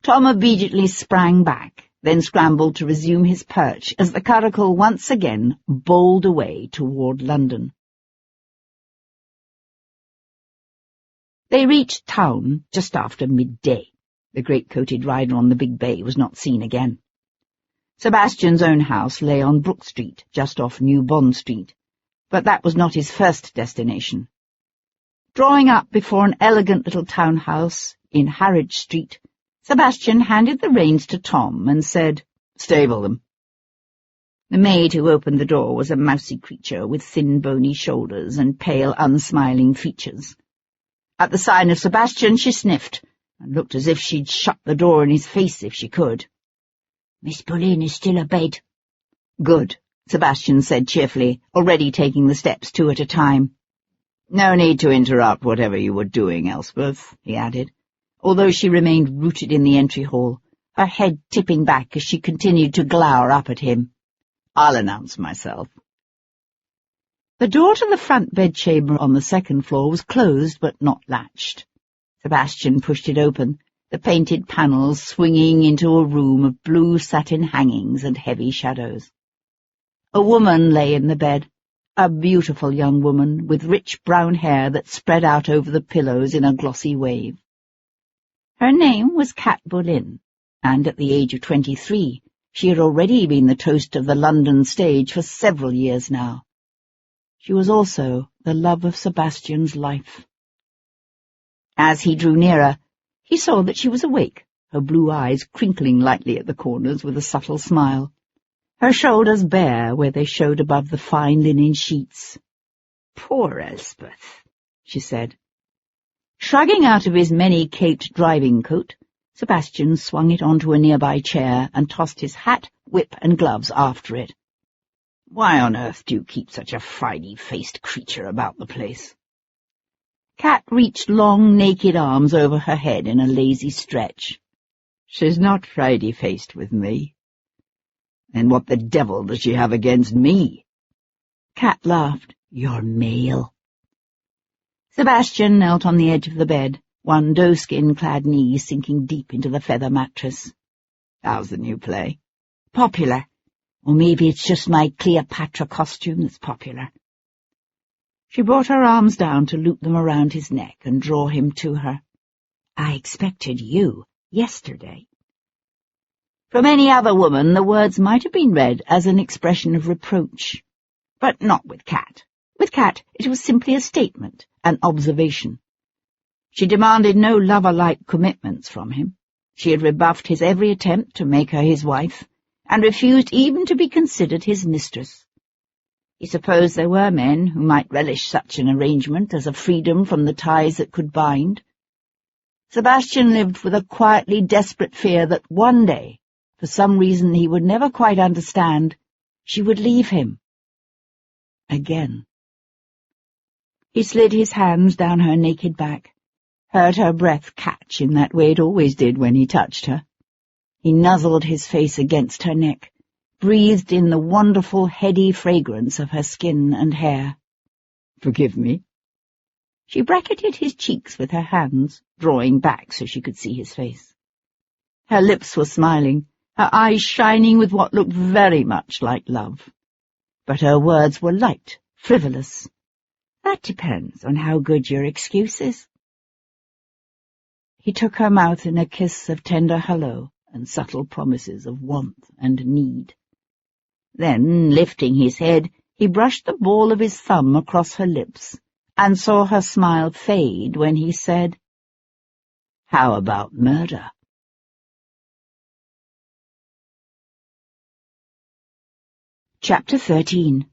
Speaker 2: Tom obediently sprang back, then scrambled to resume his perch as the curricle once again bowled away toward London. They reached town just after midday. The great-coated rider on the big bay was not seen again. Sebastian's own house lay on Brook Street, just off New Bond Street, but that was not his first destination. Drawing up before an elegant little townhouse in Harwich Street, Sebastian handed the reins to Tom and said, "Stable them." The maid who opened the door was a mousy creature with thin, bony shoulders and pale, unsmiling features. At the sign of Sebastian she sniffed, and looked as if she'd shut the door in his face if she could.
Speaker 1: "Miss Pauline is still abed."
Speaker 2: "Good," Sebastian said cheerfully, already taking the steps 2 at a time. "No need to interrupt whatever you were doing, Elspeth," he added, although she remained rooted in the entry hall, her head tipping back as she continued to glower up at him. "I'll announce myself." The door to the front bedchamber on the second floor was closed but not latched. Sebastian pushed it open, the painted panels swinging into a room of blue satin hangings and heavy shadows. A woman lay in the bed, a beautiful young woman with rich brown hair that spread out over the pillows in a glossy wave. Her name was Cat Boleyn, and at the age of 23 she had already been the toast of the London stage for several years now. She was also the love of Sebastian's life. As he drew nearer, he saw that she was awake, her blue eyes crinkling lightly at the corners with a subtle smile. her shoulders bare where they showed above the fine linen sheets. "Poor Elspeth," she said. Shrugging out of his many-caped driving coat, Sebastian swung it onto a nearby chair and tossed his hat, whip, and gloves after it. "Why on earth do you keep such a Friday-faced creature about the place?" Kat reached long, naked arms over her head in a lazy stretch. "She's not Friday-faced with me." "And what the devil does she have against me?" Kat laughed. "You're male." Sebastian knelt on the edge of the bed, one doeskin-clad knee sinking deep into the feather mattress. "How's the new play?" "Popular. Or maybe it's just my Cleopatra costume that's popular." She brought her arms down to loop them around his neck and draw him to her. "I expected you yesterday." From any other woman the words might have been read as an expression of reproach. But not with Kat. With Kat it was simply a statement, an observation. She demanded no lover-like commitments from him. She had rebuffed his every attempt to make her his wife, and refused even to be considered his mistress. He supposed there were men who might relish such an arrangement as a freedom from the ties that could bind. Sebastian lived with a quietly desperate fear that one day, for some reason he would never quite understand, she would leave him. Again. He slid his hands down her naked back, heard her breath catch in that way it always did when he touched her. He nuzzled his face against her neck, breathed in the wonderful, heady fragrance of her skin and hair. "Forgive me." She bracketed his cheeks with her hands, drawing back so she could see his face. Her lips were smiling, her eyes shining with what looked very much like love. But her words were light, frivolous. "That depends on how good your excuse is." He took her mouth in a kiss of tender hello and subtle promises of warmth and need. Then, lifting his head, he brushed the ball of his thumb across her lips and saw her smile fade when he said, "How about murder?" Chapter 13.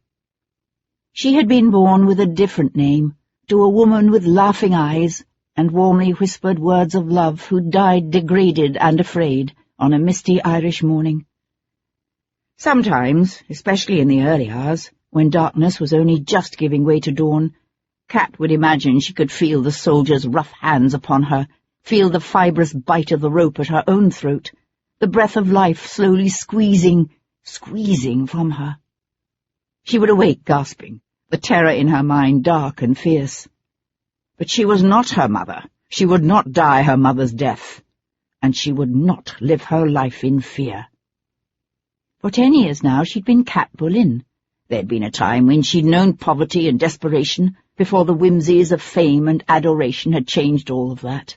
Speaker 2: She had been born with a different name, to a woman with laughing eyes and warmly whispered words of love who died degraded and afraid on a misty Irish morning. Sometimes, especially in the early hours, when darkness was only just giving way to dawn, Kat would imagine she could feel the soldier's rough hands upon her, feel the fibrous bite of the rope at her own throat, the breath of life slowly squeezing from her. She would awake gasping, the terror in her mind dark and fierce. But she was not her mother. She would not die her mother's death, and she would not live her life in fear. For 10 years now she'd been Kat Boleyn. There'd been a time when she'd known poverty and desperation, before the whimsies of fame and adoration had changed all of that.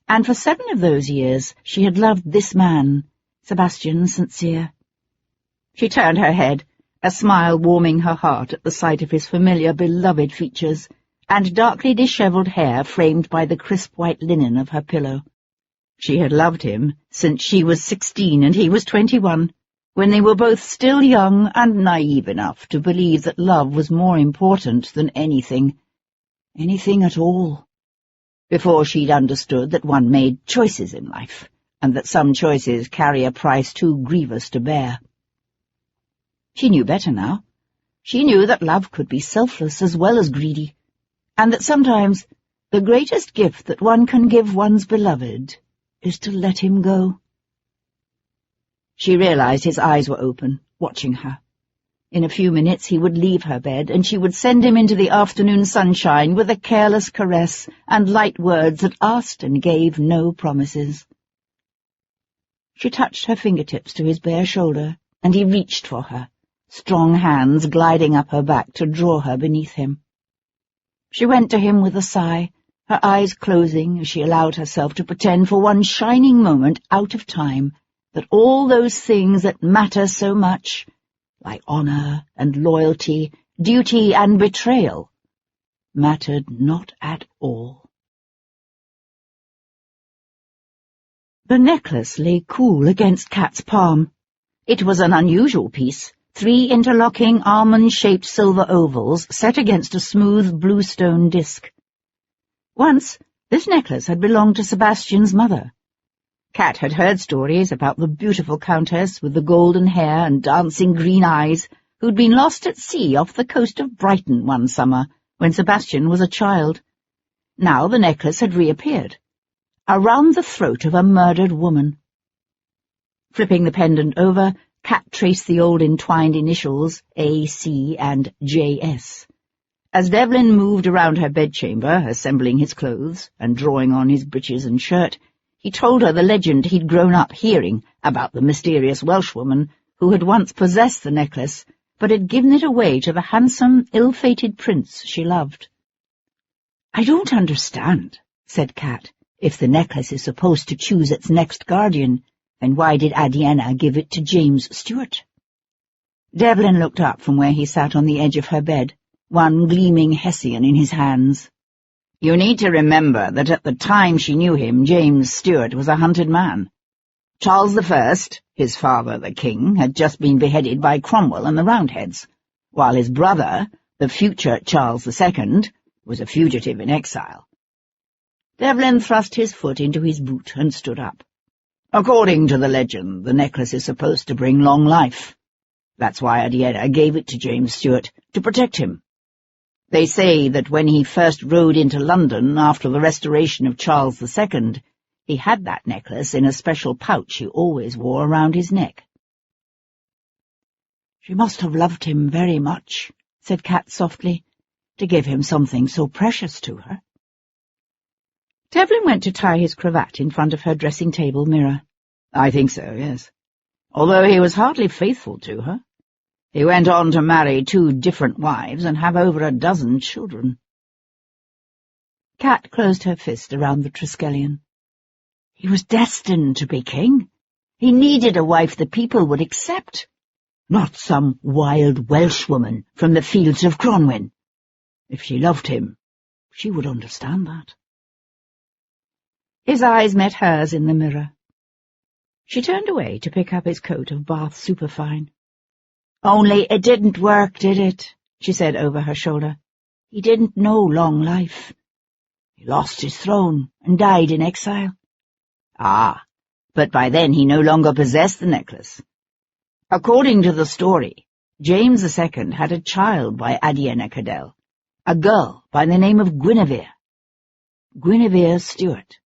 Speaker 2: And for 7 of those years she had loved this man, Sebastian St. She turned her head, a smile warming her heart at the sight of his familiar, beloved features, and darkly dishevelled hair framed by the crisp white linen of her pillow. She had loved him since she was 16 and he was 21, when they were both still young and naive enough to believe that love was more important than anything at all, before she'd understood that one made choices in life, and that some choices carry a price too grievous to bear. She knew better now. She knew that love could be selfless as well as greedy, and that sometimes the greatest gift that one can give one's beloved is to let him go. She realized his eyes were open, watching her. In a few minutes he would leave her bed, and she would send him into the afternoon sunshine with a careless caress and light words that asked and gave no promises. She touched her fingertips to his bare shoulder, and he reached for her, strong hands gliding up her back to draw her beneath him. She went to him with a sigh, her eyes closing as she allowed herself to pretend for one shining moment out of time that all those things that matter so much, like honor and loyalty, duty and betrayal, mattered not at all. The necklace lay cool against Kat's palm. It was an unusual piece, 3 interlocking almond-shaped silver ovals set against a smooth bluestone disc. Once, this necklace had belonged to Sebastian's mother. Cat had heard stories about the beautiful countess with the golden hair and dancing green eyes who'd been lost at sea off the coast of Brighton one summer when Sebastian was a child. Now the necklace had reappeared, around the throat of a murdered woman. Flipping the pendant over, Cat traced the old entwined initials A.C. and J.S. As Devlin moved around her bedchamber, assembling his clothes and drawing on his breeches and shirt, he told her the legend he'd grown up hearing about the mysterious Welshwoman who had once possessed the necklace, but had given it away to the handsome, ill-fated prince she loved. "I don't understand," said Cat. "If the necklace is supposed to choose its next guardian, then why did Adiana give it to James Stewart?" Devlin looked up from where he sat on the edge of her bed, one gleaming Hessian in his hands. "You need to remember that at the time she knew him, James Stewart was a hunted man. Charles I, his father the king, had just been beheaded by Cromwell and the Roundheads, while his brother, the future Charles II, was a fugitive in exile." Devlin thrust his foot into his boot and stood up. "According to the legend, the necklace is supposed to bring long life. That's why Adiana gave it to James Stewart, to protect him. They say that when he first rode into London after the restoration of Charles II, he had that necklace in a special pouch he always wore around his neck." "She must have loved him very much," said Cat softly, "to give him something so precious to her." Devlin went to tie his cravat in front of her dressing-table mirror. "I think so, yes. Although he was hardly faithful to her. He went on to marry 2 different wives and have over a dozen children." Cat closed her fist around the Triskelion. "He was destined to be king. He needed a wife the people would accept, not some wild Welshwoman from the fields of Cronwyn. If she loved him, she would understand that." His eyes met hers in the mirror. She turned away to pick up his coat of Bath superfine. "Only it didn't work, did it?" she said over her shoulder. "He didn't know long life. He lost his throne and died in exile." "Ah, but by then he no longer possessed the necklace. According to the story, James II had a child by Adiana Cadell, a girl by the name of Guinevere. Guinevere Stewart."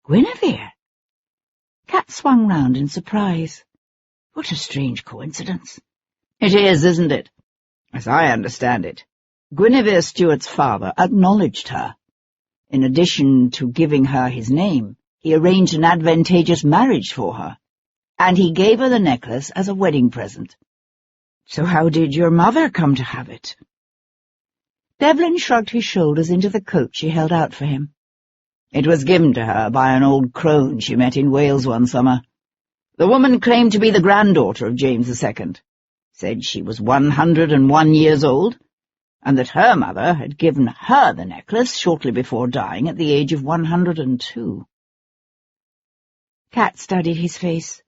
Speaker 2: "Guinevere?" Cat swung round in surprise. What a strange coincidence. "It is, isn't it? As I understand it, Guinevere Stewart's father acknowledged her. In addition to giving her his name, he arranged an advantageous marriage for her, and he gave her the necklace as a wedding present." "So how did your mother come to have it?" Devlin shrugged his shoulders into the coat she held out for him. "It was given to her by an old crone she met in Wales one summer. The woman claimed to be the granddaughter of James II, said she was 101 years old, and that her mother had given her the necklace shortly before dying at the age of 102. Cat studied his face.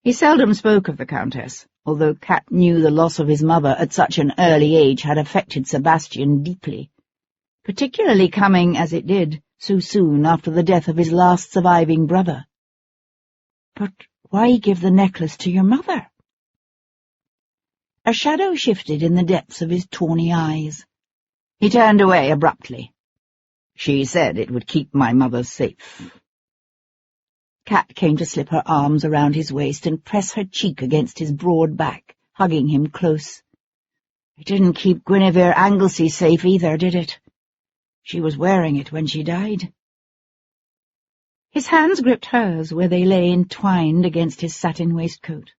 Speaker 2: He seldom spoke of the Countess, although Cat knew the loss of his mother at such an early age had affected Sebastian deeply, particularly coming, as it did, so soon after the death of his last surviving brother. "But why give the necklace to your mother?" A shadow shifted in the depths of his tawny eyes. He turned away abruptly. "She said it would keep my mother safe." Cat came to slip her arms around his waist and press her cheek against his broad back, hugging him close. "It didn't keep Guinevere Anglesey safe either, did it? She was wearing it when she died." His hands gripped hers where they lay entwined against his satin waistcoat.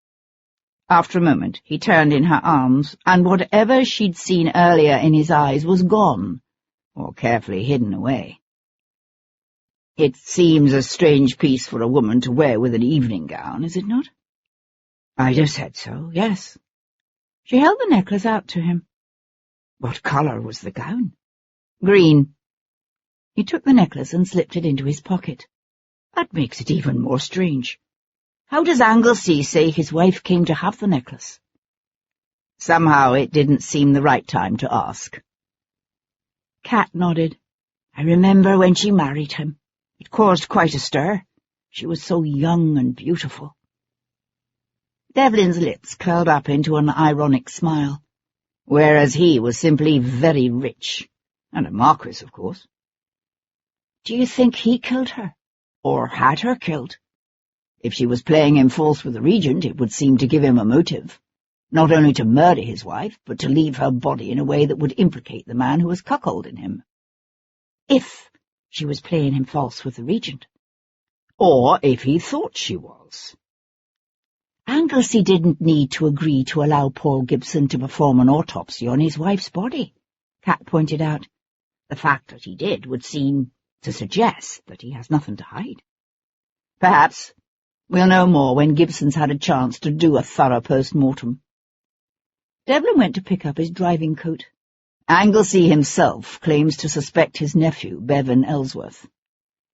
Speaker 2: After a moment he turned in her arms, and whatever she'd seen earlier in his eyes was gone, or carefully hidden away. "It seems a strange piece for a woman to wear with an evening gown, is it not?" "I'd have said so, yes." She held the necklace out to him. "What colour was the gown?" "Green." He took the necklace and slipped it into his pocket. "That makes it even more strange. How does Anglesey say his wife came to have the necklace?" Somehow it didn't seem the right time to ask. Cat nodded. "I remember when she married him. It caused quite a stir. She was so young and beautiful." Devlin's lips curled up into an ironic smile, whereas he was simply very rich, and a marquis, of course. "Do you think he killed her, or had her killed? If she was playing him false with the regent, it would seem to give him a motive, not only to murder his wife, but to leave her body in a way that would implicate the man who was cuckolding him. If she was playing him false with the regent, or if he thought she was. Anglesey didn't need to agree to allow Paul Gibson to perform an autopsy on his wife's body," Cat pointed out. "The fact that he did would seem to suggest that he has nothing to hide. Perhaps we'll know more when Gibson's had a chance to do a thorough post-mortem." Devlin went to pick up his driving coat. Anglesey himself claims to suspect his nephew, Bevan Ellsworth.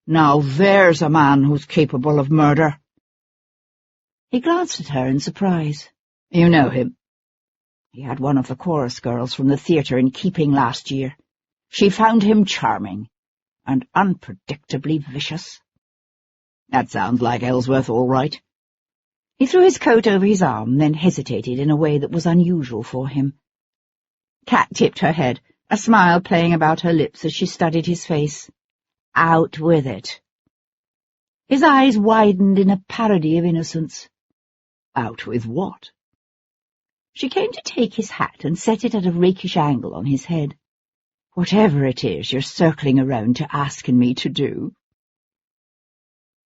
Speaker 2: Now there's a man who's capable of murder. He glanced at her in surprise. "You know him?" "He had one of the chorus girls from the theatre in keeping last year. She found him charming, and unpredictably vicious." "That sounds like Ellsworth, all right." He threw his coat over his arm, then hesitated in a way that was unusual for him. Cat tipped her head, a smile playing about her lips as she studied his face. "Out with it." His eyes widened in a parody of innocence. "Out with what?" She came to take his hat and set it at a rakish angle on his head. "Whatever it is you're circling around to asking me to do."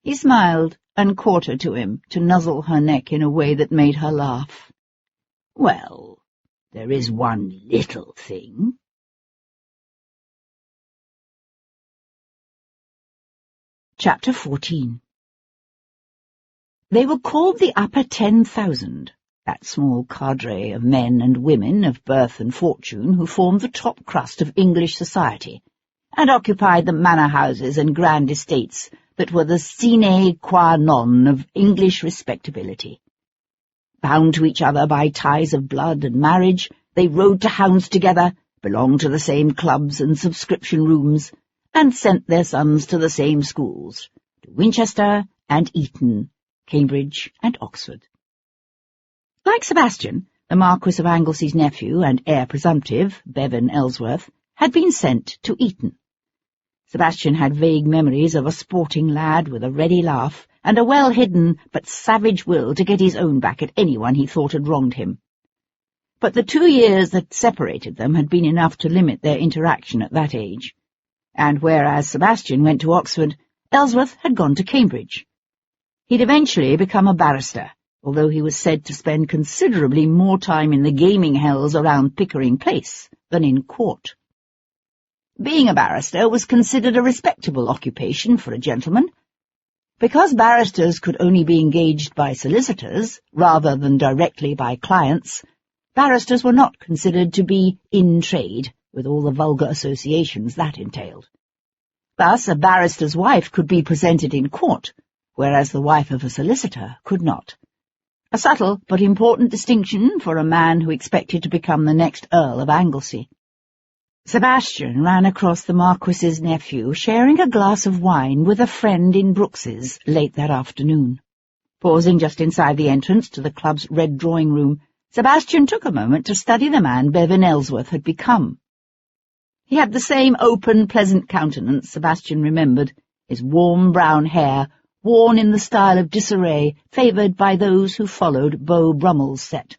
Speaker 2: He smiled and caught her to him to nuzzle her neck in a way that made her laugh. "Well, there is one little thing." Chapter 14. They were called the Upper 10,000, that small cadre of men and women of birth and fortune who formed the top crust of English society, and occupied the manor houses and grand estates that were the sine qua non of English respectability. Bound to each other by ties of blood and marriage, they rode to hounds together, belonged to the same clubs and subscription rooms, and sent their sons to the same schools, to Winchester and Eton, Cambridge and Oxford. Like Sebastian, the Marquis of Anglesey's nephew and heir presumptive, Bevan Ellsworth, had been sent to Eton. Sebastian had vague memories of a sporting lad with a ready laugh and a well-hidden but savage will to get his own back at anyone he thought had wronged him. But the 2 years that separated them had been enough to limit their interaction at that age, and whereas Sebastian went to Oxford, Ellsworth had gone to Cambridge. He'd eventually become a barrister, although he was said to spend considerably more time in the gaming hells around Pickering Place than in court. Being a barrister was considered a respectable occupation for a gentleman. Because barristers could only be engaged by solicitors, rather than directly by clients, barristers were not considered to be in trade, with all the vulgar associations that entailed. Thus, a barrister's wife could be presented in court, whereas the wife of a solicitor could not. A subtle but important distinction for a man who expected to become the next Earl of Anglesey. Sebastian ran across the Marquis's nephew, sharing a glass of wine with a friend in Brooks's late that afternoon. Pausing just inside the entrance to the club's red drawing-room, Sebastian took a moment to study the man Bevan Ellsworth had become. He had the same open, pleasant countenance Sebastian remembered, his warm brown hair worn in the style of disarray favoured by those who followed Beau Brummell's set.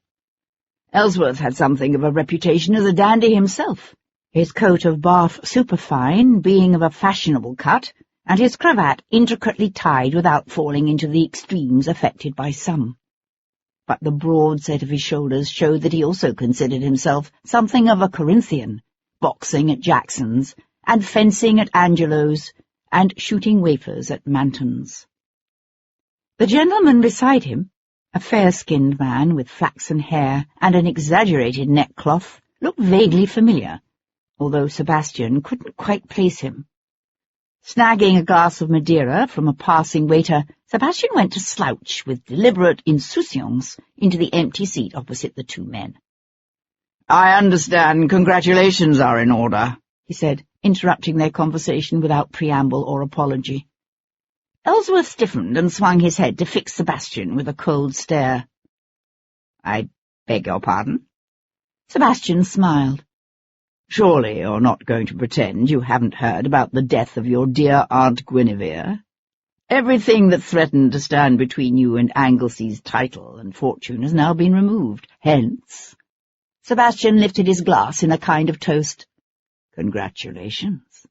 Speaker 2: Ellsworth had something of a reputation as a dandy himself, his coat of Bath superfine being of a fashionable cut, and his cravat intricately tied without falling into the extremes affected by some. But the broad set of his shoulders showed that he also considered himself something of a Corinthian, boxing at Jackson's, and fencing at Angelo's, and shooting wafers at Manton's. The gentleman beside him, a fair-skinned man with flaxen hair and an exaggerated neckcloth, looked vaguely familiar, although Sebastian couldn't quite place him. Snagging a glass of Madeira from a passing waiter, Sebastian went to slouch with deliberate insouciance into the empty seat opposite the two men.
Speaker 1: "I understand congratulations are in order,"
Speaker 2: he said, interrupting their conversation without preamble or apology. Ellsworth stiffened and swung his head to fix Sebastian with a cold stare.
Speaker 1: "I beg your pardon?"
Speaker 2: Sebastian smiled.
Speaker 1: "Surely you're not going to pretend you haven't heard about the death of your dear Aunt Guinevere? Everything that threatened to stand between you and Anglesea's title and fortune has now been removed. Hence—"
Speaker 2: Sebastian lifted his glass in a kind of toast.
Speaker 1: "Congratulations."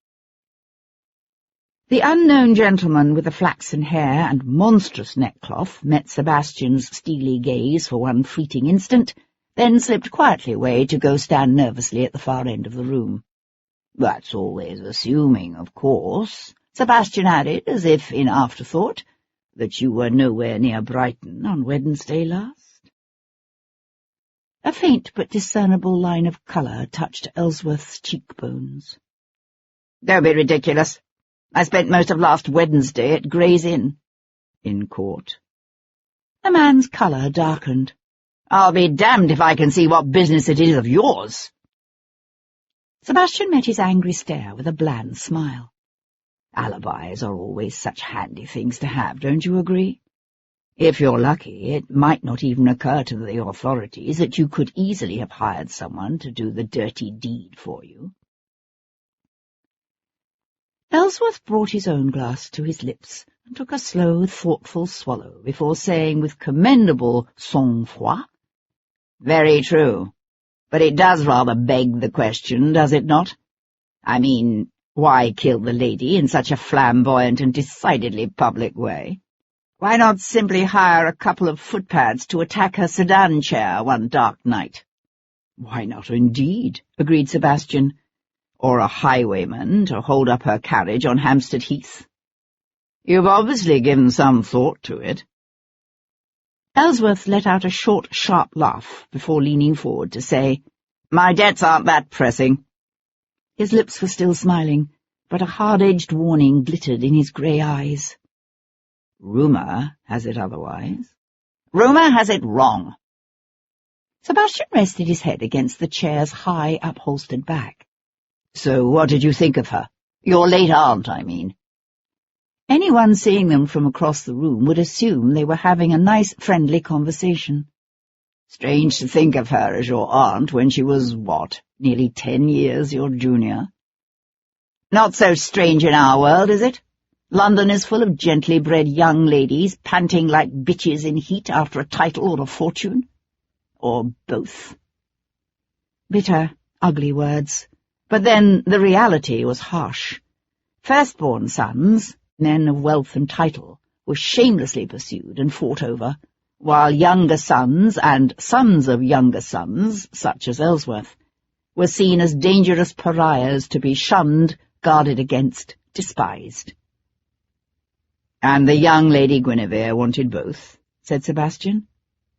Speaker 2: The unknown gentleman with the flaxen hair and monstrous neckcloth met Sebastian's steely gaze for one fleeting instant, then slipped quietly away to go stand nervously at the far end of the room.
Speaker 1: "That's always assuming, of course,"
Speaker 2: Sebastian added, as if in afterthought,
Speaker 1: "that you were nowhere near Brighton on Wednesday last."
Speaker 2: A faint but discernible line of colour touched Ellsworth's cheekbones.
Speaker 1: "Don't be ridiculous. I spent most of last Wednesday at Gray's Inn."
Speaker 2: "In court?" The man's colour darkened.
Speaker 1: "I'll be damned if I can see what business it is of yours."
Speaker 2: Sebastian met his angry stare with a bland smile.
Speaker 1: Alibis are always such handy things to have, don't you agree? If you're lucky, it might not even occur to the authorities that you could easily have hired someone to do the dirty deed for you.
Speaker 2: Ellsworth brought his own glass to his lips and took a slow, thoughtful swallow before saying with commendable sang-froid,
Speaker 1: "Very true. But it does rather beg the question, does it not? I mean, why kill the lady in such a flamboyant and decidedly public way? Why not simply hire a couple of footpads to attack her sedan chair one dark night?"
Speaker 2: "Why not, indeed?" agreed Sebastian.
Speaker 1: "Or a highwayman to hold up her carriage on Hampstead Heath. You've obviously given some thought to it."
Speaker 2: Ellsworth let out a short, sharp laugh before leaning forward to say,
Speaker 1: "My debts aren't that pressing."
Speaker 2: His lips were still smiling, but a hard-edged warning glittered in his grey eyes.
Speaker 1: "Rumour has it otherwise."
Speaker 2: "Rumour has it wrong." Sebastian rested his head against the chair's high, upholstered back.
Speaker 1: "So what did you think of her? Your late aunt, I mean."
Speaker 2: Anyone seeing them from across the room would assume they were having a nice, friendly conversation.
Speaker 1: "Strange to think of her as your aunt when she was, what, nearly 10 years your junior?"
Speaker 2: "Not so strange in our world, is it? London is full of gently bred young ladies panting like bitches in heat after a title or a fortune. Or both." Bitter, ugly words. But then the reality was harsh. Firstborn sons, men of wealth and title, were shamelessly pursued and fought over, while younger sons and sons of younger sons, such as Ellsworth, were seen as dangerous pariahs to be shunned, guarded against, despised.
Speaker 1: "And the young Lady Guinevere wanted both," said Sebastian.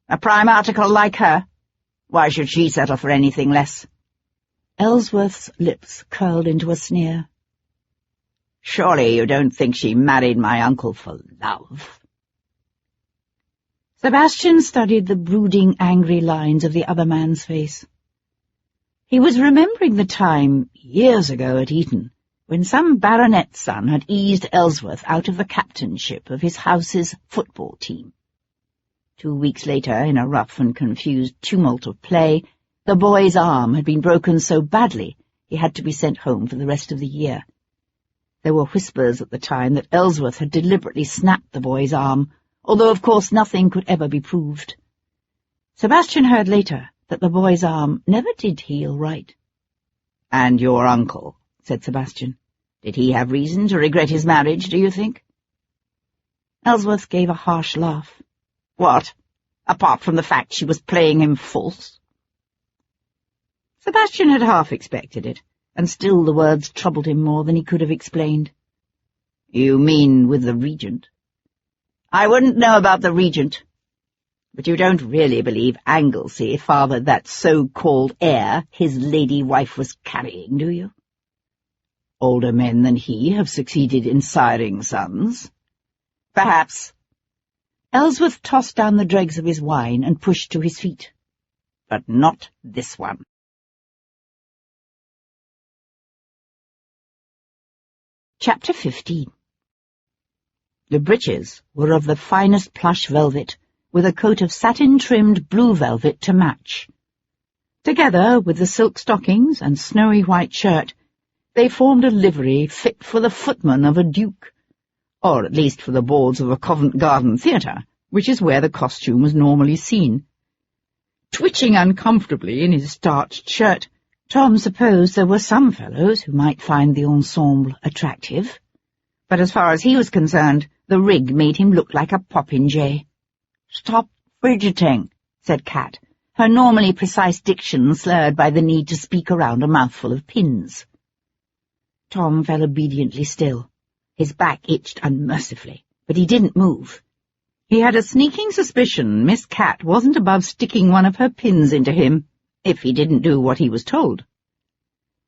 Speaker 2: "A prime article like her? Why should she settle for anything less?" Ellsworth's lips curled into a sneer.
Speaker 1: "Surely you don't think she married my uncle for love?"
Speaker 2: Sebastian studied the brooding, angry lines of the other man's face. He was remembering the time, years ago at Eton, when some baronet's son had eased Ellsworth out of the captainship of his house's football team. 2 weeks later, in a rough and confused tumult of play, the boy's arm had been broken so badly he had to be sent home for the rest of the year. There were whispers at the time that Ellsworth had deliberately snapped the boy's arm, although of course nothing could ever be proved. Sebastian heard later that the boy's arm never did heal right.
Speaker 1: "And your uncle," said Sebastian, "did he have reason to regret his marriage, do you think?"
Speaker 2: Ellsworth gave a harsh laugh.
Speaker 1: "What, apart from the fact she was playing him false?"
Speaker 2: Sebastian had half expected it, and still the words troubled him more than he could have explained.
Speaker 1: "You mean with the regent?"
Speaker 2: "I wouldn't know about the regent.
Speaker 1: But you don't really believe Anglesey fathered that so-called heir his lady wife was carrying, do you? Older men than he have succeeded in siring sons."
Speaker 2: "Perhaps. Ellsworth tossed down the dregs of his wine and pushed to his feet. But not this one. Chapter 15. The breeches were of the finest plush velvet, with a coat of satin-trimmed blue velvet to match. Together with the silk stockings and snowy white shirt, they formed a livery fit for the footman of a duke, or at least for the boards of a Covent Garden theatre, which is where the costume was normally seen. Twitching uncomfortably in his starched shirt, Tom supposed there were some fellows who might find the ensemble attractive, but as far as he was concerned, the rig made him look like a popinjay. "Stop fidgeting," said Kat, her normally precise diction slurred by the need to speak around a mouthful of pins. Tom fell obediently still. His back itched unmercifully, but he didn't move. He had a sneaking suspicion Miss Cat wasn't above sticking one of her pins into him, if he didn't do what he was told.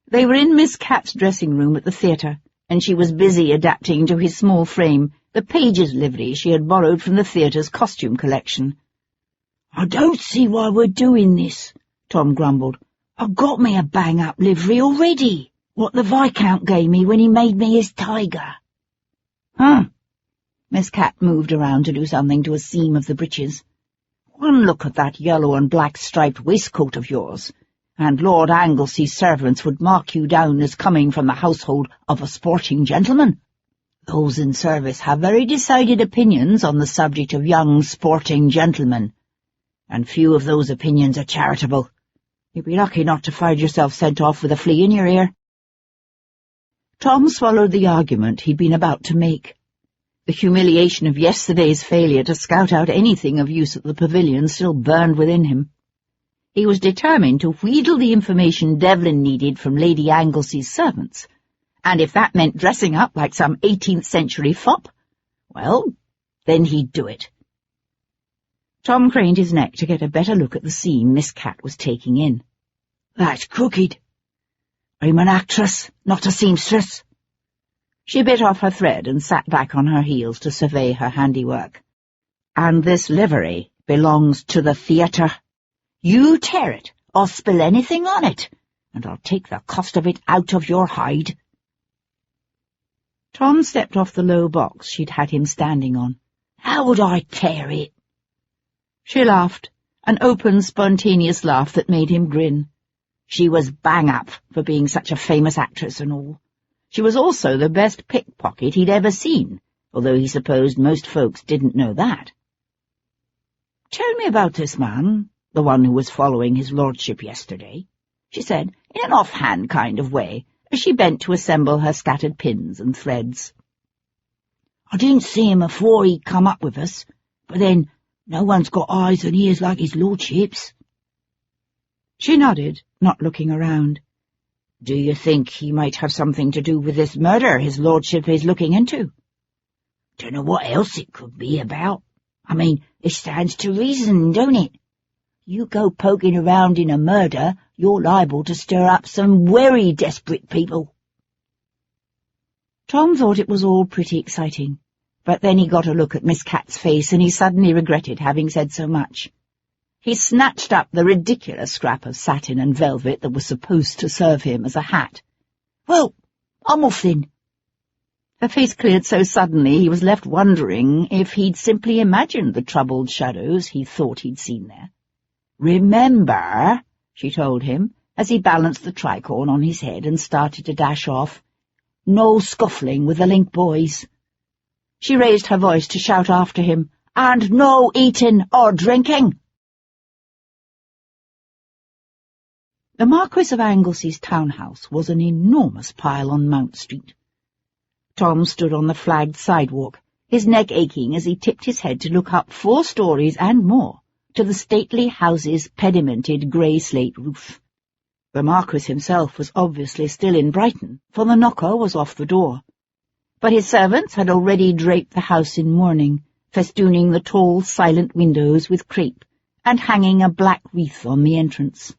Speaker 2: They were in Miss Cat's dressing room at the theatre, and she was busy adapting to his small frame the page's livery she had borrowed from the theatre's costume collection. "I don't see why we're doing this," Tom grumbled. "I've got me a bang-up livery already, what the Viscount gave me when he made me his tiger." Miss Cat moved around to do something to a seam of the breeches. "One look at that yellow and black striped waistcoat of yours, and Lord Anglesea's servants would mark you down as coming from the household of a sporting gentleman. Those in service have very decided opinions on the subject of young sporting gentlemen, and few of those opinions are charitable. You'd be lucky not to find yourself sent off with a flea in your ear." Tom swallowed the argument he'd been about to make. The humiliation of yesterday's failure to scout out anything of use at the pavilion still burned within him. He was determined to wheedle the information Devlin needed from Lady Anglesea's servants, and if that meant dressing up like some 18th-century fop, well, then he'd do it. Tom craned his neck to get a better look at the scene Miss Cat was taking in. "That's crooked. I'm an actress, not a seamstress." She bit off her thread and sat back on her heels to survey her handiwork. "And this livery belongs to the theatre. You tear it, or spill anything on it, and I'll take the cost of it out of your hide." Tom stepped off the low box she'd had him standing on. "How would I tear it?" She laughed, an open, spontaneous laugh that made him grin. She was bang-up for being such a famous actress and all. She was also the best pickpocket he'd ever seen, although he supposed most folks didn't know that. "Tell me about this man, the one who was following his lordship yesterday," she said, in an offhand kind of way, as she bent to assemble her scattered pins and threads. "I didn't see him afore he come up with us, but then no one's got eyes and ears like his lordship's." She nodded, not looking around. "Do you think he might have something to do with this murder his lordship is looking into?" "Dunno what else it could be about. I mean, it stands to reason, don't it? You go poking around in a murder, you're liable to stir up some very desperate people." Tom thought it was all pretty exciting, but then he got a look at Miss Cat's face and he suddenly regretted having said so much. He snatched up the ridiculous scrap of satin and velvet that was supposed to serve him as a hat. "Well, I'm off then." Her face cleared so suddenly he was left wondering if he'd simply imagined the troubled shadows he thought he'd seen there. "Remember," she told him, as he balanced the tricorn on his head and started to dash off, "no scuffling with the Link boys." She raised her voice to shout after him, "And no eating or drinking." The Marquis of Anglesea's townhouse was an enormous pile on Mount Street. Tom stood on the flagged sidewalk, his neck aching as he tipped his head to look up 4 stories and more to the stately house's pedimented grey slate roof. The Marquis himself was obviously still in Brighton, for the knocker was off the door. But his servants had already draped the house in mourning, festooning the tall, silent windows with crape, and hanging a black wreath on the entrance.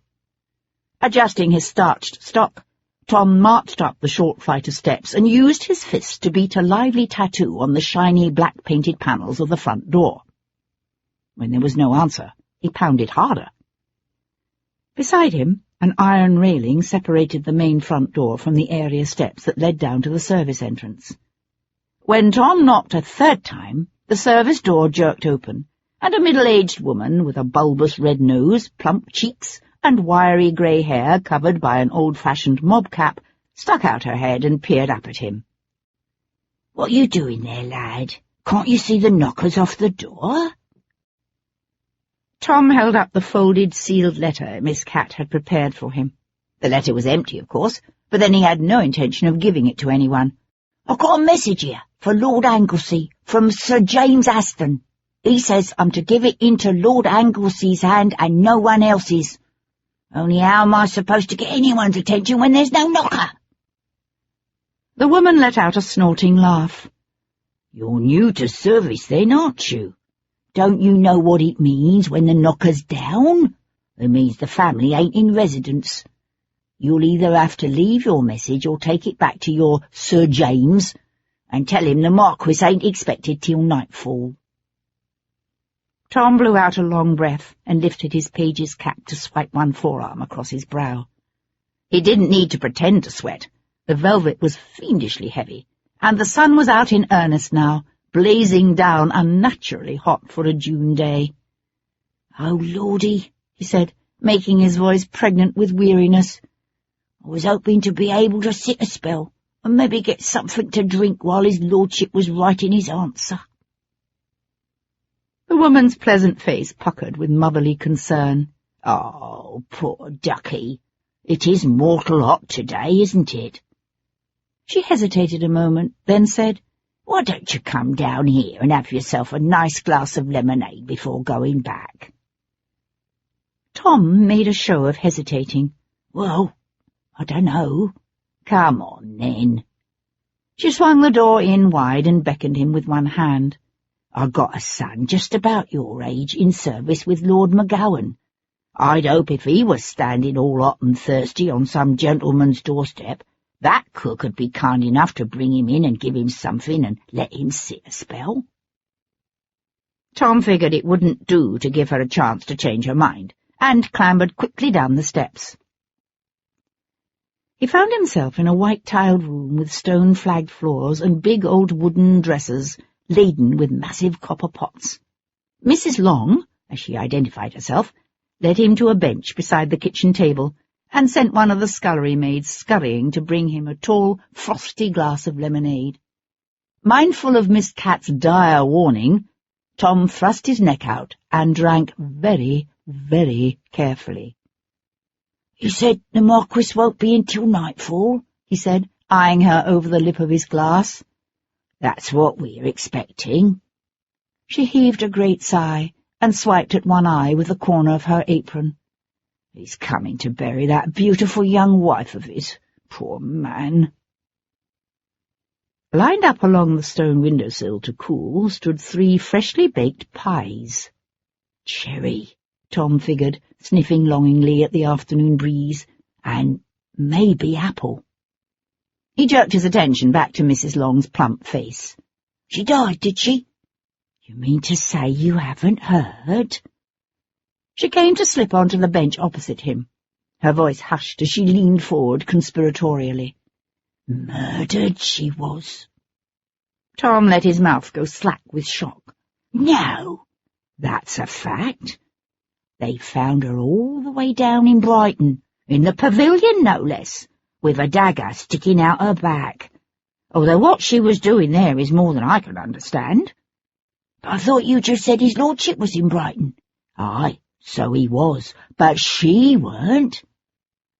Speaker 2: Adjusting his starched stock, Tom marched up the short flight of steps and used his fist to beat a lively tattoo on the shiny black-painted panels of the front door. When there was no answer, he pounded harder. Beside him, an iron railing separated the main front door from the area steps that led down to the service entrance. When Tom knocked a third time, the service door jerked open, and a middle-aged woman with a bulbous red nose, plump cheeks, and wiry grey hair covered by an old-fashioned mob cap stuck out her head and peered up at him. "What are you doing there, lad? Can't you see the knockers off the door?" Tom held up the folded, sealed letter Miss Cat had prepared for him. The letter was empty, of course, but then he had no intention of giving it to anyone. "I've got a message here for Lord Anglesey from Sir James Aston. He says I'm to give it into Lord Anglesey's hand and no one else's. Only how am I supposed to get anyone's attention when there's no knocker?" The woman let out a snorting laugh. "You're new to service then, aren't you? Don't you know what it means when the knocker's down? It means the family ain't in residence. You'll either have to leave your message or take it back to your Sir James and tell him the Marquis ain't expected till nightfall." Tom blew out a long breath and lifted his page's cap to swipe one forearm across his brow. He didn't need to pretend to sweat. The velvet was fiendishly heavy, and the sun was out in earnest now, blazing down unnaturally hot for a June day. "Oh, Lordy," he said, making his voice pregnant with weariness. "I was hoping to be able to sit a spell and maybe get something to drink while his lordship was writing his answer." The woman's pleasant face puckered with motherly concern. "Oh, poor ducky. It is mortal hot today, isn't it?" She hesitated a moment, then said, "Why don't you come down here and have yourself a nice glass of lemonade before going back?" Tom made a show of hesitating. "Well, I don't know. Come on, then." She swung the door in wide and beckoned him with one hand. "I've got a son just about your age in service with Lord McGowan. I'd hope if he was standing all hot and thirsty on some gentleman's doorstep, that cook would be kind enough to bring him in and give him something and let him sit a spell." Tom figured it wouldn't do to give her a chance to change her mind, and clambered quickly down the steps. He found himself in a white-tiled room with stone-flagged floors and big old wooden dressers laden with massive copper pots. Mrs. Long, as she identified herself, led him to a bench beside the kitchen table and sent one of the scullery maids scurrying to bring him a tall, frosty glass of lemonade. Mindful of Miss Cat's dire warning, Tom thrust his neck out and drank very, very carefully. "You said the Marquis won't be in till nightfall," he said, eyeing her over the lip of his glass. "That's what we're expecting." She heaved a great sigh and swiped at one eye with the corner of her apron. "He's coming to bury that beautiful young wife of his, poor man." Lined up along the stone windowsill to cool stood 3 freshly baked pies. "Cherry," Tom figured, sniffing longingly at the afternoon breeze, "and maybe apple." He jerked his attention back to Mrs. Long's plump face. "She died, did she? You mean to say you haven't heard?" She came to slip onto the bench opposite him. Her voice hushed as she leaned forward conspiratorially. "Murdered she was." Tom let his mouth go slack with shock. "No, that's a fact. They found her all the way down in Brighton, in the pavilion no less, with a dagger sticking out her back. Although what she was doing there is more than I can understand." "But I thought you just said his lordship was in Brighton." "Aye, so he was, but she weren't.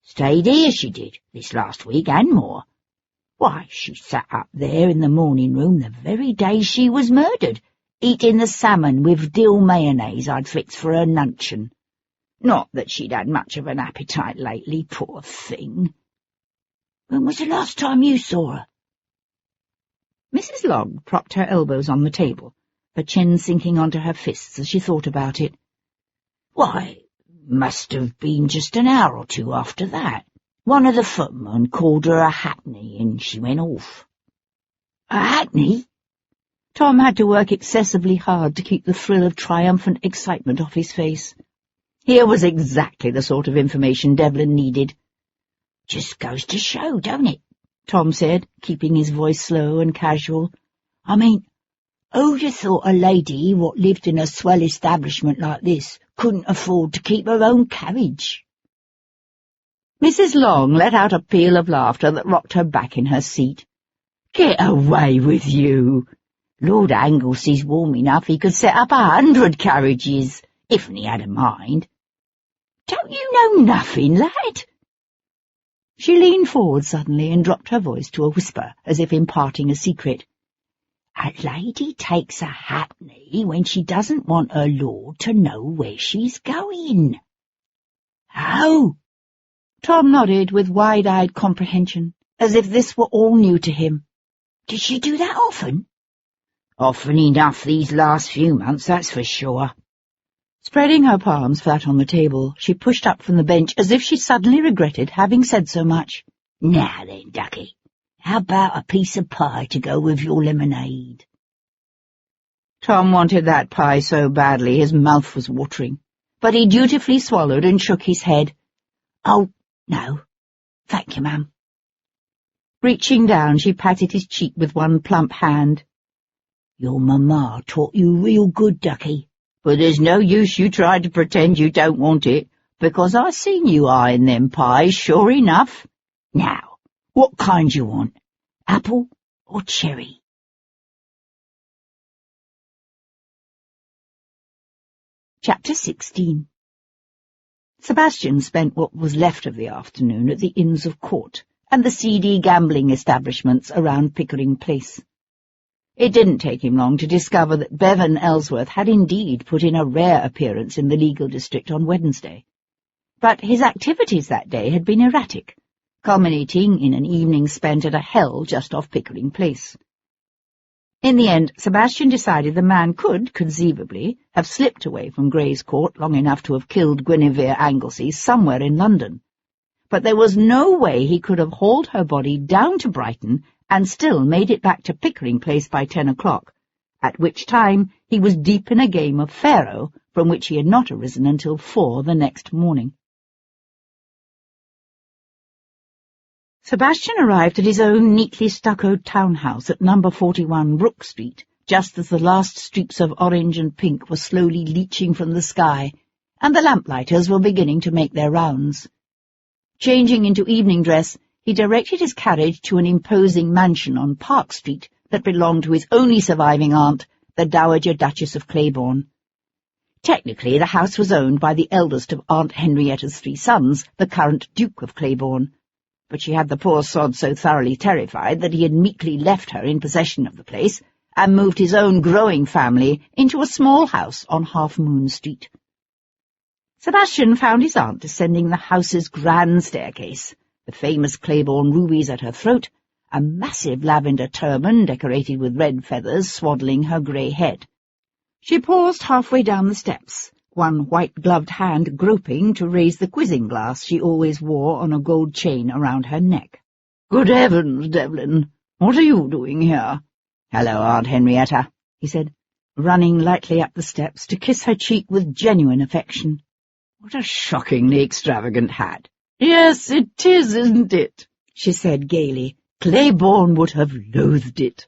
Speaker 2: Stayed here, she did, this last week and more. Why, she sat up there in the morning room the very day she was murdered, eating the salmon with dill mayonnaise I'd fixed for her nuncheon. Not that she'd had much of an appetite lately, poor thing." "When was the last time you saw her?" Mrs. Long propped her elbows on the table, her chin sinking onto her fists as she thought about it. "Why, must have been just an hour or 2 after that. One of the footmen called her a hackney, and she went off." "A hackney?" Tom had to work excessively hard to keep the thrill of triumphant excitement off his face. Here was exactly the sort of information Devlin needed.
Speaker 1: "Just goes to show, don't it?"
Speaker 2: Tom said, keeping his voice slow and casual.
Speaker 1: "I mean, who'd have thought a lady what lived in a swell establishment like this couldn't afford to keep her own carriage?"
Speaker 2: Mrs. Long let out a peal of laughter that rocked her back in her seat.
Speaker 1: "Get away with you! Lord Anglesea's warm enough he could set up 100 carriages, if he had a mind. Don't you know nothing, lad?"
Speaker 2: She leaned forward suddenly and dropped her voice to a whisper, as if imparting a secret.
Speaker 1: "A lady takes a hackney when she doesn't want her lord to know where she's going." "Oh!"
Speaker 2: Tom nodded with wide-eyed comprehension, as if this were all new to him.
Speaker 1: "Did she do that often?" "Often enough these last few months, that's for sure."
Speaker 2: Spreading her palms flat on the table, she pushed up from the bench as if she suddenly regretted having said so much.
Speaker 1: "Now then, ducky, how about a piece of pie to go with your lemonade?"
Speaker 2: Tom wanted that pie so badly his mouth was watering, but he dutifully swallowed and shook his head.
Speaker 1: "Oh, no. Thank you, ma'am."
Speaker 2: Reaching down, she patted his cheek with one plump hand.
Speaker 1: "Your mamma taught you real good, ducky.
Speaker 2: But there's no use you trying to pretend you don't want it, because I seen you eyeing them pies, sure enough.
Speaker 1: Now, what kind you want? Apple or cherry?"
Speaker 2: Chapter 16. Sebastian spent what was left of the afternoon at the Inns of Court and the seedy gambling establishments around Pickering Place. It didn't take him long to discover that Bevan Ellsworth had indeed put in a rare appearance in the legal district on Wednesday. But his activities that day had been erratic, culminating in an evening spent at a hell just off Pickering Place. In the end, Sebastian decided the man could, conceivably, have slipped away from Gray's Court long enough to have killed Guinevere Anglesey somewhere in London. But there was no way he could have hauled her body down to Brighton and still made it back to Pickering Place by 10 o'clock, at which time he was deep in a game of faro from which he had not arisen until 4 the next morning. Sebastian arrived at his own neatly stuccoed townhouse at number 41 Brook Street, just as the last streaks of orange and pink were slowly leaching from the sky, and the lamplighters were beginning to make their rounds. Changing into evening dress, he directed his carriage to an imposing mansion on Park Street that belonged to his only surviving aunt, the Dowager Duchess of Claiborne. Technically, the house was owned by the eldest of Aunt Henrietta's 3 sons, the current Duke of Claiborne, but she had the poor sod so thoroughly terrified that he had meekly left her in possession of the place and moved his own growing family into a small house on Half Moon Street. Sebastian found his aunt descending the house's grand staircase, the famous Claiborne rubies at her throat, a massive lavender turban decorated with red feathers swaddling her grey head. She paused halfway down the steps, one white-gloved hand groping to raise the quizzing glass she always wore on a gold chain around her neck. "Good heavens, Devlin, what are you doing here?" "Hello, Aunt Henrietta," he said, running lightly up the steps to kiss her cheek with genuine affection. "What a shockingly extravagant hat." "Yes, it is, isn't it?" she said gaily. "Claiborne would have loathed it."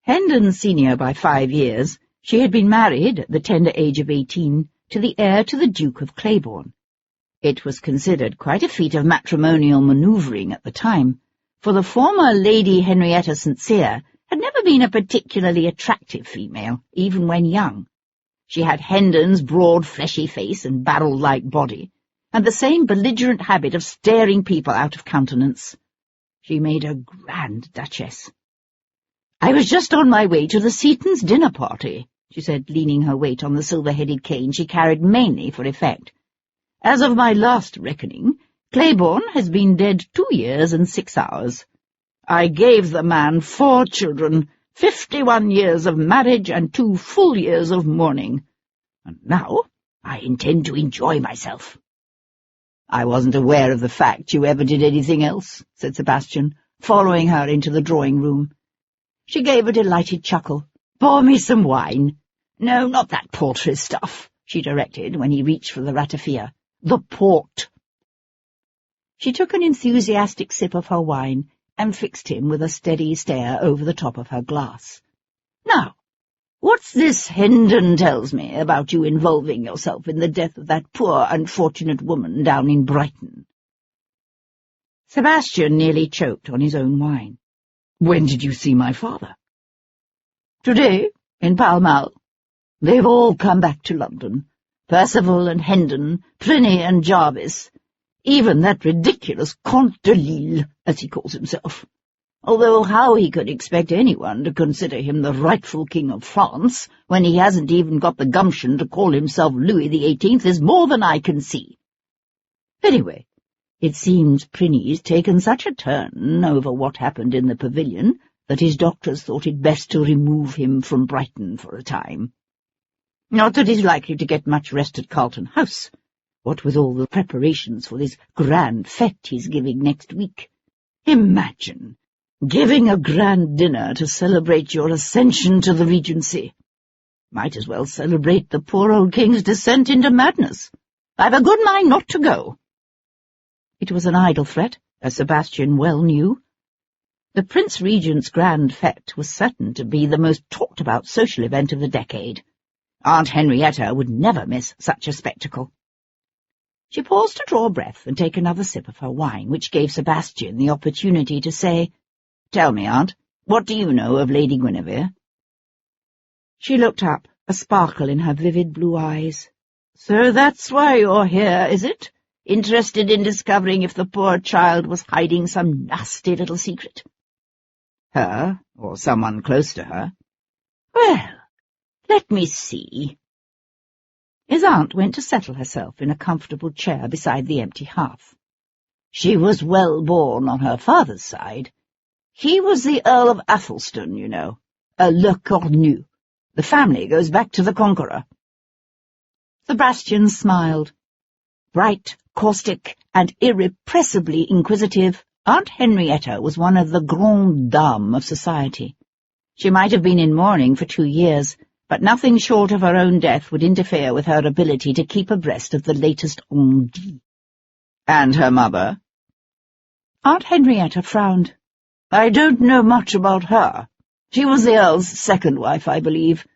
Speaker 2: Hendon senior by 5 years, she had been married at the tender age of 18 to the heir to the Duke of Claiborne. It was considered quite a feat of matrimonial manoeuvring at the time, for the former Lady Henrietta St. had never been a particularly attractive female, even when young. She had Hendon's broad, fleshy face and barrel-like body, and the same belligerent habit of staring people out of countenance. She made a grand duchess. "I was just on my way to the Seatons' dinner party," she said, leaning her weight on the silver-headed cane she carried mainly for effect. "As of my last reckoning, Claiborne has been dead 2 years and 6 hours. I gave the man 4 children, 51 years of marriage and 2 full years of mourning. And now I intend to enjoy myself." "I wasn't aware of the fact you ever did anything else," said Sebastian, following her into the drawing-room.
Speaker 1: She gave a delighted chuckle. "Pour me some wine." "No, not that paltry stuff," she directed when he reached for the ratafia. "The port." She took an enthusiastic sip of her wine and fixed him with a steady stare over the top of her glass. "Now, what's this Hendon tells me about you involving yourself in the death of that poor unfortunate woman down in Brighton?" Sebastian nearly choked on his own wine. "When did you see my father?" "Today, in Pall Mall. They've all come back to London. Percival and Hendon, Pliny and Jarvis, even that ridiculous Comte de Lille, as he calls himself. Although how he could expect anyone to consider him the rightful king of France when he hasn't even got the gumption to call himself Louis XVIII is more than I can see. Anyway, it seems Pliny's taken such a turn over what happened in the pavilion that his doctors thought it best to remove him from Brighton for a time. Not that he's likely to get much rest at Carlton House, what with all the preparations for this grand fête he's giving next week. Imagine giving a grand dinner to celebrate your ascension to the Regency. Might as well celebrate the poor old king's descent into madness. I've a good mind not to go." It was an idle threat, as Sebastian well knew. The Prince Regent's grand fête was certain to be the most talked-about social event of the decade. Aunt Henrietta would never miss such a spectacle. She paused to draw breath and take another sip of her wine, which gave Sebastian the opportunity to say, "Tell me, Aunt, what do you know of Lady Guinevere?" She looked up, a sparkle in her vivid blue eyes. "So that's why you're here, is it? Interested in discovering if the poor child was hiding some nasty little secret?" "Her, or someone close to her." "Well, let me see." His aunt went to settle herself in a comfortable chair beside the empty hearth. "She was well born on her father's side. He was the Earl of Athelstan, you know, a Le Cornu. The family goes back to the Conqueror." Sebastian smiled. Bright, caustic, and irrepressibly inquisitive, Aunt Henrietta was one of the grandes dames of society. She might have been in mourning for 2 years, but nothing short of her own death would interfere with her ability to keep abreast of the latest on dit. "And her mother?" Aunt Henrietta frowned. "I don't know much about her. She was the Earl's second wife, I believe.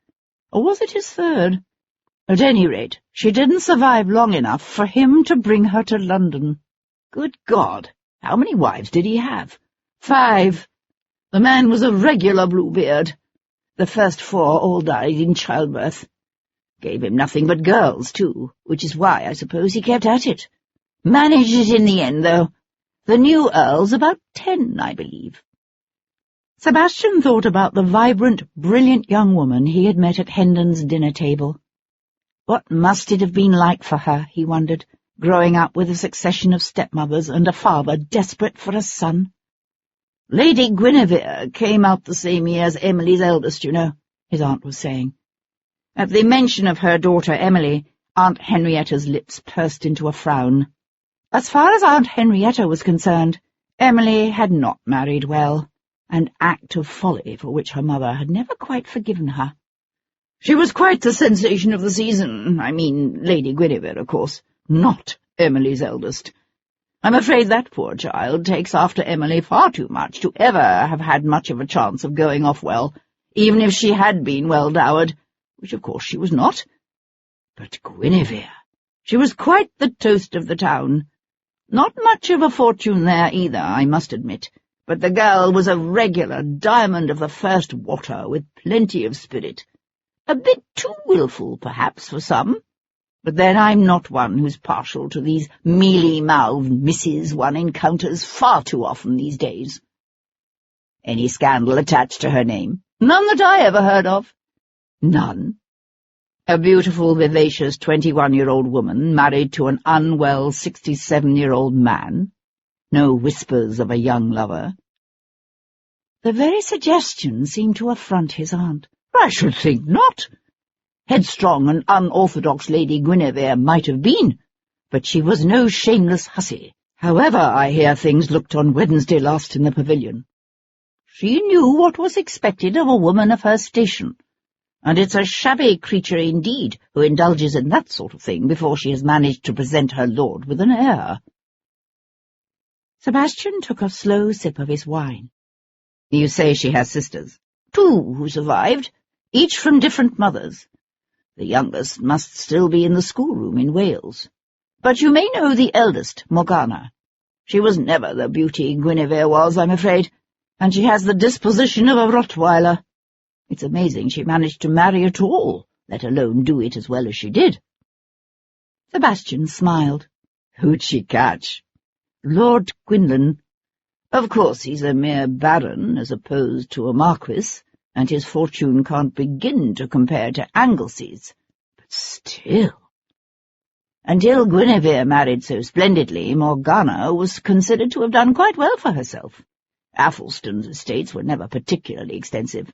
Speaker 1: Or was it his third? At any rate, she didn't survive long enough for him to bring her to London. Good God, how many wives did he have? 5. The man was a regular Bluebeard. The first 4 all died in childbirth. Gave him nothing but girls, too, which is why, I suppose, he kept at it. Managed it in the end, though. The new Earl's about 10, I believe." Sebastian thought about the vibrant, brilliant young woman he had met at Hendon's dinner table. What must it have been like for her, he wondered, growing up with a succession of stepmothers and a father desperate for a son? "Lady Guinevere came out the same year as Emily's eldest, you know," his aunt was saying. At the mention of her daughter Emily, Aunt Henrietta's lips pursed into a frown. As far as Aunt Henrietta was concerned, Emily had not married well, an act of folly for which her mother had never quite forgiven her. "She was quite the sensation of the season. I mean, Lady Guinevere, of course, not Emily's eldest. I'm afraid that poor child takes after Emily far too much to ever have had much of a chance of going off well, even if she had been well dowered, which of course she was not. But Guinevere, she was quite the toast of the town. Not much of a fortune there either, I must admit, but the girl was a regular diamond of the first water, with plenty of spirit. A bit too wilful, perhaps, for some, but then I'm not one who's partial to these mealy-mouthed misses one encounters far too often these days." "Any scandal attached to her name?" "None that I ever heard of." "None? A beautiful, vivacious 21-year-old woman married to an unwell 67-year-old man? No whispers of a young lover?" The very suggestion seemed to affront his aunt. "I should think not. Headstrong and unorthodox Lady Guinevere might have been, but she was no shameless hussy, however I hear things looked on Wednesday last in the pavilion." She knew what was expected of a woman of her station, and it's a shabby creature indeed who indulges in that sort of thing before she has managed to present her lord with an heir. Sebastian took a slow sip of his wine. You say she has sisters? 2 who survived, each from different mothers. The youngest must still be in the schoolroom in Wales. But you may know the eldest, Morgana. She was never the beauty Guinevere was, I'm afraid, and she has the disposition of a Rottweiler. It's amazing she managed to marry at all, let alone do it as well as she did. Sebastian smiled. Who'd she catch? Lord Quinlan. Of course he's a mere baron as opposed to a marquis, and his fortune can't begin to compare to Anglesy's. But still. Until Guinevere married so splendidly, Morgana was considered to have done quite well for herself. Athelstan's estates were never particularly extensive,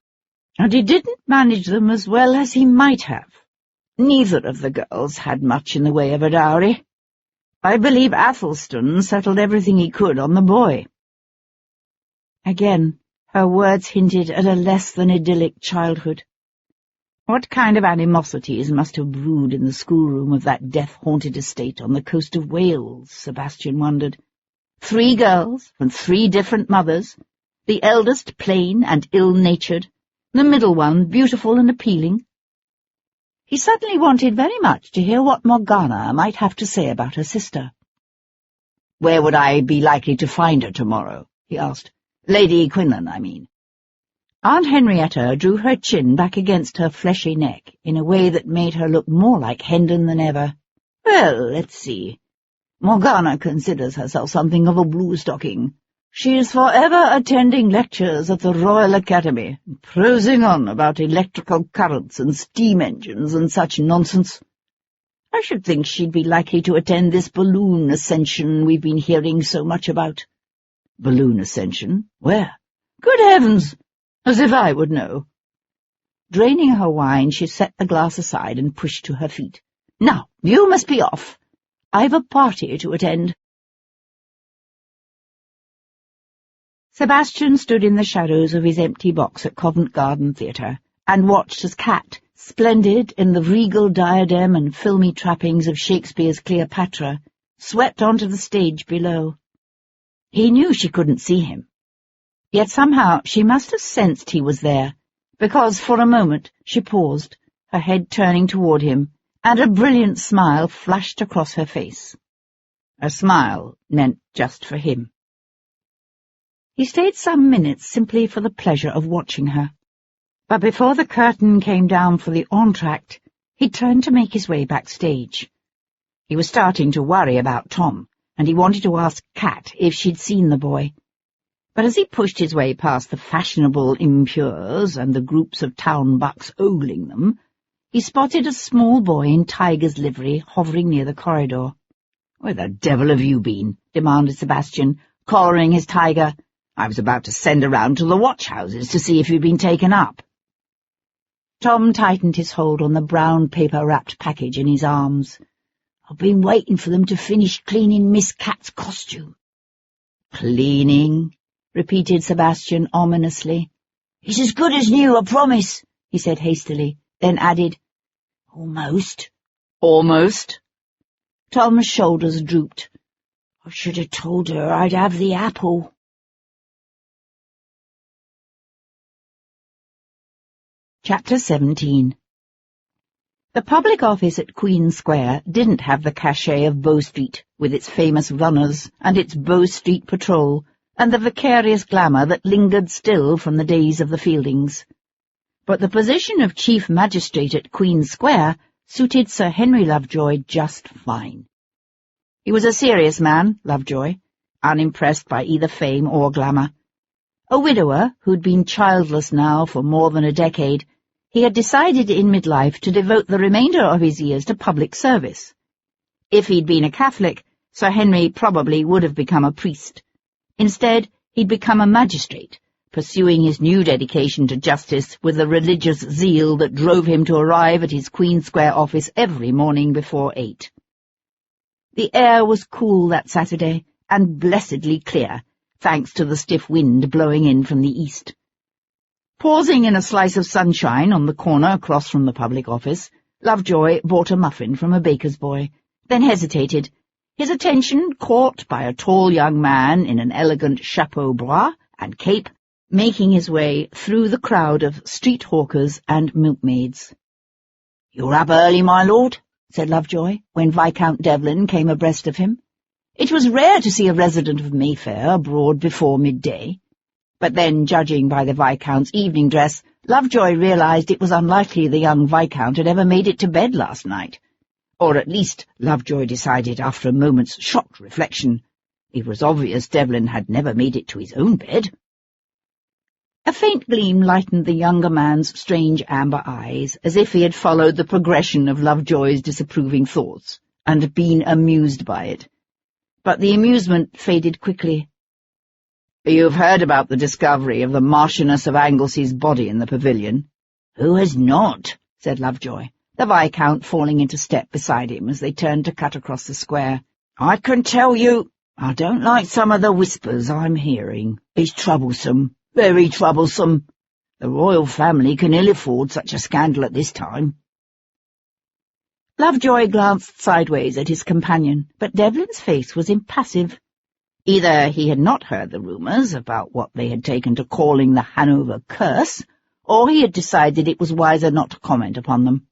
Speaker 1: and he didn't manage them as well as he might have. Neither of the girls had much in the way of a dowry. I believe Athelstan settled everything he could on the boy. Again, her words hinted at a less than idyllic childhood. What kind of animosities must have brewed in the schoolroom of that death-haunted estate on the coast of Wales, Sebastian wondered. 3 girls from 3 different mothers, the eldest plain and ill-natured, the middle one beautiful and appealing. He suddenly wanted very much to hear what Morgana might have to say about her sister. "Where would I be likely to find her tomorrow?" he asked. "Lady Quinlan, I mean." Aunt Henrietta drew her chin back against her fleshy neck in a way that made her look more like Hendon than ever. "Well, let's see. Morgana considers herself something of a blue-stocking. She is forever attending lectures at the Royal Academy, prosing on about electrical currents and steam engines and such nonsense. I should think she'd be likely to attend this balloon ascension we've been hearing so much about." "Balloon ascension? Where?" "Good heavens! As if I would know." Draining her wine, she set the glass aside and pushed to her feet. "Now, you must be off. I've a party to attend." Sebastian stood in the shadows of his empty box at Covent Garden Theatre and watched as Cat, splendid in the regal diadem and filmy trappings of Shakespeare's Cleopatra, swept onto the stage below. He knew she couldn't see him. Yet somehow she must have sensed he was there, because for a moment she paused, her head turning toward him, and a brilliant smile flashed across her face. A smile meant just for him. He stayed some minutes simply for the pleasure of watching her. But before the curtain came down for the entr'acte, he turned to make his way backstage. He was starting to worry about Tom, and he wanted to ask Kat if she'd seen the boy. But as he pushed his way past the fashionable impures and the groups of town bucks ogling them, he spotted a small boy in tiger's livery hovering near the corridor. "Where the devil have you been?" demanded Sebastian, collaring his tiger. "I was about to send around to the watch-houses to see if you'd been taken up." Tom tightened his hold on the brown paper-wrapped package in his arms. "I've been waiting for them to finish cleaning Miss Cat's costume." "Cleaning?" repeated Sebastian ominously. "It's as good as new, I promise," he said hastily, then added, "Almost." "Almost?" Tom's shoulders drooped. "I should have told her I'd have the apple." Chapter 17. The public office at Queen Square didn't have the cachet of Bow Street, with its famous runners and its Bow Street patrol, and the vicarious glamour that lingered still from the days of the Fieldings. But the position of Chief Magistrate at Queen Square suited Sir Henry Lovejoy just fine. He was a serious man, Lovejoy, unimpressed by either fame or glamour. A widower who'd been childless now for more than a decade, he had decided in midlife to devote the remainder of his years to public service. If he'd been a Catholic, Sir Henry probably would have become a priest. Instead, he'd become a magistrate, pursuing his new dedication to justice with a religious zeal that drove him to arrive at his Queen Square office every morning before 8. The air was cool that Saturday, and blessedly clear,
Speaker 2: thanks to the stiff wind blowing in from the east. Pausing in a slice of sunshine on the corner across from the public office, Lovejoy bought a muffin from a baker's boy, then hesitated, his attention caught by a tall young man in an elegant chapeau bras and cape, making his way through the crowd of street hawkers and milkmaids. "You're up early, my lord," said Lovejoy, when Viscount Devlin came abreast of him. It was rare to see a resident of Mayfair abroad before midday, but then, judging by the Viscount's evening dress, Lovejoy realized it was unlikely the young Viscount had ever made it to bed last night. Or at least, Lovejoy decided after a moment's shocked reflection, it was obvious Devlin had never made it to his own bed. A faint gleam lightened the younger man's strange amber eyes, as if he had followed the progression of Lovejoy's disapproving thoughts, and been amused by it. But the amusement faded quickly. "You've heard about the discovery of the Marchioness of Anglesea's body in the pavilion?" "Who has not?" said Lovejoy, the Viscount falling into step beside him as they turned to cut across the square. "I can tell you, I don't like some of the whispers I'm hearing. It's troublesome, very troublesome. The royal family can ill afford such a scandal at this time." Lovejoy glanced sideways at his companion, but Devlin's face was impassive. Either he had not heard the rumours about what they had taken to calling the Hanover curse, or he had decided it was wiser not to comment upon them.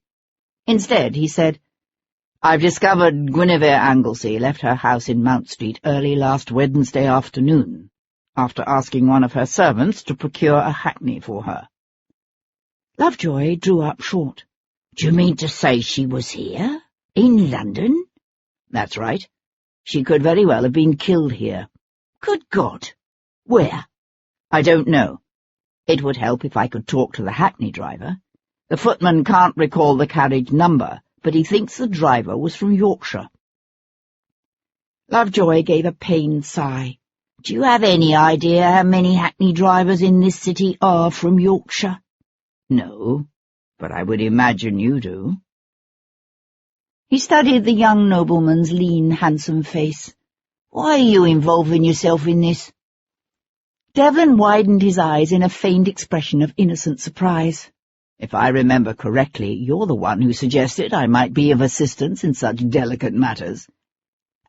Speaker 2: Instead, he said, "I've discovered Guinevere Anglesea left her house in Mount Street early last Wednesday afternoon, after asking one of her servants to procure a hackney for her." Lovejoy drew up short. "Do you mean to say she was here? In London?" "That's right. She could very well have been killed here." "Good God! Where?" "I don't know. It would help if I could talk to the hackney driver. The footman can't recall the carriage number, but he thinks the driver was from Yorkshire." Lovejoy gave a pained sigh. "Do you have any idea how many hackney drivers in this city are from Yorkshire?" "No, but I would imagine you do." He studied the young nobleman's lean, handsome face. "Why are you involving yourself in this?" Devlin widened his eyes in a feigned expression of innocent surprise. "If I remember correctly, you're the one who suggested I might be of assistance in such delicate matters."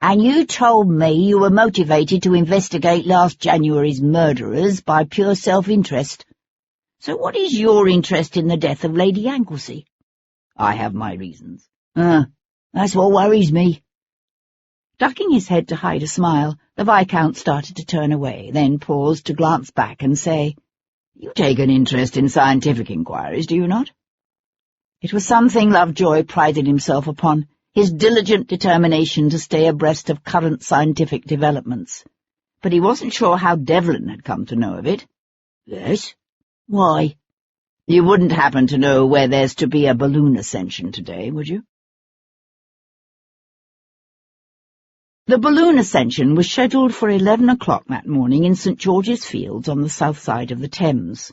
Speaker 2: "And you told me you were motivated to investigate last January's murderers by pure self-interest. So what is your interest in the death of Lady Anglesea?" "I have my reasons." That's what worries me." Ducking his head to hide a smile, the Viscount started to turn away, then paused to glance back and say, "You take an interest in scientific inquiries, do you not?" It was something Lovejoy prided himself upon, his diligent determination to stay abreast of current scientific developments. But he wasn't sure how Devlin had come to know of it. "Yes? Why?" "You wouldn't happen to know where there's to be a balloon ascension today, would you?" The balloon ascension was scheduled for 11 o'clock that morning in St. George's Fields on the south side of the Thames.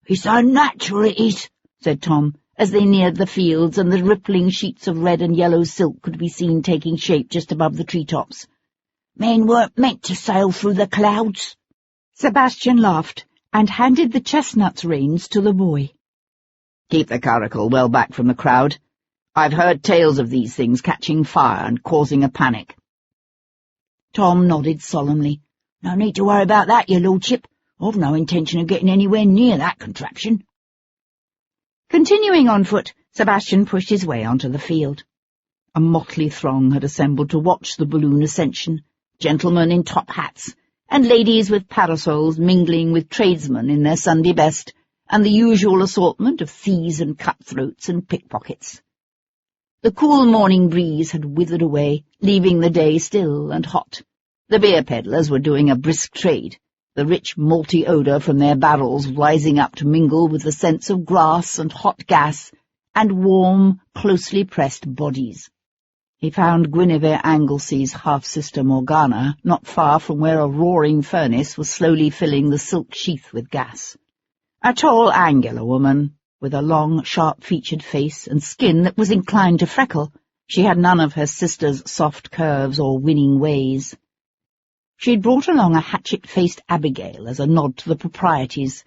Speaker 2: "It's unnatural, it is," said Tom, as they neared the fields and the rippling sheets of red and yellow silk could be seen taking shape just above the tree-tops. "Men weren't meant to sail through the clouds." Sebastian laughed and handed the chestnut's reins to the boy. "Keep the curricle well back from the crowd. I've heard tales of these things catching fire and causing a panic." Tom nodded solemnly. "No need to worry about that, your lordship. I've no intention of getting anywhere near that contraption." Continuing on foot, Sebastian pushed his way onto the field. A motley throng had assembled to watch the balloon ascension, gentlemen in top hats, and ladies with parasols mingling with tradesmen in their Sunday best, and the usual assortment of thieves and cutthroats and pickpockets. The cool morning breeze had withered away, leaving the day still and hot. The beer peddlers were doing a brisk trade, the rich malty odour from their barrels rising up to mingle with the scents of grass and hot gas and warm, closely pressed bodies. He found Guinevere Anglesea's half-sister Morgana not far from where a roaring furnace was slowly filling the silk sheath with gas. A tall, angular woman, with a long, sharp-featured face and skin that was inclined to freckle, she had none of her sister's soft curves or winning ways. She'd brought along a hatchet-faced Abigail as a nod to the proprieties,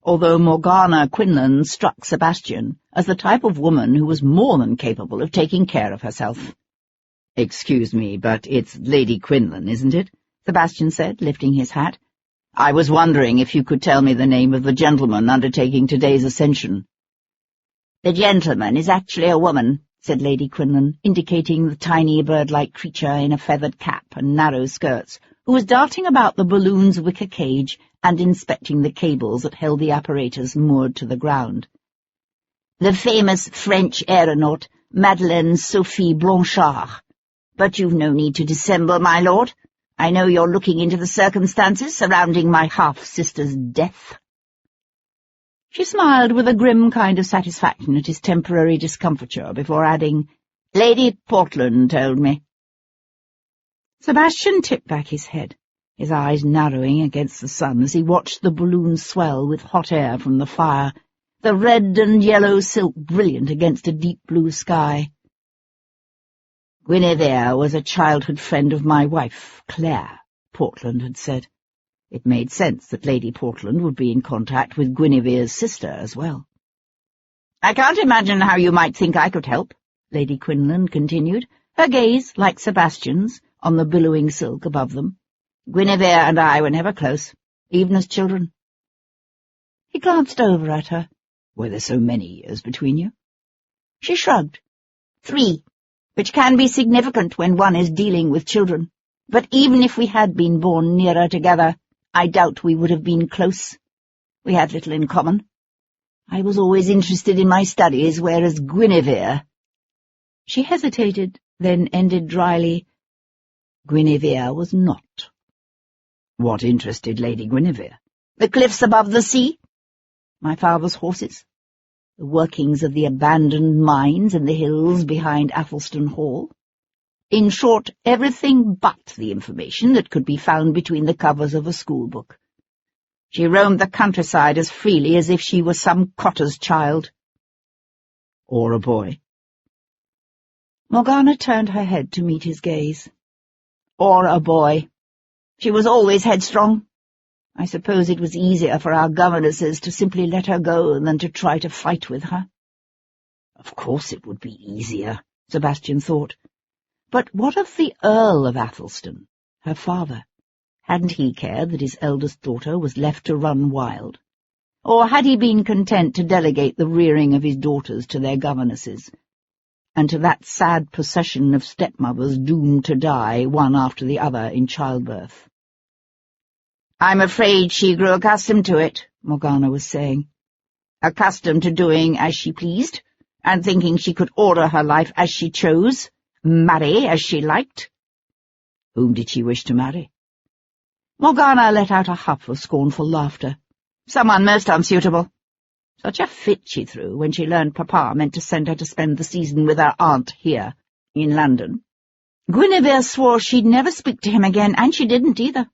Speaker 2: although Morgana Quinlan struck Sebastian as the type of woman who was more than capable of taking care of herself.
Speaker 1: "Excuse me, but it's Lady Quinlan, isn't it?" Sebastian said, lifting his hat. "I was wondering if you could tell me the name of the gentleman undertaking today's ascension."
Speaker 2: "The gentleman is actually a woman," said Lady Quinlan, indicating the tiny bird-like creature in a feathered cap and narrow skirts, who was darting about the balloon's wicker cage and inspecting the cables that held the apparatus moored to the ground. "The famous French aeronaut, Madeleine Sophie Blanchard. But you've no need to dissemble, my lord. I know you're looking into the circumstances surrounding my half-sister's death." She smiled with a grim kind of satisfaction at his temporary discomfiture before adding, "Lady Portland told me." Sebastian tipped back his head, his eyes narrowing against the sun as he watched the balloon swell with hot air from the fire, the red and yellow silk brilliant against a deep blue sky. "Guinevere was a childhood friend of my wife, Claire," Portland had said. It made sense that Lady Portland would be in contact with Guinevere's sister as well. "I can't imagine how you might think I could help," Lady Quinlan continued, her gaze, like Sebastian's, on the billowing silk above them. "Guinevere and I were never close, even as children." He glanced over at her. "Were there so many years between you?" She shrugged. 3, which can be significant when one is dealing with children. But even if we had been born nearer together, I doubt we would have been close. We had little in common. I was always interested in my studies, whereas Guinevere—" She hesitated, then ended dryly, "Guinevere was not." "What interested Lady Guinevere?" "The cliffs above the sea, my father's horses, the workings of the abandoned mines in the hills behind Athelstan Hall. In short, everything but the information that could be found between the covers of a schoolbook. She roamed the countryside as freely as if she was some cotter's child." "Or a boy?" Morgana turned her head to meet his gaze. "Or a boy. She was always headstrong. I suppose it was easier for our governesses to simply let her go than to try to fight with her." Of course it would be easier, Sebastian thought. But what of the Earl of Athelstan, her father? Hadn't he cared that his eldest daughter was left to run wild? Or had he been content to delegate the rearing of his daughters to their governesses, and to that sad procession of stepmothers doomed to die one after the other in childbirth? "I'm afraid she grew accustomed to it," Morgana was saying. "Accustomed to doing as she pleased, and thinking she could order her life as she chose, marry as she liked." "Whom did she wish to marry?" Morgana let out a huff of scornful laughter. "Someone most unsuitable. Such a fit she threw when she learned Papa meant to send her to spend the season with her aunt here, in London. Guinevere swore she'd never speak to him again, and she didn't either.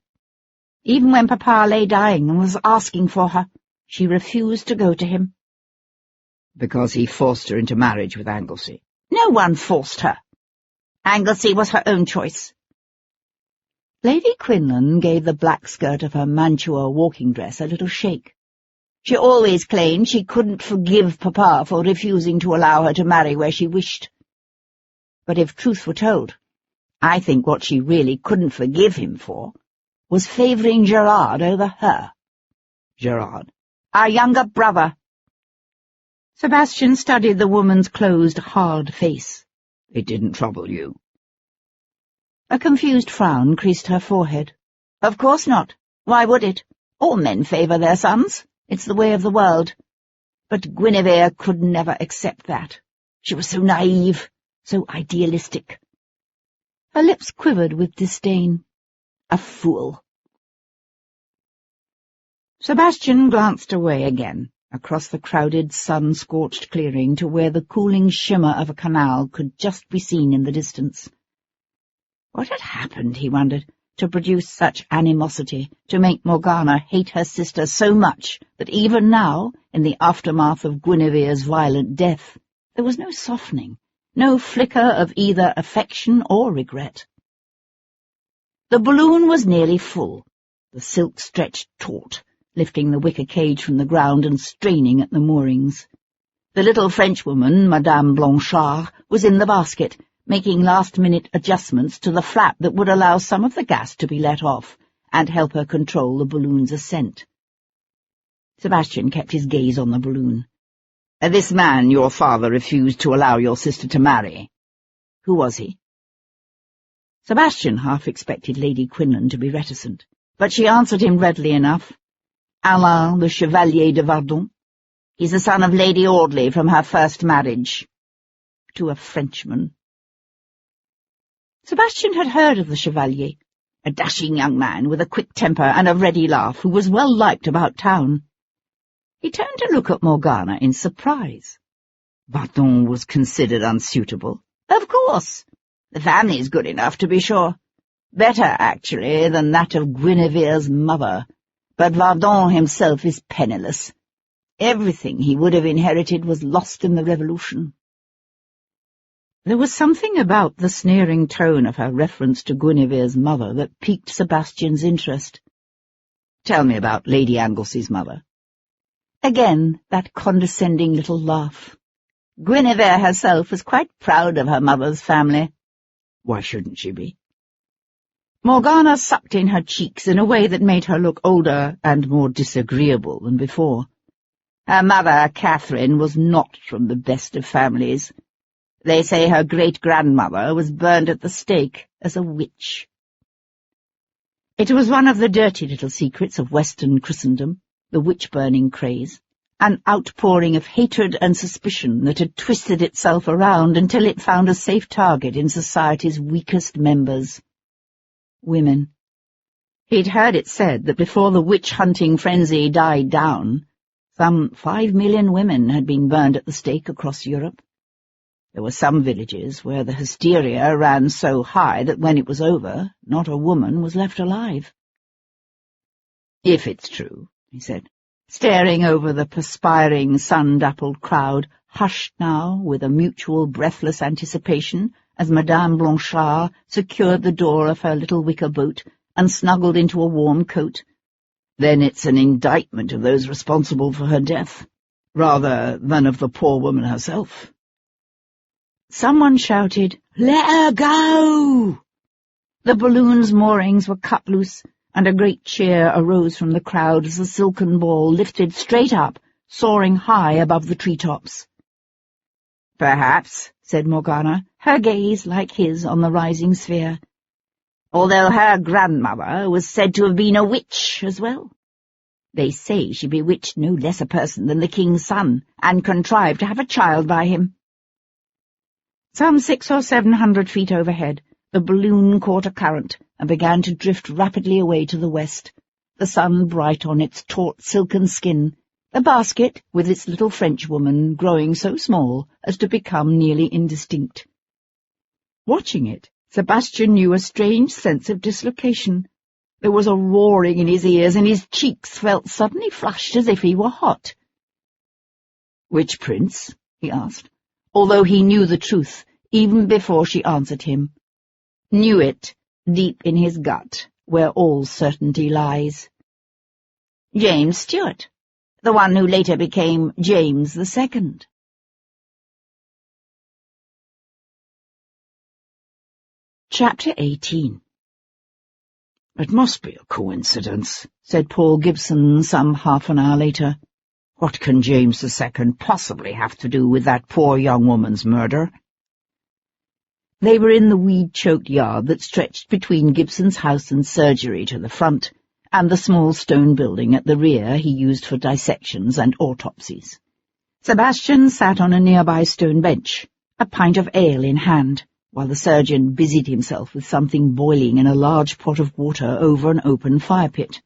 Speaker 2: Even when Papa lay dying and was asking for her, she refused to go to him."
Speaker 1: "Because he forced her into marriage with Anglesey?"
Speaker 2: "No one forced her. Anglesey was her own choice." Lady Quinlan gave the black skirt of her Mantua walking dress a little shake. She always claimed she couldn't forgive Papa for refusing to allow her to marry where she wished. But if truth were told, I think what she really couldn't forgive him for was favouring Gerard over her.
Speaker 1: "Gerard?"
Speaker 2: "Our younger brother." Sebastian studied the woman's closed, hard face.
Speaker 1: "It didn't trouble you?"
Speaker 2: A confused frown creased her forehead. "Of course not. Why would it? All men favour their sons. It's the way of the world. But Guinevere could never accept that. She was so naive, so idealistic." Her lips quivered with disdain. A fool. Sebastian glanced away again, across the crowded, sun-scorched clearing to where the cooling shimmer of a canal could just be seen in the distance. What had happened, he wondered, to produce such animosity, to make Morgana hate her sister so much that even now, in the aftermath of Guinevere's violent death, there was no softening, no flicker of either affection or regret. The balloon was nearly full. The silk stretched taut, lifting the wicker cage from the ground and straining at the moorings. The little Frenchwoman, Madame Blanchard, was in the basket, making last-minute adjustments to the flap that would allow some of the gas to be let off and help her control the balloon's ascent. Sebastian kept his gaze on the balloon. "This man your father refused to allow your sister to marry. Who was he?" Sebastian half expected Lady Quinlan to be reticent, but she answered him readily enough. "Alain, the Chevalier de Vardon. He's the son of Lady Audley from her first marriage. To a Frenchman." Sebastian had heard of the Chevalier, a dashing young man with a quick temper and a ready laugh who was well liked about town. He turned to look at Morgana in surprise. Vardon was considered unsuitable. Of course. The family's good enough, to be sure. Better, actually, than that of Guinevere's mother. But Vardon himself is penniless. Everything he would have inherited was lost in the Revolution. There was something about the sneering tone of her reference to Guinevere's mother that piqued Sebastian's interest. "Tell me about Lady Anglesey's mother." Again, that condescending little laugh. Guinevere herself was quite proud of her mother's family. Why shouldn't she be? Morgana sucked in her cheeks in a way that made her look older and more disagreeable than before. Her mother, Catherine, was not from the best of families. They say her great-grandmother was burned at the stake as a witch. It was one of the dirty little secrets of Western Christendom, the witch-burning craze, an outpouring of hatred and suspicion that had twisted itself around until it found a safe target in society's weakest members. Women. He'd heard it said that before the witch-hunting frenzy died down, some 5 million women had been burned at the stake across Europe. There were some villages where the hysteria ran so high that when it was over, not a woman was left alive. "If it's true," he said, staring over the perspiring, sun-dappled crowd, hushed now with a mutual breathless anticipation as Madame Blanchard secured the door of her little wicker boat and snuggled into a warm coat. "Then it's an indictment of those responsible for her death, rather than of the poor woman herself." Someone shouted, "Let her go!" The balloon's moorings were cut loose, and a great cheer arose from the crowd as the silken ball lifted straight up, soaring high above the treetops. "Perhaps," said Morgana, her gaze like his on the rising sphere, "although her grandmother was said to have been a witch as well. They say she bewitched no less a person than the king's son, and contrived to have a child by him." Some 600 or 700 feet overhead, the balloon caught a current and began to drift rapidly away to the west, the sun bright on its taut silken skin, the basket, with its little Frenchwoman, growing so small as to become nearly indistinct. Watching it, Sebastian knew a strange sense of dislocation. There was a roaring in his ears, and his cheeks felt suddenly flushed as if he were hot. "Which prince?" he asked, although he knew the truth even before she answered him. Knew it deep in his gut, where all certainty lies. "James Stuart, the one who later became James II. Chapter 18. "It must be a coincidence," said Paul Gibson some half an hour later. "What can James II possibly have to do with that poor young woman's murder?" They were in the weed-choked yard that stretched between Gibson's house and surgery to the front, and the small stone building at the rear he used for dissections and autopsies. Sebastian sat on a nearby stone bench, a pint of ale in hand, while the surgeon busied himself with something boiling in a large pot of water over an open fire-pit.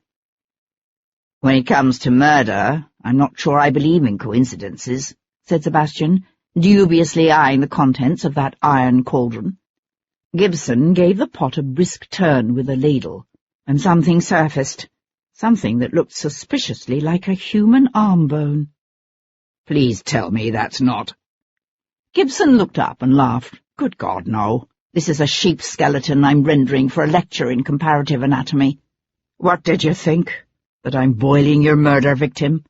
Speaker 2: "When it comes to murder, I'm not sure I believe in coincidences," said Sebastian, dubiously eyeing the contents of that iron cauldron. Gibson gave the pot a brisk turn with a ladle, and something surfaced, something that looked suspiciously like a human arm bone. "Please tell me that's not—" Gibson looked up and laughed. "Good God, no. This is a sheep skeleton I'm rendering for a lecture in comparative anatomy. What did you think? That I'm boiling your murder victim?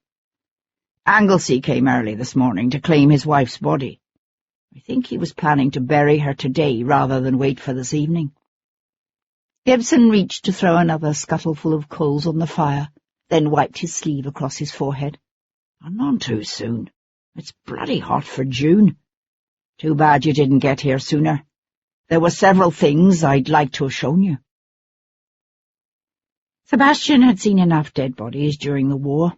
Speaker 2: Anglesey came early this morning to claim his wife's body. I think he was planning to bury her today rather than wait for this evening. Gibson reached to throw another scuttleful of coals on the fire, then wiped his sleeve across his forehead. None too soon. It's bloody hot for June. Too bad you didn't get here sooner. There were several things I'd like to have shown you. Sebastian had seen enough dead bodies during the war.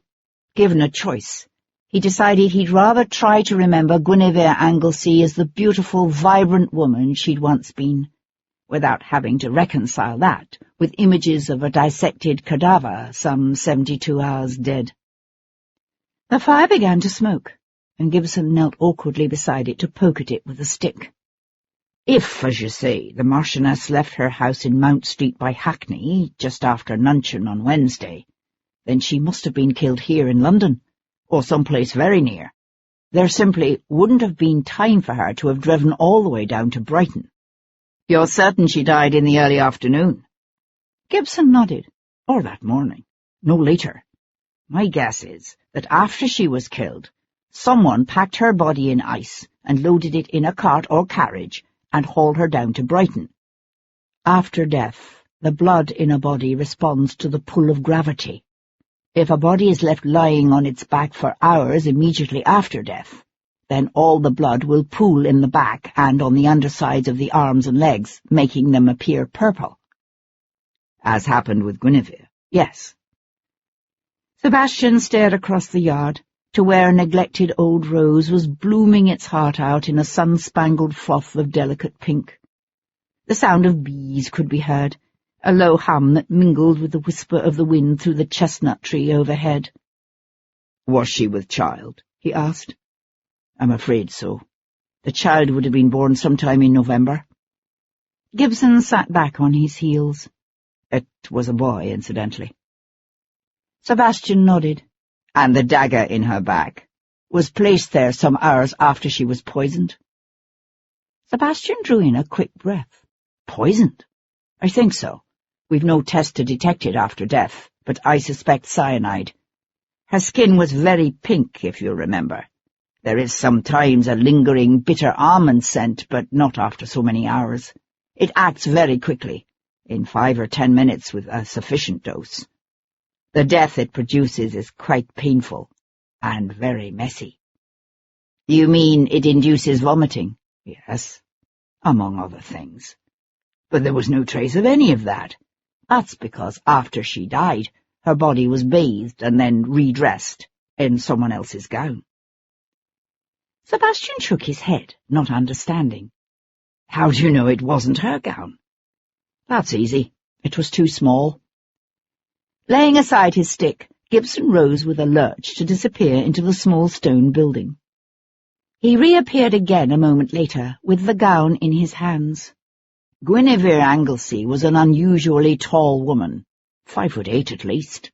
Speaker 2: Given a choice, he decided he'd rather try to remember Guinevere Anglesey as the beautiful, vibrant woman she'd once been, without having to reconcile that with images of a dissected cadaver some 72 hours dead. The fire began to smoke, and Gibson knelt awkwardly beside it to poke at it with a stick. If, as you say, the Marchioness left her house in Mount Street by Hackney just after luncheon on Wednesday, then she must have been killed here in London, or someplace very near. There simply wouldn't have been time for her to have driven all the way down to Brighton. You're certain she died in the early afternoon? Gibson nodded. Or that morning. No later. My guess is that after she was killed, someone packed her body in ice and loaded it in a cart or carriage and hauled her down to Brighton. After death, the blood in a body responds to the pull of gravity. If a body is left lying on its back for hours immediately after death, then all the blood will pool in the back and on the undersides of the arms and legs, making them appear purple. As happened with Guinevere, yes. Sebastian stared across the yard to where a neglected old rose was blooming its heart out in a sun-spangled froth of delicate pink. The sound of bees could be heard, a low hum that mingled with the whisper of the wind through the chestnut tree overhead. Was she with child? He asked. I'm afraid so. The child would have been born sometime in November. Gibson sat back on his heels. It was a boy, incidentally. Sebastian nodded. And the dagger in her back was placed there some hours after she was poisoned. Sebastian drew in a quick breath. Poisoned? I think so. We've no test to detect it after death, but I suspect cyanide. Her skin was very pink, if you remember. There is sometimes a lingering bitter almond scent, but not after so many hours. It acts very quickly, in 5 or 10 minutes with a sufficient dose. The death it produces is quite painful, and very messy. You mean it induces vomiting? Yes, among other things. But there was no trace of any of that. That's because after she died, her body was bathed and then redressed in someone else's gown. Sebastian shook his head, not understanding. How do you know it wasn't her gown? That's easy. It was too small. Laying aside his stick, Gibson rose with a lurch to disappear into the small stone building. He reappeared again a moment later, with the gown in his hands. Guinevere Anglesey was an unusually tall woman, 5'8" at least.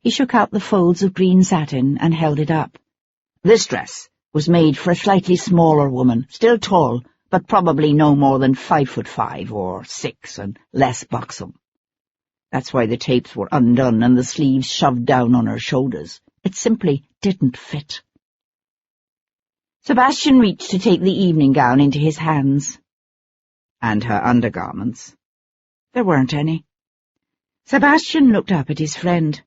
Speaker 2: He shook out the folds of green satin and held it up. This dress was made for a slightly smaller woman, still tall, but probably no more than 5'5" or 6 and less buxom. That's why the tapes were undone and the sleeves shoved down on her shoulders. It simply didn't fit. Sebastian reached to take the evening gown into his hands. And her undergarments. There weren't any. Sebastian looked up at his friend.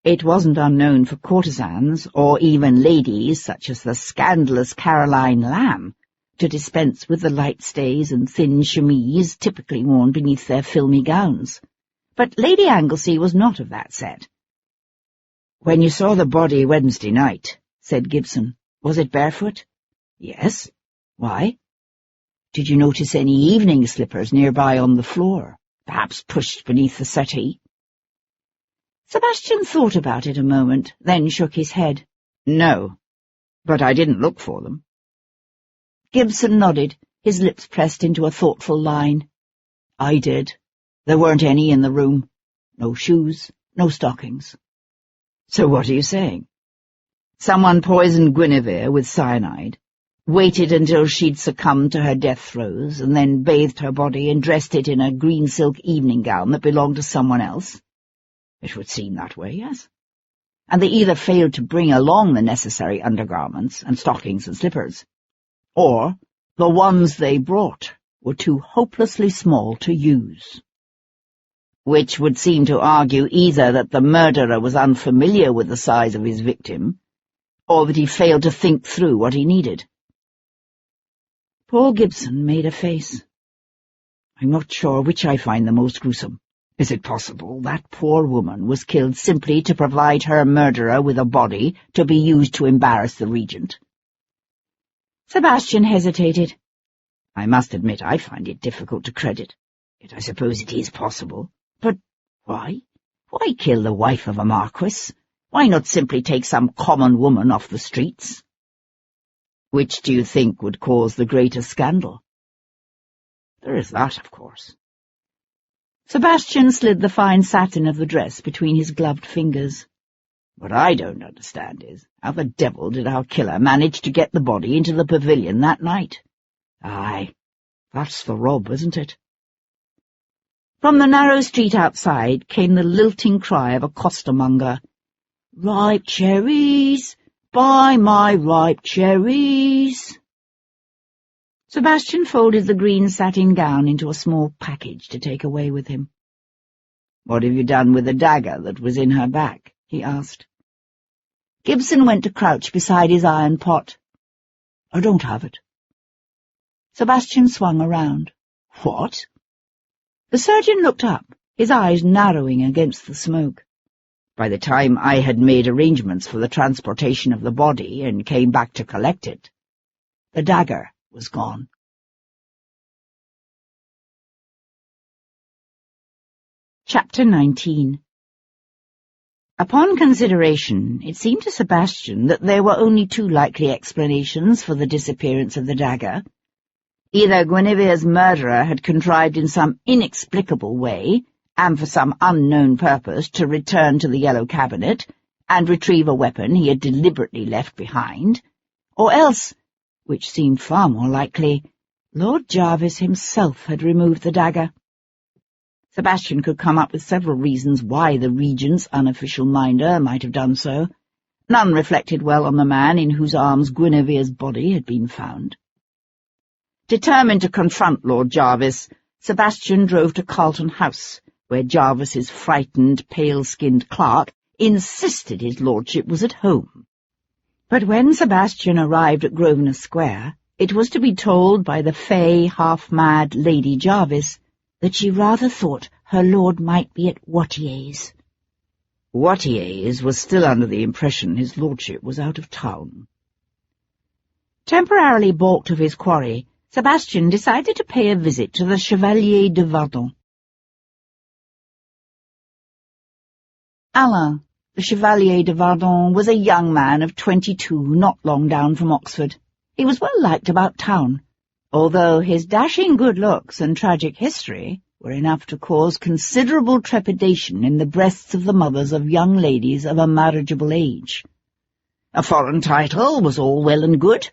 Speaker 2: It wasn't unknown for courtesans, or even ladies such as the scandalous Caroline Lamb, to dispense with the light stays and thin chemise typically worn beneath their filmy gowns. But Lady Anglesey was not of that set. "When you saw the body Wednesday night," said Gibson, "was it barefoot?" "Yes." "Why?" "Did you notice any evening slippers nearby on the floor, perhaps pushed beneath the settee?" Sebastian thought about it a moment, then shook his head. "No, but I didn't look for them." Gibson nodded, his lips pressed into a thoughtful line. "I did. There weren't any in the room. No shoes, no stockings." "So what are you saying? Someone poisoned Guinevere with cyanide, waited until she'd succumbed to her death throes, and then bathed her body and dressed it in a green silk evening gown that belonged to someone else? It would seem that way, yes. And they either failed to bring along the necessary undergarments and stockings and slippers, or the ones they brought were too hopelessly small to use. Which would seem to argue either that the murderer was unfamiliar with the size of his victim, or that he failed to think through what he needed. Paul Gibson made a face. I'm not sure which I find the most gruesome. Is it possible that poor woman was killed simply to provide her murderer with a body to be used to embarrass the regent? Sebastian hesitated. I must admit I find it difficult to credit, yet I suppose it is possible. But why? Why kill the wife of a marquis? Why not simply take some common woman off the streets? Which do you think would cause the greater scandal? There is that, of course. Sebastian slid the fine satin of the dress between his gloved fingers. What I don't understand is, how the devil did our killer manage to get the body into the pavilion that night? Aye, that's the rub, isn't it? From the narrow street outside came the lilting cry of a costermonger. Ripe cherries! Buy my ripe cherries! Sebastian folded the green satin gown into a small package to take away with him. What have you done with the dagger that was in her back? He asked. Gibson went to crouch beside his iron pot. I don't have it. Sebastian swung around. What? The surgeon looked up, his eyes narrowing against the smoke. By the time I had made arrangements for the transportation of the body and came back to collect it, the dagger was gone. Chapter 19. Upon consideration, it seemed to Sebastian that there were only two likely explanations for the disappearance of the dagger. Either Guinevere's murderer had contrived in some inexplicable way, and for some unknown purpose, to return to the Yellow Cabinet and retrieve a weapon he had deliberately left behind, or else, which seemed far more likely, Lord Jarvis himself had removed the dagger. Sebastian could come up with several reasons why the regent's unofficial minder might have done so. None reflected well on the man in whose arms Guinevere's body had been found. Determined to confront Lord Jarvis, Sebastian drove to Carlton House, where Jarvis's frightened, pale-skinned clerk insisted his lordship was at home. But when Sebastian arrived at Grosvenor Square, it was to be told by the fey, half-mad Lady Jarvis that she rather thought her lord might be at Watier's. Watier's was still under the impression his lordship was out of town. Temporarily balked of his quarry, Sebastian decided to pay a visit to the Chevalier de Vardon. Alain, the Chevalier de Vardon, was a young man of 22, not long down from Oxford. He was well liked about town, although his dashing good looks and tragic history were enough to cause considerable trepidation in the breasts of the mothers of young ladies of a marriageable age. A foreign title was all well and good,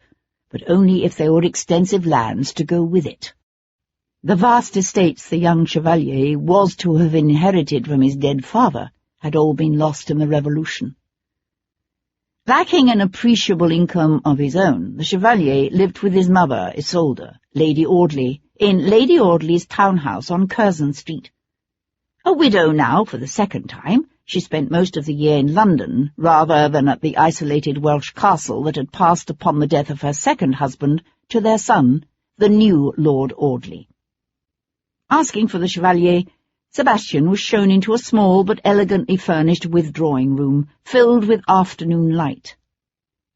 Speaker 2: but only if there were extensive lands to go with it. The vast estates the young Chevalier was to have inherited from his dead father had all been lost in the Revolution. Lacking an appreciable income of his own, the Chevalier lived with his mother, Isolde, Lady Audley, in Lady Audley's townhouse on Curzon Street. A widow now for the second time, she spent most of the year in London, rather than at the isolated Welsh castle that had passed upon the death of her second husband to their son, the new Lord Audley. Asking for the Chevalier, Sebastian was shown into a small but elegantly furnished withdrawing-room, filled with afternoon light.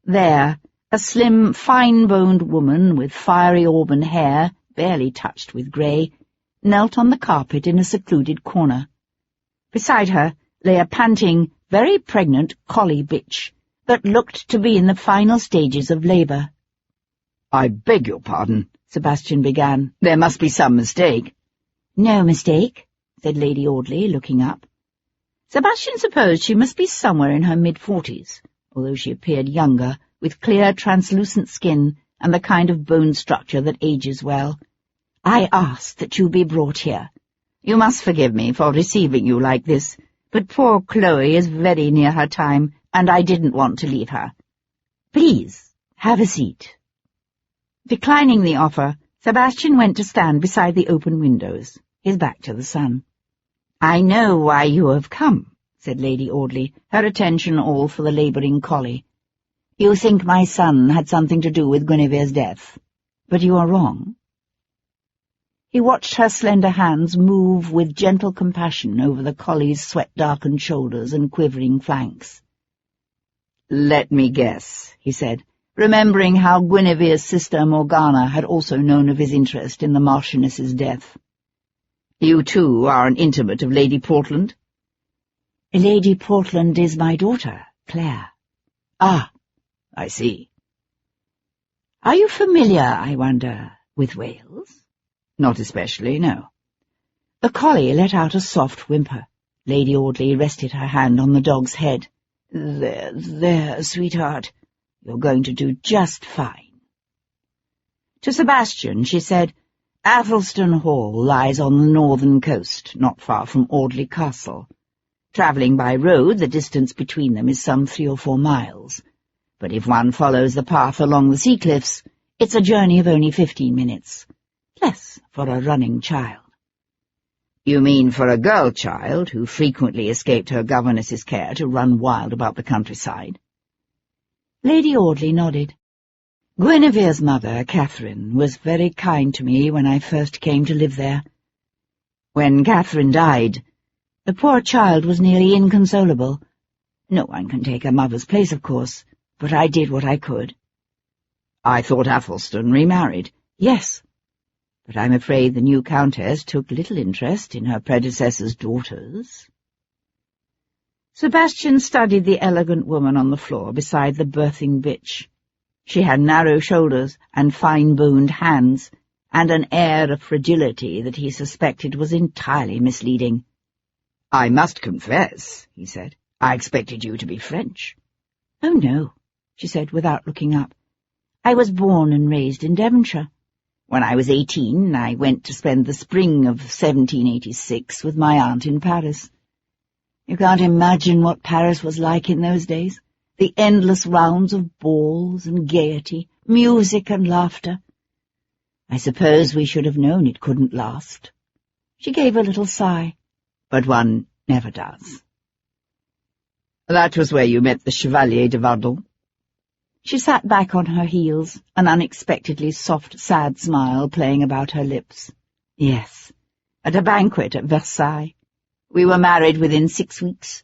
Speaker 2: There, a slim, fine-boned woman with fiery auburn hair, barely touched with grey, knelt on the carpet in a secluded corner. Beside her lay a panting, very pregnant collie bitch that looked to be in the final stages of labour. "I beg your pardon," Sebastian began. "There must be some mistake." "No mistake," said Lady Audley, looking up. Sebastian supposed she must be somewhere in her mid-40s, although she appeared younger, with clear, translucent skin, and the kind of bone structure that ages well. I asked that you be brought here. You must forgive me for receiving you like this, but poor Chloe is very near her time, and I didn't want to leave her. Please, have a seat." Declining the offer, Sebastian went to stand beside the open windows, his back to the sun. "I know why you have come," said Lady Audley, her attention all for the labouring collie. "You think my son had something to do with Guinevere's death, but you are wrong." He watched her slender hands move with gentle compassion over the collie's sweat-darkened shoulders and quivering flanks. "Let me guess," he said, remembering how Guinevere's sister Morgana had also known of his interest in the Marchioness's death. "You, too, are an intimate of Lady Portland?" "Lady Portland is my daughter, Claire." "Ah, I see." "Are you familiar, I wonder, with Wales?" "Not especially, no." The collie let out a soft whimper. Lady Audley rested her hand on the dog's head. There, sweetheart. You're going to do just fine." To Sebastian she said, "Athelstan Hall lies on the northern coast, not far from Audley Castle. Travelling by road, the distance between them is some 3 or 4 miles. But if one follows the path along the sea cliffs, it's a journey of only 15 minutes. Less for a running child." "You mean for a girl child who frequently escaped her governess's care to run wild about the countryside?" Lady Audley nodded. "Guinevere's mother, Catherine, was very kind to me when I first came to live there. When Catherine died, the poor child was nearly inconsolable. No one can take a mother's place, of course, but I did what I could." "I thought Athelstan remarried." "Yes, but I'm afraid the new countess took little interest in her predecessor's daughters." Sebastian studied the elegant woman on the floor beside the birthing bitch. She had narrow shoulders and fine-boned hands, and an air of fragility that he suspected was entirely misleading. "I must confess," he said, "I expected you to be French." "Oh, no," she said without looking up. "I was born and raised in Devonshire. When I was 18, I went to spend the spring of 1786 with my aunt in Paris. You can't imagine what Paris was like in those days. The endless rounds of balls and gaiety, music and laughter. I suppose we should have known it couldn't last." She gave a little sigh. "But one never does." "That was where you met the Chevalier de Vardon?" She sat back on her heels, an unexpectedly soft, sad smile playing about her lips. "Yes, at a banquet at Versailles. We were married within 6 weeks.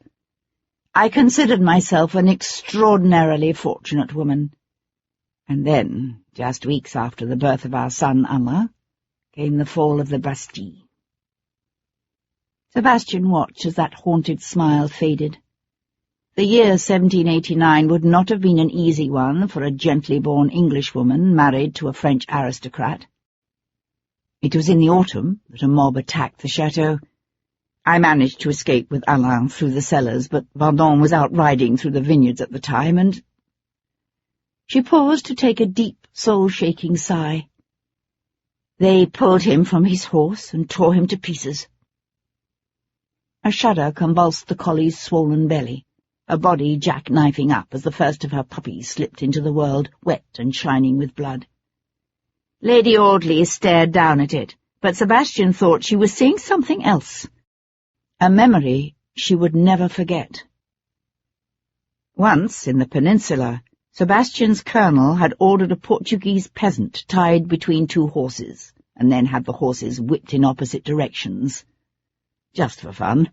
Speaker 2: I considered myself an extraordinarily fortunate woman. And then, just weeks after the birth of our son Alain, came the fall of the Bastille." Sebastian watched as that haunted smile faded. The year 1789 would not have been an easy one for a gently born Englishwoman married to a French aristocrat. It was in the autumn that a mob attacked the chateau. I managed to escape with Alain through the cellars, but Vardon was out riding through the vineyards at the time, and— She paused to take a deep, soul-shaking sigh. "They pulled him from his horse and tore him to pieces." A shudder convulsed the collie's swollen belly, her body jackknifing up as the first of her puppies slipped into the world, wet and shining with blood. Lady Audley stared down at it, but Sebastian thought she was seeing something else. A memory she would never forget. Once, in the peninsula, Sebastian's colonel had ordered a Portuguese peasant tied between 2 horses, and then had the horses whipped in opposite directions. Just for fun.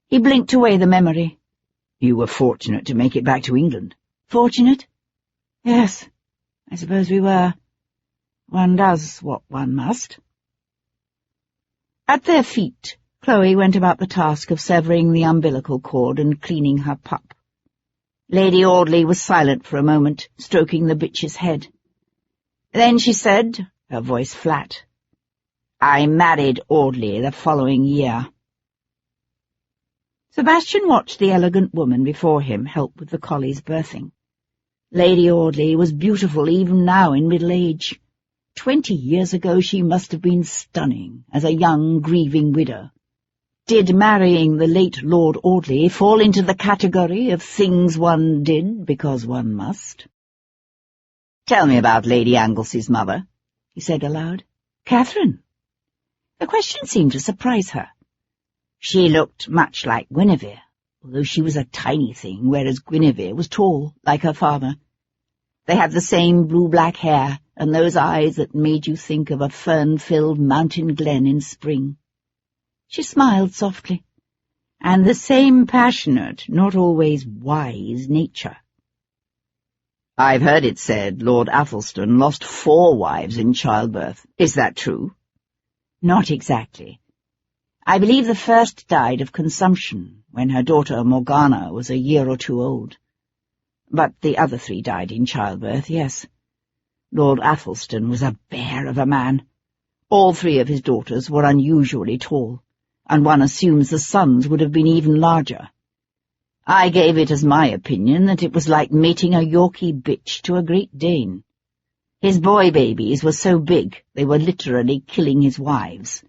Speaker 2: He blinked away the memory. "You were fortunate to make it back to England." "Fortunate? Yes, I suppose we were. One does what one must." At their feet, Chloe went about the task of severing the umbilical cord and cleaning her pup. Lady Audley was silent for a moment, stroking the bitch's head. Then she said, her voice flat, "I married Audley the following year." Sebastian watched the elegant woman before him help with the collie's birthing.
Speaker 1: Lady Audley was beautiful even now in middle age. 20 years ago she must have been stunning as a young, grieving widow. Did marrying the late Lord Audley fall into the category of things one did because one must? "Tell me about Lady Anglesy's mother," he said aloud. "Catherine?" The question seemed to surprise her. She looked much like Guinevere, although she was a tiny thing, whereas Guinevere was tall, like her father. They had the same blue-black hair and those eyes that made you think of a fern-filled mountain glen in spring. She smiled softly, and the same passionate, not always wise nature. "I've heard it said Lord Athelstan lost 4 wives in childbirth. Is that true?" "Not exactly. I believe the first died of consumption when her daughter Morgana was a year or 2 old. But the other 3 died in childbirth, yes. Lord Athelstan was a bear of a man. All 3 of his daughters were unusually tall, and one assumes the sons would have been even larger. I gave it as my opinion that it was like mating a Yorkie bitch to a Great Dane. His boy babies were so big they were literally killing his wives.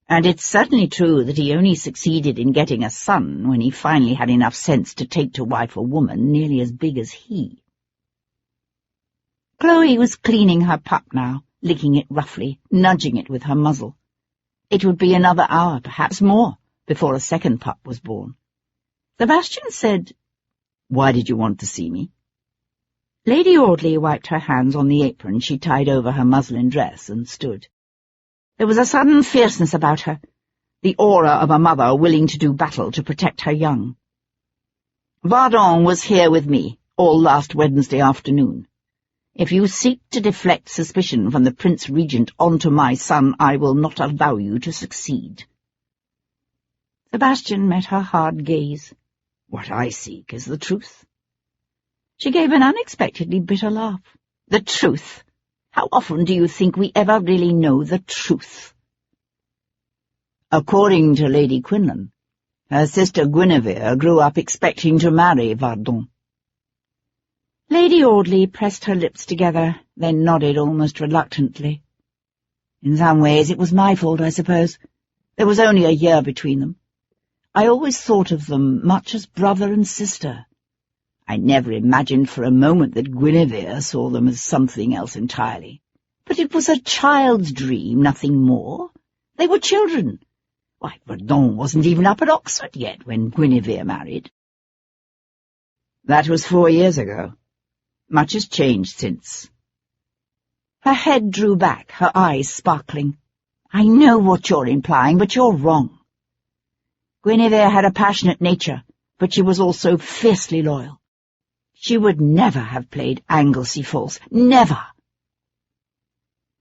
Speaker 1: And it's certainly true that he only succeeded in getting a son when he finally had enough sense to take to wife a woman nearly as big as he." Chloe was cleaning her pup now, licking it roughly, nudging it with her muzzle. It would be another hour, perhaps more, before a second pup was born. Sebastian said, "Why did you want to see me?" Lady Audley wiped her hands on the apron she tied over her muslin dress and stood. There was a sudden fierceness about her, the aura of a mother willing to do battle to protect her young. "Vardon was here with me all last Wednesday afternoon. If you seek to deflect suspicion from the Prince Regent onto my son, I will not allow you to succeed." Sebastian met her hard gaze. "What I seek is the truth." She gave an unexpectedly bitter laugh. "The truth? How often do you think we ever really know the truth?" According to Lady Quinlan, her sister Guinevere grew up expecting to marry Vardon. Lady Audley pressed her lips together, then nodded almost reluctantly. "In some ways it was my fault, I suppose. There was only a year between them. I always thought of them much as brother and sister. I never imagined for a moment that Guinevere saw them as something else entirely. But it was a child's dream, nothing more. They were children. Why, Vardon wasn't even up at Oxford yet when Guinevere married." "That was 4 years ago. Much has changed since." Her head drew back, her eyes sparkling. "I know what you're implying, but you're wrong. Guinevere had a passionate nature, but she was also fiercely loyal. She would never have played Anglesey false. Never."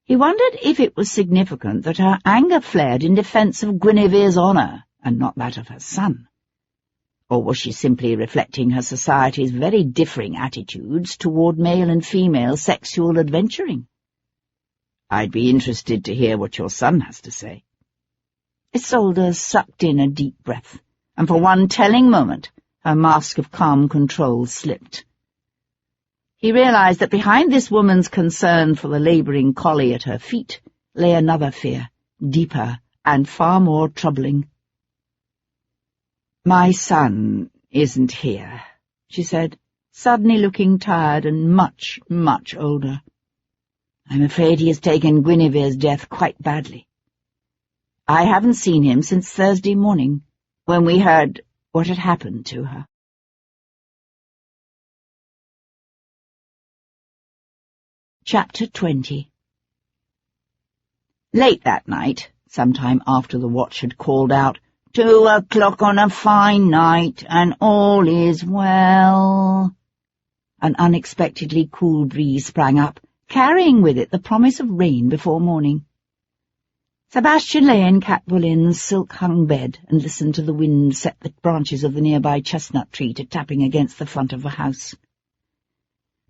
Speaker 1: He wondered if it was significant that her anger flared in defense of Guinevere's honour and not that of her son. Or was she simply reflecting her society's very differing attitudes toward male and female sexual adventuring? "I'd be interested to hear what your son has to say." Isolde sucked in a deep breath, and for one telling moment her mask of calm control slipped. He realized that behind this woman's concern for the labouring collie at her feet lay another fear, deeper and far more troubling. "My son isn't here," she said, suddenly looking tired and much, much older. "I'm afraid he has taken Guinevere's death quite badly. I haven't seen him since Thursday morning, when we heard what had happened to her." Chapter 20. Late that night, sometime after the watch had called out, 2 o'clock on a fine night, and all is well, an unexpectedly cool breeze sprang up, carrying with it the promise of rain before morning. Sebastian lay in Cat Bullen's silk-hung bed and listened to the wind set the branches of the nearby chestnut tree to tapping against the front of the house.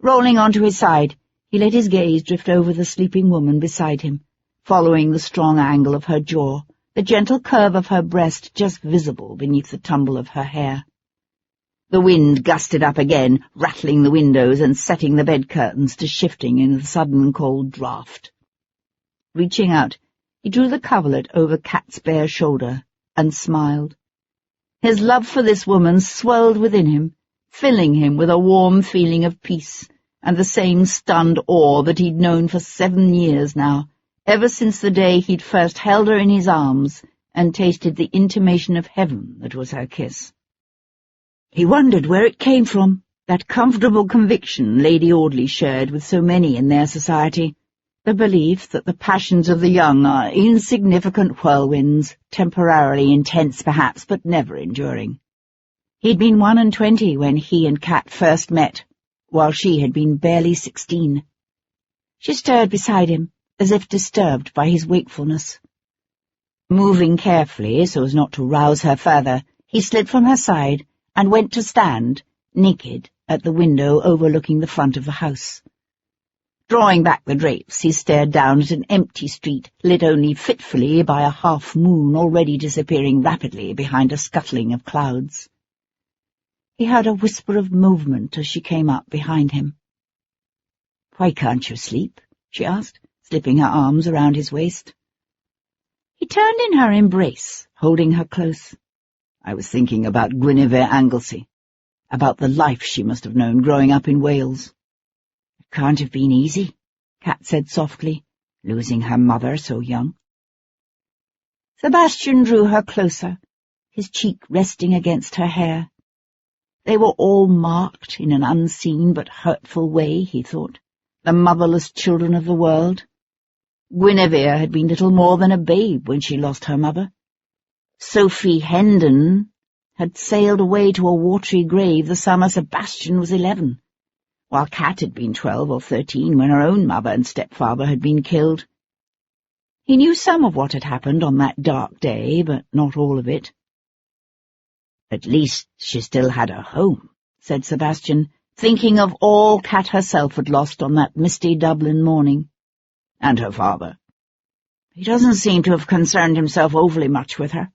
Speaker 1: Rolling onto his side, he let his gaze drift over the sleeping woman beside him, following the strong angle of her jaw, the gentle curve of her breast just visible beneath the tumble of her hair.
Speaker 2: The wind gusted up again, rattling the windows and setting the bed curtains to shifting in the sudden cold draught. Reaching out, he drew the coverlet over Kat's bare shoulder and smiled. His love for this woman swelled within him, filling him with a warm feeling of peace and the same stunned awe that he'd known for 7 years now, ever since the day he'd first held her in his arms and tasted the intimation of heaven that was her kiss. He wondered where it came from, that comfortable conviction Lady Audley shared with so many in their society, the belief that the passions of the young are insignificant whirlwinds, temporarily intense perhaps, but never enduring. He'd been 21 when he and Kat first met, while she had been barely 16. She stirred beside him, as if disturbed by his wakefulness. Moving carefully so as not to rouse her further, he slid from her side and went to stand, naked, at the window overlooking the front of the house. Drawing back the drapes, he stared down at an empty street, lit only fitfully by a half-moon already disappearing rapidly behind a scuttling of clouds. He heard a whisper of movement as she came up behind him. "Why can't you sleep?" she asked, slipping her arms around his waist. He turned in her embrace, holding her close. "I was thinking about Guinevere Anglesey, about the life she must have known growing up in Wales." "It can't have been easy," Kat said softly, "losing her mother so young." Sebastian drew her closer, his cheek resting against her hair. They were all marked in an unseen but hurtful way, he thought, the motherless children of the world. Guinevere had been little more than a babe when she lost her mother. Sophie Hendon had sailed away to a watery grave the summer Sebastian was 11, while Kat had been 12 or 13 when her own mother and stepfather had been killed. He knew some of what had happened on that dark day, but not all of it. "At least she still had a home," said Sebastian, thinking of all Kat herself had lost on that misty Dublin morning. "And her father. He doesn't seem to have concerned himself overly much with her."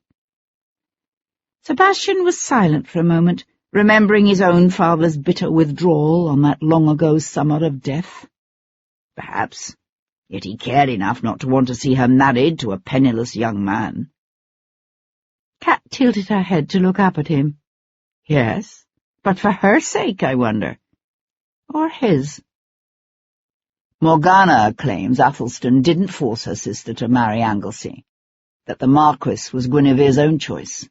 Speaker 2: Sebastian was silent for a moment, remembering his own father's bitter withdrawal on that long-ago summer of death. Perhaps, yet he cared enough not to want to see her married to a penniless young man. Kat tilted her head to look up at him. "Yes, but for her sake, I wonder. Or his." "Morgana claims Athelstan didn't force her sister to marry Anglesey, that the Marquis was Guinevere's own choice.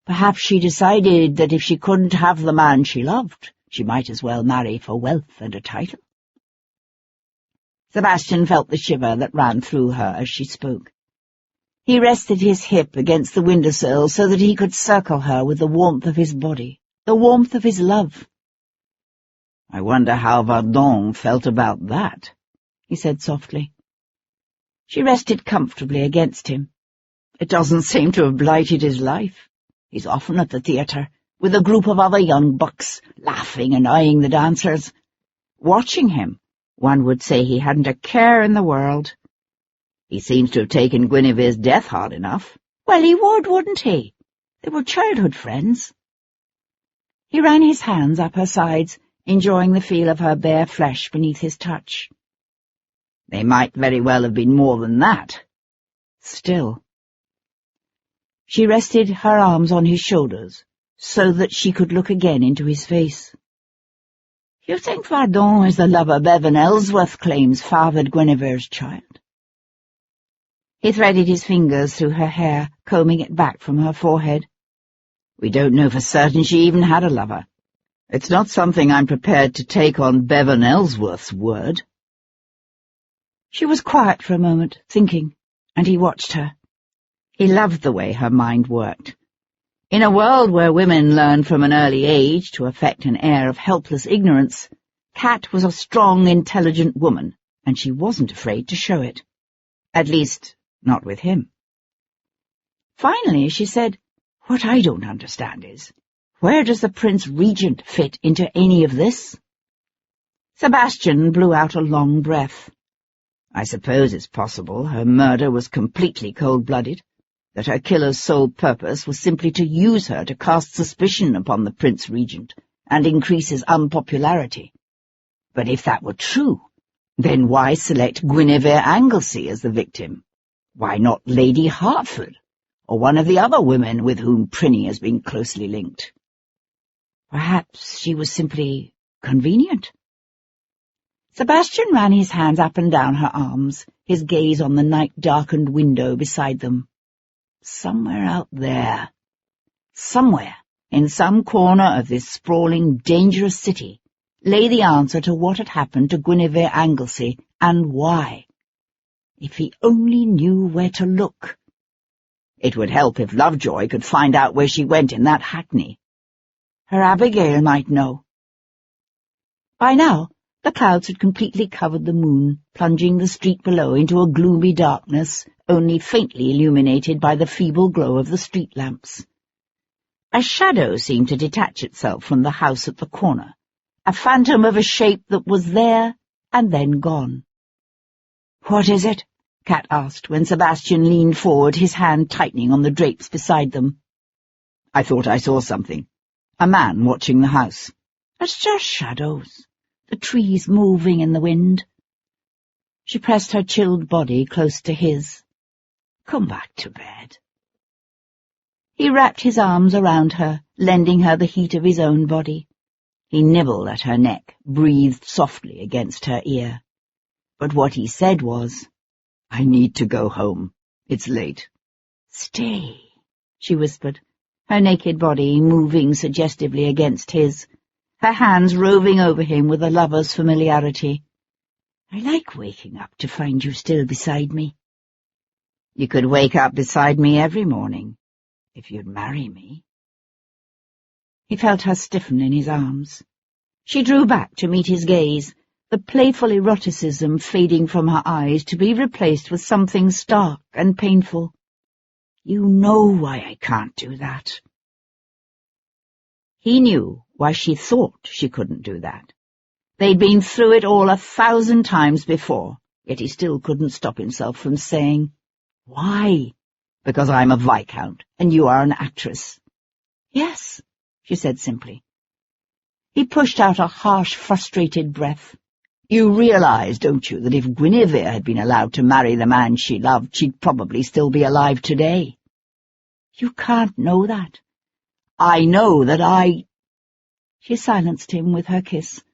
Speaker 2: Perhaps she decided that if she couldn't have the man she loved, she might as well marry for wealth and a title." Sebastian felt the shiver that ran through her as she spoke. He rested his hip against the windowsill so that he could circle her with the warmth of his body, the warmth of his love. "I wonder how Verdun felt about that," he said softly. She rested comfortably against him. "It doesn't seem to have blighted his life. He's often at the theatre, with a group of other young bucks, laughing and eyeing the dancers. Watching him, one would say he hadn't a care in the world. He seems to have taken Guinevere's death hard enough." "Well, he would, wouldn't he? They were childhood friends." He ran his hands up her sides, enjoying the feel of her bare flesh beneath his touch. "They might very well have been more than that. Still." She rested her arms on his shoulders, so that she could look again into his face. "You think Verdun is the lover Bevan Ellsworth claims fathered Guinevere's child?" He threaded his fingers through her hair, combing it back from her forehead. "We don't know for certain she even had a lover. It's not something I'm prepared to take on Bevan Ellsworth's word." She was quiet for a moment, thinking, and he watched her. He loved the way her mind worked. In a world where women learn from an early age to affect an air of helpless ignorance, Kat was a strong, intelligent woman, and she wasn't afraid to show it. At least, not with him. Finally, she said, "What I don't understand is, where does the Prince Regent fit into any of this?" Sebastian blew out a long breath. "I suppose it's possible her murder was completely cold-blooded, that her killer's sole purpose was simply to use her to cast suspicion upon the Prince Regent and increase his unpopularity. But if that were true, then why select Guinevere Anglesey as the victim? Why not Lady Hertford, or one of the other women with whom Prinny has been closely linked? Perhaps she was simply convenient. Sebastian ran his hands up and down her arms, his gaze on the night-darkened window beside them. Somewhere out there, somewhere, in some corner of this sprawling, dangerous city, lay the answer to what had happened to Guinevere Anglesey and why. If he only knew where to look. It would help if Lovejoy could find out where she went in that hackney. Her Abigail might know. By now, the clouds had completely covered the moon, plunging the street below into a gloomy darkness, only faintly illuminated by the feeble glow of the street lamps. A shadow seemed to detach itself from the house at the corner, a phantom of a shape that was there and then gone. "What is it?" Kat asked, when Sebastian leaned forward, his hand tightening on the drapes beside them. "I thought I saw something. A man watching the house." "It's just shadows. The trees moving in the wind." She pressed her chilled body close to his. "Come back to bed." He wrapped his arms around her, lending her the heat of his own body. He nibbled at her neck, breathed softly against her ear. But what he said was, "I need to go home. It's late." "Stay," she whispered, her naked body moving suggestively against his, her hands roving over him with a lover's familiarity. "I like waking up to find you still beside me." "You could wake up beside me every morning, if you'd marry me." He felt her stiffen in his arms. She drew back to meet his gaze, the playful eroticism fading from her eyes to be replaced with something stark and painful. "You know why I can't do that." He knew why she thought she couldn't do that. They'd been through it all 1,000 times before, yet he still couldn't stop himself from saying, "Why?" "Because I'm a Viscount, and you are an actress." "Yes," she said simply. He pushed out a harsh, frustrated breath. "You realize, don't you, that if Guinevere had been allowed to marry the man she loved, she'd probably still be alive today?" "You can't know that." "I know that I—" She silenced him with her kiss,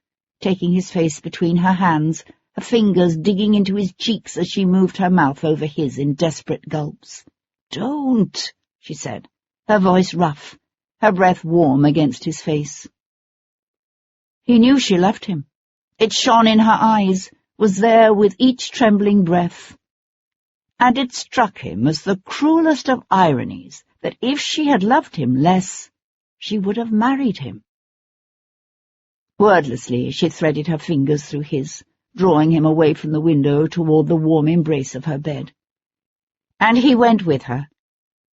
Speaker 2: taking his face between her hands, her fingers digging into his cheeks as she moved her mouth over his in desperate gulps. "Don't," she said, her voice rough, her breath warm against his face. He knew she loved him. It shone in her eyes, was there with each trembling breath. And it struck him as the cruelest of ironies that if she had loved him less, she would have married him. Wordlessly, she threaded her fingers through his, drawing him away from the window toward the warm embrace of her bed. And he went with her,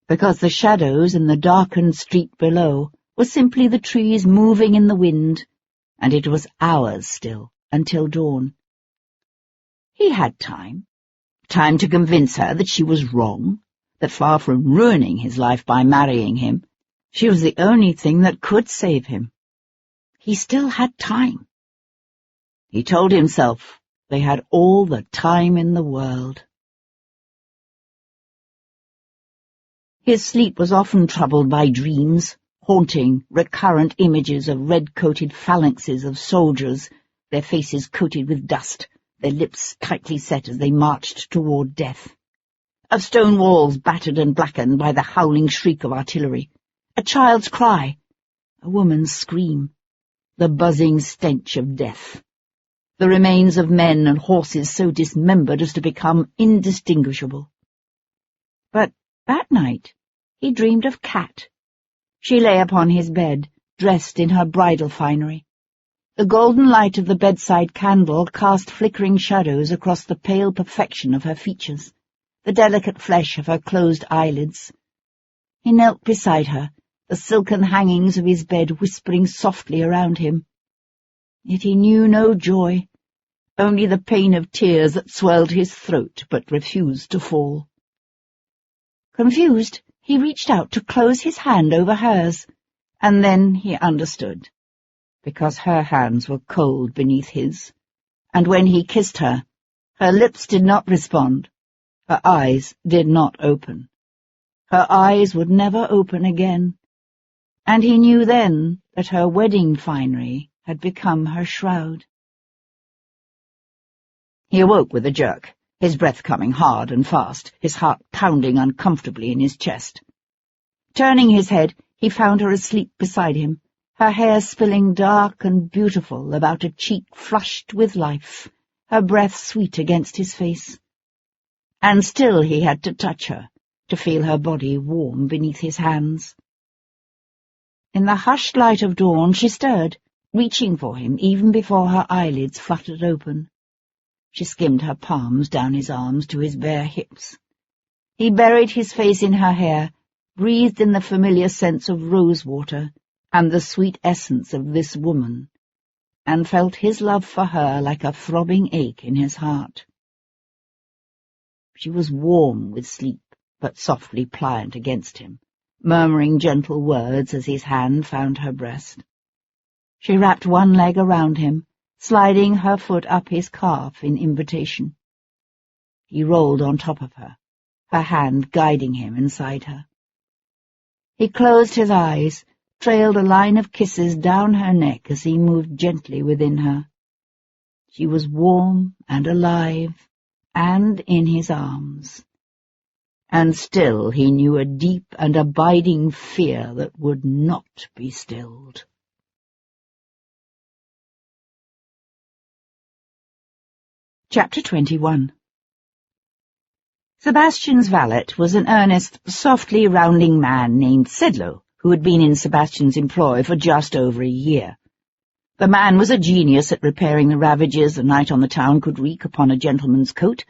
Speaker 2: because the shadows in the darkened street below were simply the trees moving in the wind, and it was hours still until dawn. He had time to convince her that she was wrong, that far from ruining his life by marrying him, she was the only thing that could save him. He still had time. He told himself they had all the time in the world. His sleep was often troubled by dreams, haunting, recurrent images of red-coated phalanxes of soldiers, their faces coated with dust, their lips tightly set as they marched toward death. Of stone walls battered and blackened by the howling shriek of artillery, a child's cry, a woman's scream, the buzzing stench of death, the remains of men and horses so dismembered as to become indistinguishable. But that night he dreamed of Kat. She lay upon his bed, dressed in her bridal finery. The golden light of the bedside candle cast flickering shadows across the pale perfection of her features, the delicate flesh of her closed eyelids. He knelt beside her, the silken hangings of his bed whispering softly around him. Yet he knew no joy, only the pain of tears that swelled his throat but refused to fall. Confused, he reached out to close his hand over hers, and then he understood, because her hands were cold beneath his, and when he kissed her, her lips did not respond, her eyes did not open. Her eyes would never open again, and he knew then that her wedding finery had become her shroud. He awoke with a jerk, his breath coming hard and fast, his heart pounding uncomfortably in his chest. Turning his head, he found her asleep beside him, her hair spilling dark and beautiful about a cheek flushed with life, her breath sweet against his face. And still he had to touch her, to feel her body warm beneath his hands. In the hushed light of dawn she stirred, reaching for him even before her eyelids fluttered open. She skimmed her palms down his arms to his bare hips. He buried his face in her hair, breathed in the familiar sense of rosewater and the sweet essence of this woman, and felt his love for her like a throbbing ache in his heart. She was warm with sleep, but softly pliant against him, murmuring gentle words as his hand found her breast. She wrapped one leg around him, sliding her foot up his calf in invitation. He rolled on top of her, her hand guiding him inside her. He closed his eyes, trailed a line of kisses down her neck as he moved gently within her. She was warm and alive, and in his arms. And still he knew a deep and abiding fear that would not be stilled. Chapter 21. Sebastian's valet was an earnest, softly rounding man named Sedlow, who had been in Sebastian's employ for just over a year. The man was a genius at repairing the ravages a night on the town could wreak upon a gentleman's coat,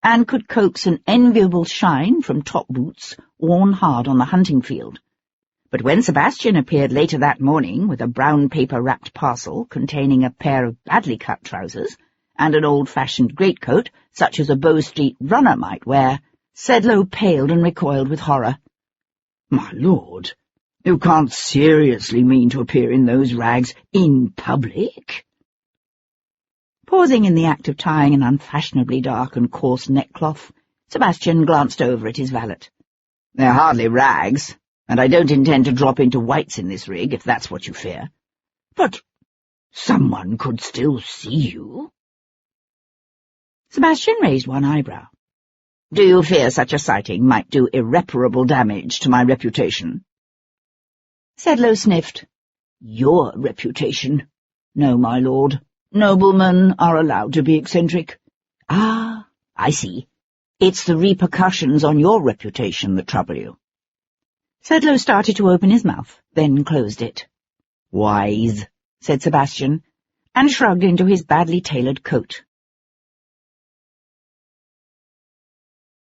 Speaker 2: and could coax an enviable shine from top boots worn hard on the hunting field. But when Sebastian appeared later that morning with a brown paper-wrapped parcel containing a pair of badly cut trousers and an old-fashioned greatcoat, such as a Bow Street runner might wear, Sedlow paled and recoiled with horror. "My lord, you can't seriously mean to appear in those rags in public?" Pausing in the act of tying an unfashionably dark and coarse neckcloth, Sebastian glanced over at his valet. "They're hardly rags, and I don't intend to drop into whites in this rig, if that's what you fear. But someone could still see you." Sebastian raised one eyebrow. "Do you fear such a sighting might do irreparable damage to my reputation?" Sedlow sniffed. "Your reputation? No, my lord. Noblemen are allowed to be eccentric." "Ah, I see. It's the repercussions on your reputation that trouble you." Sedlow started to open his mouth, then closed it. "Wise," said Sebastian, and shrugged into his badly tailored coat.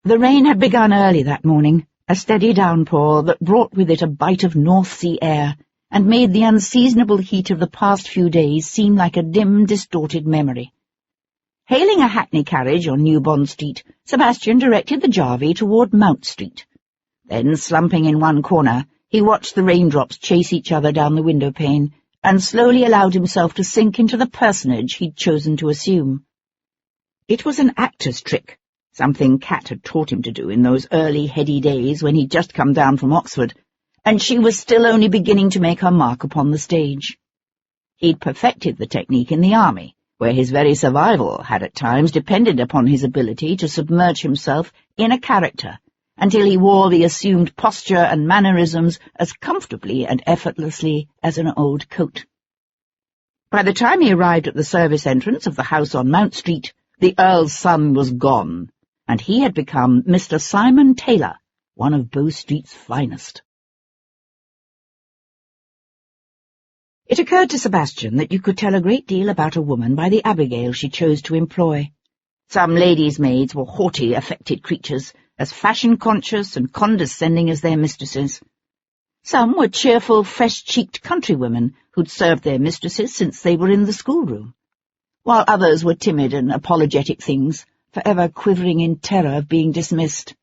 Speaker 2: The rain had begun early that morning, a steady downpour that brought with it a bite of North Sea air, and made the unseasonable heat of the past few days seem like a dim, distorted memory. Hailing a hackney carriage on New Bond Street, Sebastian directed the Jarvey toward Mount Street. Then, slumping in one corner, he watched the raindrops chase each other down the window-pane, and slowly allowed himself to sink into the personage he'd chosen to assume. It was an actor's trick, something Cat had taught him to do in those early, heady days when he'd just come down from Oxford, and she was still only beginning to make her mark upon the stage. He'd perfected the technique in the army, where his very survival had at times depended upon his ability to submerge himself in a character until he wore the assumed posture and mannerisms as comfortably and effortlessly as an old coat. By the time he arrived at the service entrance of the house on Mount Street, the Earl's son was gone, and he had become Mr. Simon Taylor, one of Bow Street's finest. It occurred to Sebastian that you could tell a great deal about a woman by the Abigail she chose to employ. Some ladies' maids were haughty, affected creatures, as fashion-conscious and condescending as their mistresses. Some were cheerful, fresh-cheeked countrywomen who'd served their mistresses since they were in the schoolroom, while others were timid and apologetic things, forever quivering in terror of being dismissed.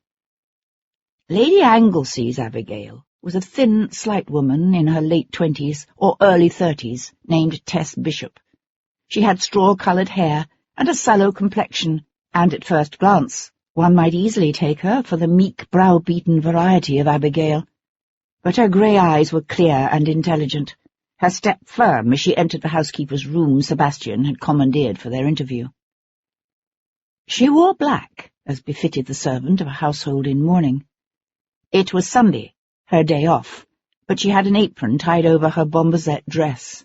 Speaker 1: Lady Anglesea's Abigail was a thin, slight woman in her late 20s or early 30s, named Tess Bishop. She had straw-coloured hair and a sallow complexion, and at first glance one might easily take her for the meek, brow-beaten variety of Abigail. But her grey eyes were clear and intelligent, her step firm as she entered the housekeeper's room Sebastian had commandeered for their interview. She wore black, as befitted the servant of a household in mourning. It was Sunday, her day off, but she had an apron tied over her bombazette dress.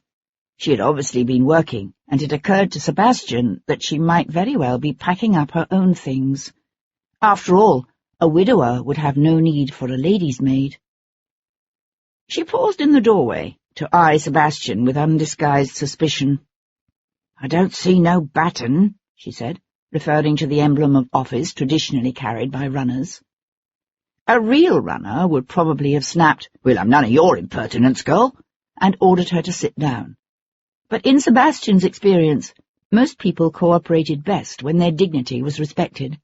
Speaker 1: She had obviously been working, and it occurred to Sebastian that she might very well be packing up her own things. After all, a widower would have no need for a lady's maid. She paused in the doorway to eye Sebastian with undisguised suspicion. "I don't see no baton," she said, referring to the emblem of office traditionally carried by runners. A real runner would probably have snapped, "Well, I'm none of your impertinence, girl," and ordered her to sit down. But in Sebastian's experience, most people cooperated best when their dignity was respected.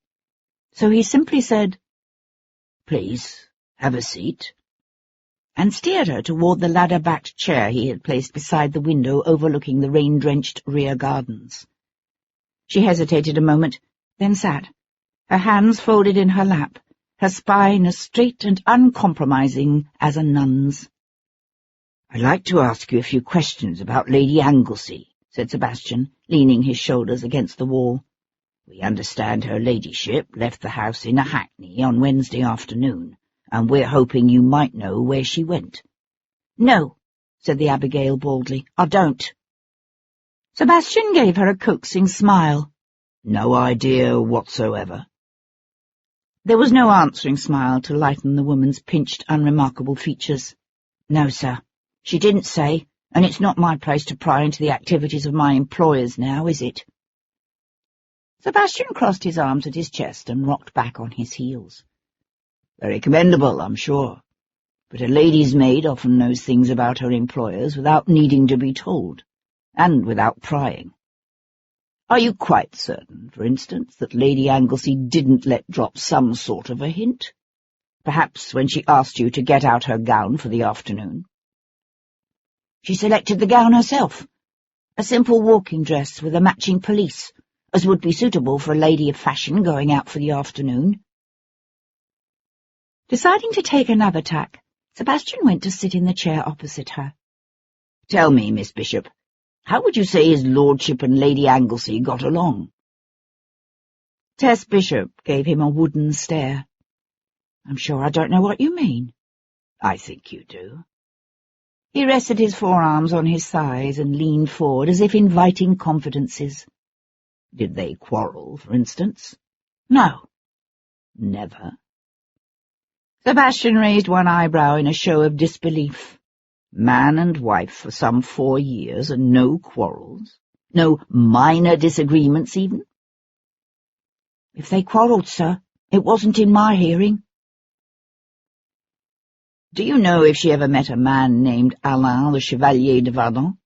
Speaker 1: So he simply said, "Please, have a seat," and steered her toward the ladder-backed chair he had placed beside the window overlooking the rain-drenched rear gardens. She hesitated a moment, then sat, her hands folded in her lap, her spine as straight and uncompromising as a nun's. "I'd like to ask you a few questions about Lady Anglesea," said Sebastian, leaning his shoulders against the wall. "We understand her ladyship left the house in a hackney on Wednesday afternoon, and we're hoping you might know where she went." "No," said the Abigail baldly, "I don't." Sebastian gave her a coaxing smile. "No idea whatsoever?" There was no answering smile to lighten the woman's pinched, unremarkable features. "No, sir. She didn't say, and it's not my place to pry into the activities of my employers now, is it?" Sebastian crossed his arms at his chest and rocked back on his heels. "Very commendable, I'm sure. But a lady's maid often knows things about her employers without needing to be told, and without prying. Are you quite certain, for instance, that Lady Anglesea didn't let drop some sort of a hint? Perhaps when she asked you to get out her gown for the afternoon?" "She selected the gown herself. A simple walking dress with a matching pelisse, as would be suitable for a lady of fashion going out for the afternoon." Deciding to take another tack, Sebastian went to sit in the chair opposite her. "Tell me, Miss Bishop, how would you say his lordship and Lady Anglesea got along?" Tess Bishop gave him a wooden stare. "I'm sure I don't know what you mean." "I think you do." He rested his forearms on his thighs and leaned forward as if inviting confidences. "Did they quarrel, for instance?" "No." "Never?" Sebastian raised one eyebrow in a show of disbelief. Man and wife for some 4 years, and no quarrels? No minor disagreements, even? "If they quarrelled, sir, it wasn't in my hearing." "Do you know if she ever met a man named Alain, the Chevalier de Vardon?"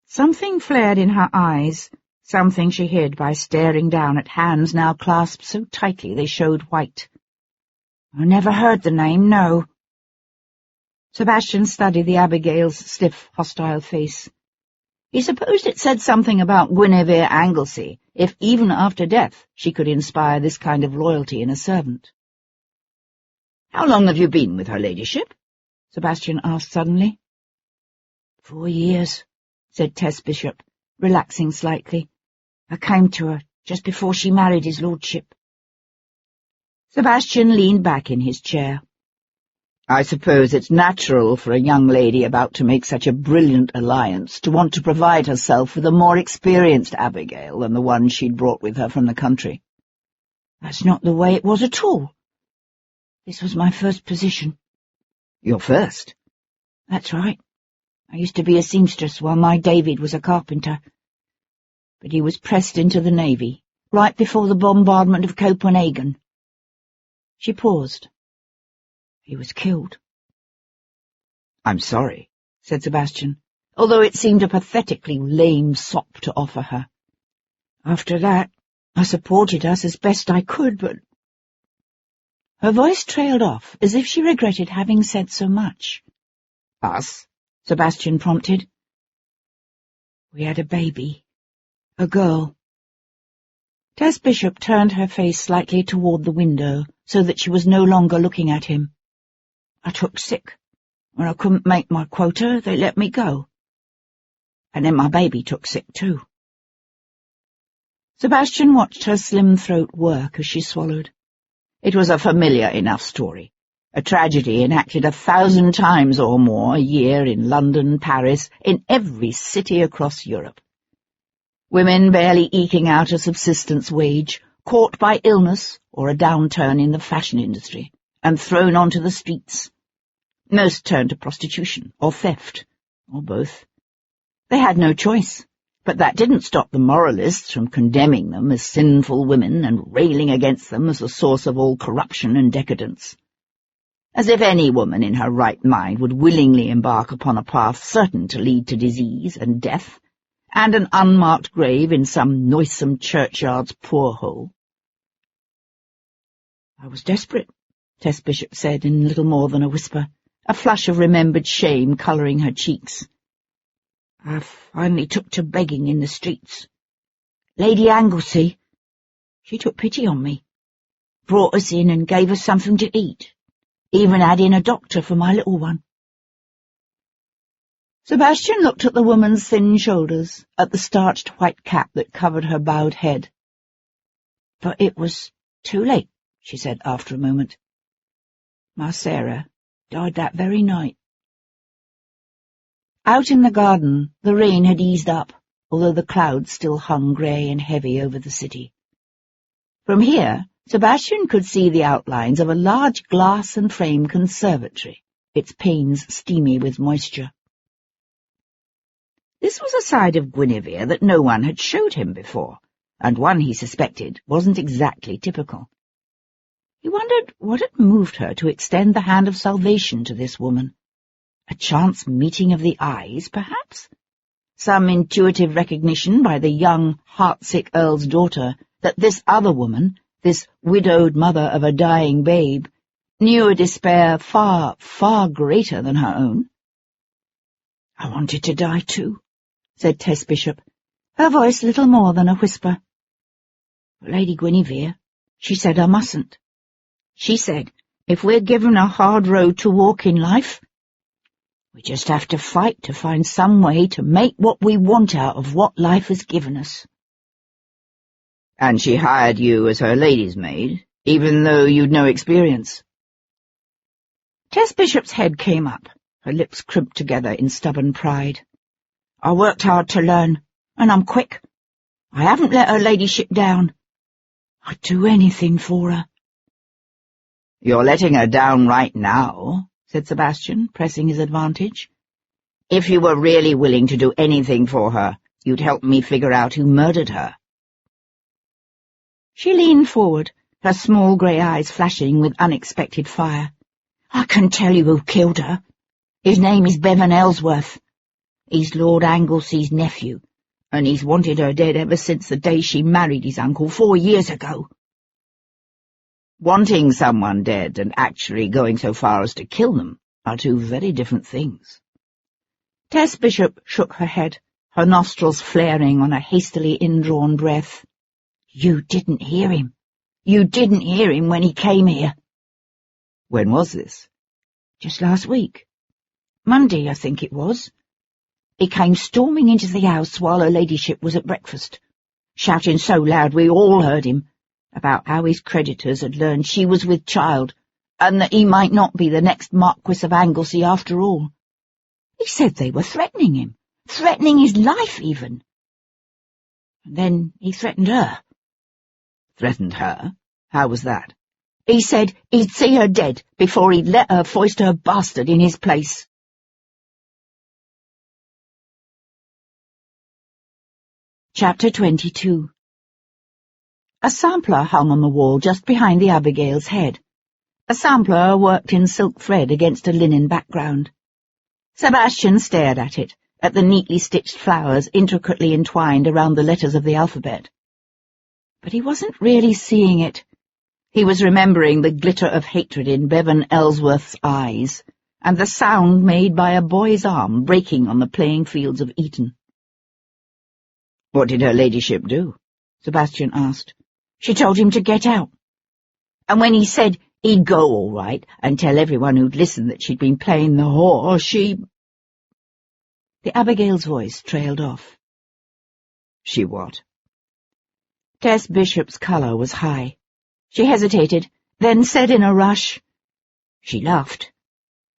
Speaker 1: Something flared in her eyes, something she hid by staring down at hands now clasped so tightly they showed white. "I never heard the name, no." Sebastian studied the Abigail's stiff, hostile face. He supposed it said something about Guinevere Anglesea, if even after death she could inspire this kind of loyalty in a servant. "How long have you been with her ladyship?" Sebastian asked suddenly. 4 years, said Tess Bishop, relaxing slightly. "I came to her just before she married his lordship." Sebastian leaned back in his chair. "I suppose it's natural for a young lady about to make such a brilliant alliance to want to provide herself with a more experienced Abigail than the one she'd brought with her from the country." "That's not the way it was at all. This was my first position." "Your first?" "That's right. I used to be a seamstress while my David was a carpenter. But he was pressed into the Navy, right before the bombardment of Copenhagen." She paused. "He was killed." "I'm sorry," said Sebastian, although it seemed a pathetically lame sop to offer her. "After that, I supported us as best I could, but—"
Speaker 2: Her voice trailed off, as if she regretted having said so much.
Speaker 1: Us?
Speaker 2: Sebastian prompted. We had a baby. A girl. Tess Bishop turned her face slightly toward the window, so that she was no longer looking at him. I took sick. When I couldn't make my quota, they let me go. And then my baby took sick too. Sebastian watched her slim throat work as she swallowed. It was a familiar enough story, a tragedy enacted 1,000 times or more a year in London, Paris, in every city across Europe. Women barely eking out a subsistence wage, caught by illness or a downturn in the fashion industry, and thrown onto the streets. Most turned to prostitution or theft, or both. They had no choice. But that didn't stop the moralists from condemning them as sinful women and railing against them as the source of all corruption and decadence. As if any woman in her right mind would willingly embark upon a path certain to lead to disease and death, and an unmarked grave in some noisome churchyard's poor hole. I was desperate, Tess Bishop said in little more than a whisper, a flush of remembered shame colouring her cheeks. I finally took to begging in the streets. Lady Anglesey, she took pity on me, brought us in and gave us something to eat, even had in a doctor for my little one. Sebastian looked at the woman's thin shoulders, at the starched white cap that covered her bowed head. But it was too late, she said after a moment. My Sarah died that very night. Out in the garden, the rain had eased up, although the clouds still hung grey and heavy over the city. From here, Sebastian could see the outlines of a large glass and frame conservatory, its panes steamy with moisture. This was a side of Guinevere that no one had showed him before, and one he suspected wasn't exactly typical. He wondered what had moved her to extend the hand of salvation to this woman. A chance meeting of the eyes, perhaps? Some intuitive recognition by the young, heartsick Earl's daughter that this other woman, this widowed mother of a dying babe, knew a despair far, far greater than her own. I wanted to die too, said Tess Bishop, her voice little more than a whisper. But Lady Guinevere, she said I mustn't. She said, if we're given a hard road to walk in life, we just have to fight to find some way to make what we want out of what life has given us.
Speaker 1: And she hired you as her lady's maid, even though you'd no experience?
Speaker 2: Tess Bishop's head came up, her lips crimped together in stubborn pride. I worked hard to learn, and I'm quick. I haven't let her ladyship down. I'd do anything for her.
Speaker 1: You're letting her down right now, said Sebastian, pressing his advantage. If you were really willing to do anything for her, you'd help me figure out who murdered her.
Speaker 2: She leaned forward, her small grey eyes flashing with unexpected fire. I can tell you who killed her. His name is Bevan Ellsworth. He's Lord Anglesey's nephew, and he's wanted her dead ever since the day she married his uncle 4 years ago.
Speaker 1: Wanting someone dead and actually going so far as to kill them are two very different things.
Speaker 2: Tess Bishop shook her head, her nostrils flaring on a hastily indrawn breath. You didn't hear him. You didn't hear him when he came here.
Speaker 1: When was this?
Speaker 2: Just last week. Monday, I think it was. He came storming into the house while her ladyship was at breakfast, shouting so loud we all heard him, about how his creditors had learned she was with child, and that he might not be the next Marquis of Anglesey after all. He said they were threatening him, threatening his life even. And then he threatened her.
Speaker 1: Threatened her? How was that?
Speaker 2: He said he'd see her dead before he'd let her foist her bastard in his place. Chapter 22. A sampler hung on the wall just behind the Abigail's head. A sampler worked in silk thread against a linen background. Sebastian stared at it, at the neatly stitched flowers intricately entwined around the letters of the alphabet. But he wasn't really seeing it. He was remembering the glitter of hatred in Bevan Ellsworth's eyes, and the sound made by a boy's arm breaking on the playing fields of Eton. "What did her ladyship do?" Sebastian asked. "She told him to get out. And when he said he'd go all right and tell everyone who'd listened that she'd been playing the whore, she—" The Abigail's voice trailed off. "She what?" Tess Bishop's colour was high. She hesitated, then said in a rush, "She laughed.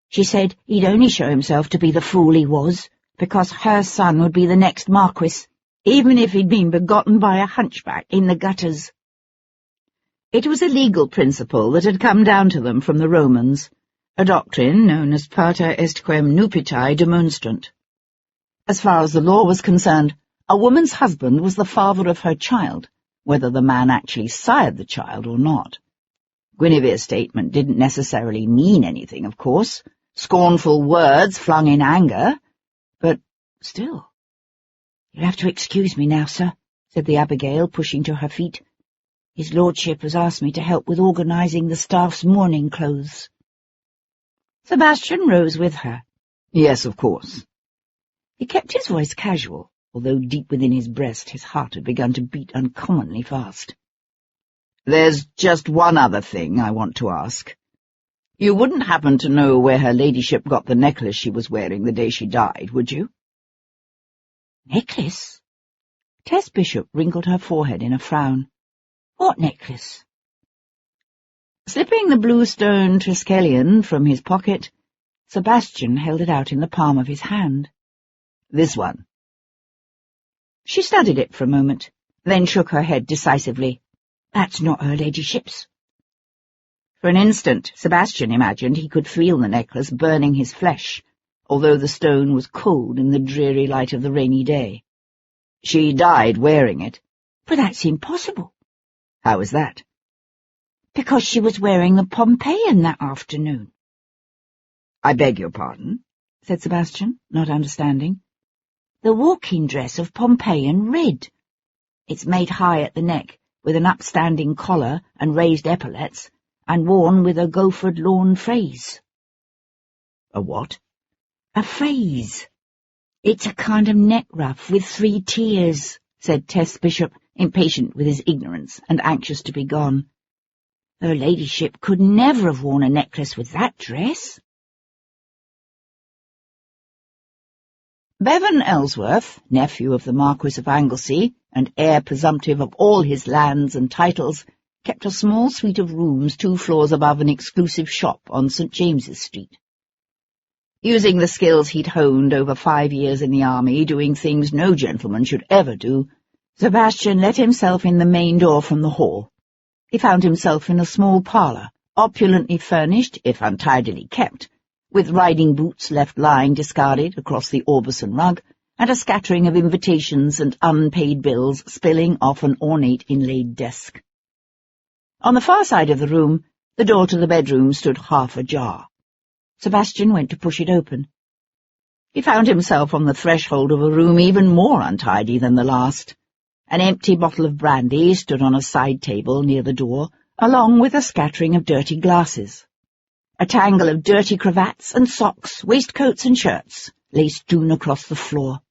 Speaker 2: She said he'd only show himself to be the fool he was, because her son would be the next Marquis, even if he'd been begotten by a hunchback in the gutters." It was a legal principle that had come down to them from the Romans, a doctrine known as pater est quem nupitae demonstrant. As far as the law was concerned, a woman's husband was the father of her child, whether the man actually sired the child or not. Guinevere's statement didn't necessarily mean anything, of course, scornful words flung in anger, but still. "You'll have to excuse me now, sir," said the Abigail, pushing to her feet. "His lordship has asked me to help with organising the staff's mourning clothes." Sebastian rose with her. "Yes, of course." He kept his voice casual, although deep within his breast his heart had begun to beat uncommonly fast. "There's just one other thing I want to ask. You wouldn't happen to know where her ladyship got the necklace she was wearing the day she died, would you?" "Necklace?" Tess Bishop wrinkled her forehead in a frown. "What necklace?" Slipping the blue stone Triskelion from his pocket, Sebastian held it out in the palm of his hand. "This one." She studied it for a moment, then shook her head decisively. "That's not her ladyship's." For an instant, Sebastian imagined he could feel the necklace burning his flesh, although the stone was cold in the dreary light of the rainy day. "She died wearing it." "But that's impossible." "How is that?" "Because she was wearing the Pompeian that afternoon." "I beg your pardon?" said Sebastian, not understanding. "The walking dress of Pompeian red. It's made high at the neck, with an upstanding collar and raised epaulets, and worn with a gophered lawn phrase." "A what?" "A phrase. It's a kind of neck ruff with 3 tiers, said Tess Bishop, impatient with his ignorance and anxious to be gone. "Her ladyship could never have worn a necklace with that dress." Bevan Ellsworth, nephew of the Marquis of Anglesey, and heir presumptive of all his lands and titles, kept a small suite of rooms 2 floors above an exclusive shop on St. James's Street. Using the skills he'd honed over 5 years in the army, doing things no gentleman should ever do, Sebastian let himself in the main door from the hall. He found himself in a small parlour, opulently furnished, if untidily kept, with riding boots left lying discarded across the Orbison rug, and a scattering of invitations and unpaid bills spilling off an ornate inlaid desk. On the far side of the room, the door to the bedroom stood half ajar. Sebastian went to push it open. He found himself on the threshold of a room even more untidy than the last. An empty bottle of brandy stood on a side table near the door, along with a scattering of dirty glasses. A tangle of dirty cravats and socks, waistcoats and shirts lay strewn across the floor.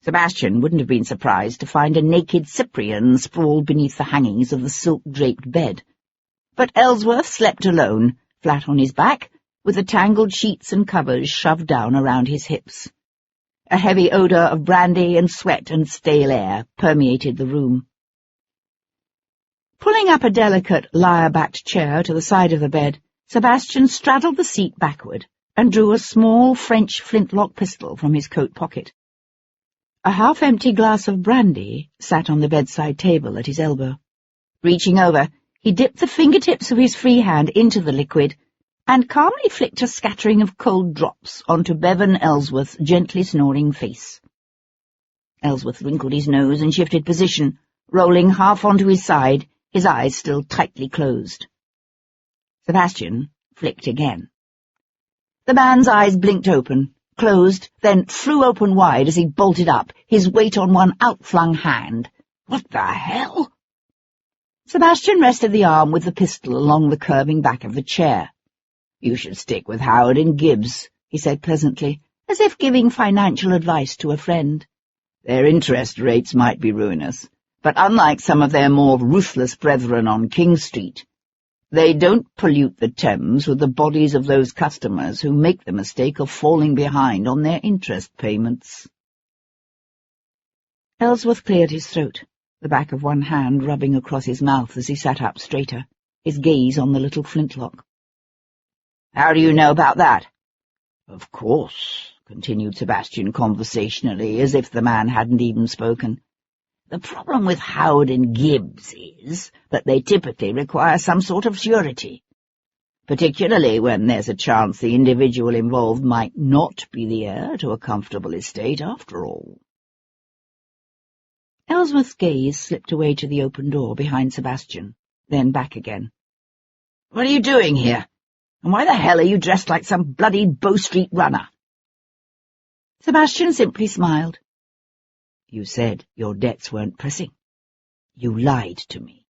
Speaker 2: Sebastian wouldn't have been surprised to find a naked Cyprian sprawled beneath the hangings of the silk-draped bed. But Ellsworth slept alone, flat on his back, with the tangled sheets and covers shoved down around his hips. A heavy odour of brandy and sweat and stale air permeated the room. Pulling up a delicate, lyre-backed chair to the side of the bed, Sebastian straddled the seat backward and drew a small French flintlock pistol from his coat pocket. A half-empty glass of brandy sat on the bedside table at his elbow. Reaching over, he dipped the fingertips of his free hand into the liquid and calmly flicked a scattering of cold drops onto Bevan Ellsworth's gently snoring face. Ellsworth wrinkled his nose and shifted position, rolling half onto his side, his eyes still tightly closed. Sebastian flicked again. The man's eyes blinked open, closed, then flew open wide as he bolted up, his weight on one outflung hand. What the hell? Sebastian rested the arm with the pistol along the curving back of the chair. "You should stick with Howard and Gibbs," he said pleasantly, as if giving financial advice to a friend. "Their interest rates might be ruinous, but unlike some of their more ruthless brethren on King Street, they don't pollute the Thames with the bodies of those customers who make the mistake of falling behind on their interest payments." Ellsworth cleared his throat, the back of one hand rubbing across his mouth as he sat up straighter, his gaze on the little flintlock. "How do you know about that?" "Of course," continued Sebastian conversationally, as if the man hadn't even spoken. "The problem with Howard and Gibbs is that they typically require some sort of surety, particularly when there's a chance the individual involved might not be the heir to a comfortable estate after all." Ellsworth's gaze slipped away to the open door behind Sebastian, then back again. "What are you doing here? And why the hell are you dressed like some bloody Bow Street runner?" Sebastian simply smiled. "You said your debts weren't pressing. You lied to me.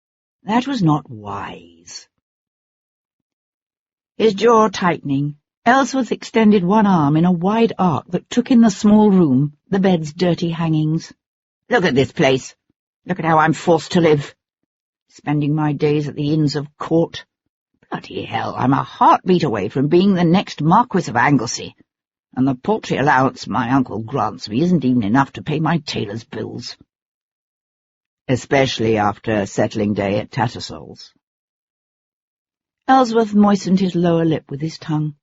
Speaker 2: That was not wise." His jaw tightening, Ellsworth extended one arm in a wide arc that took in the small room, the bed's dirty hangings. "Look at this place. Look at how I'm forced to live. Spending my days at the Inns of Court. Bloody hell, I'm a heartbeat away from being the next Marquis of Anglesey, and the paltry allowance my uncle grants me isn't even enough to pay my tailor's bills." "Especially after settling day at Tattersall's." Ellsworth moistened his lower lip with his tongue.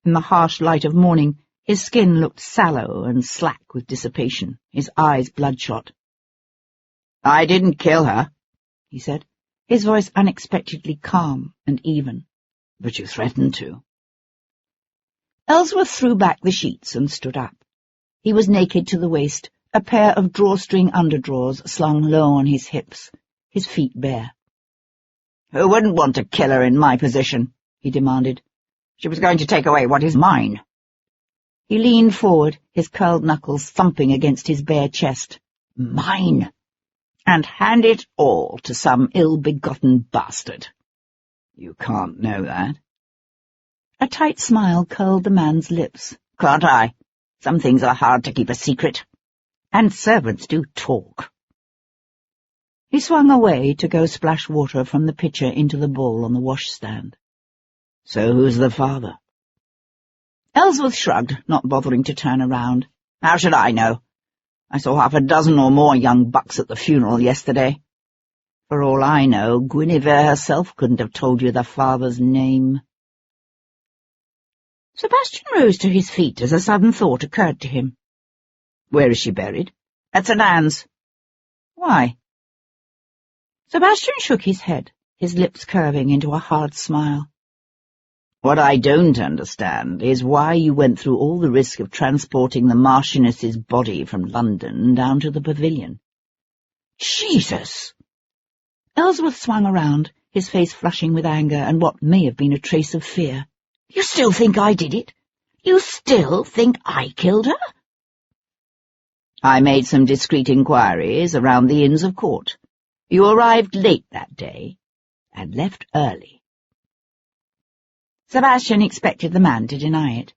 Speaker 2: In the harsh light of morning, his skin looked sallow and slack with dissipation, his eyes bloodshot. "I didn't kill her," he said, his voice unexpectedly calm and even. "But you threatened to." Ellsworth threw back the sheets and stood up. He was naked to the waist, a pair of drawstring underdrawers slung low on his hips, his feet bare. "Who wouldn't want to kill her in my position?" he demanded. "She was going to take away what is mine." He leaned forward, his curled knuckles thumping against his bare chest. "Mine! And hand it all to some ill-begotten bastard." "You can't know that." A tight smile curled the man's lips. "Can't I? Some things are hard to keep a secret. And servants do talk." He swung away to go splash water from the pitcher into the bowl on the washstand. "So who's the father?" Ellsworth shrugged, not bothering to turn around. "How should I know? I saw half a dozen or more young bucks at the funeral yesterday. For all I know, Guinevere herself couldn't have told you the father's name." Sebastian rose to his feet as a sudden thought occurred to him. "Where is she buried?" "At St. Anne's." "Why?" Sebastian shook his head, his lips curving into a hard smile. "What I don't understand is why you went through all the risk of transporting the Marchioness's body from London down to the pavilion." "Jesus!" Ellsworth swung around, his face flushing with anger and what may have been a trace of fear. "You still think I did it? You still think I killed her?" "I made some discreet inquiries around the Inns of Court. You arrived late that day and left early." Sebastian expected the man to deny it.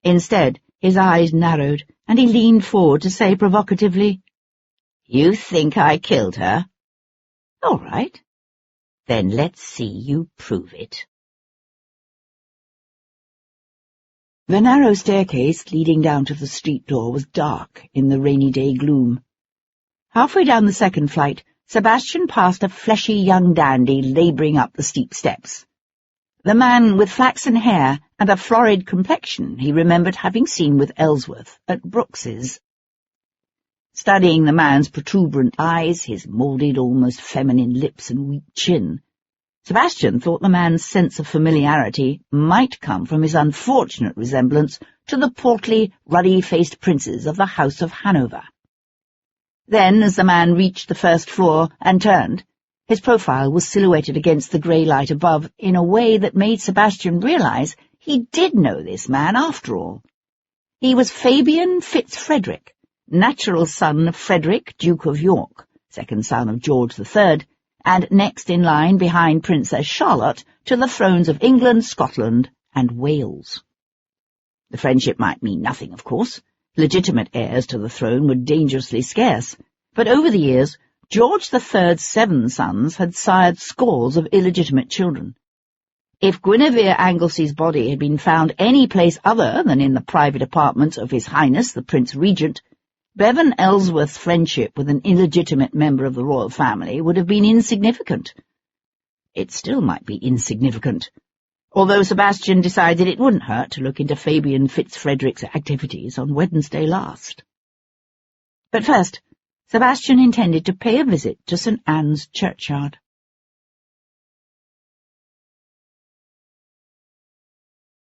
Speaker 2: Instead, his eyes narrowed, and he leaned forward to say provocatively, "You think I killed her? All right. Then let's see you prove it." The narrow staircase leading down to the street door was dark in the rainy day gloom. Halfway down the second flight, Sebastian passed a fleshy young dandy labouring up the steep steps. The man with flaxen hair and a florid complexion he remembered having seen with Ellsworth at Brooks's. Studying the man's protuberant eyes, his moulded, almost feminine lips and weak chin, Sebastian thought the man's sense of familiarity might come from his unfortunate resemblance to the portly, ruddy-faced princes of the House of Hanover. Then, as the man reached the first floor and turned, his profile was silhouetted against the grey light above in a way that made Sebastian realize he did know this man after all. He was Fabian Fitzfrederick, natural son of Frederick, Duke of York, second son of George III, and next in line behind Princess Charlotte to the thrones of England, Scotland, and Wales. The friendship might mean nothing, of course. Legitimate heirs to the throne were dangerously scarce, but over the years George III's 7 sons had sired scores of illegitimate children. If Guinevere Anglesea's body had been found any place other than in the private apartments of His Highness the Prince Regent, Bevan Ellsworth's friendship with an illegitimate member of the royal family would have been insignificant. It still might be insignificant, although Sebastian decided it wouldn't hurt to look into Fabian Fitzfrederick's activities on Wednesday last. But first, Sebastian intended to pay a visit to St. Anne's churchyard.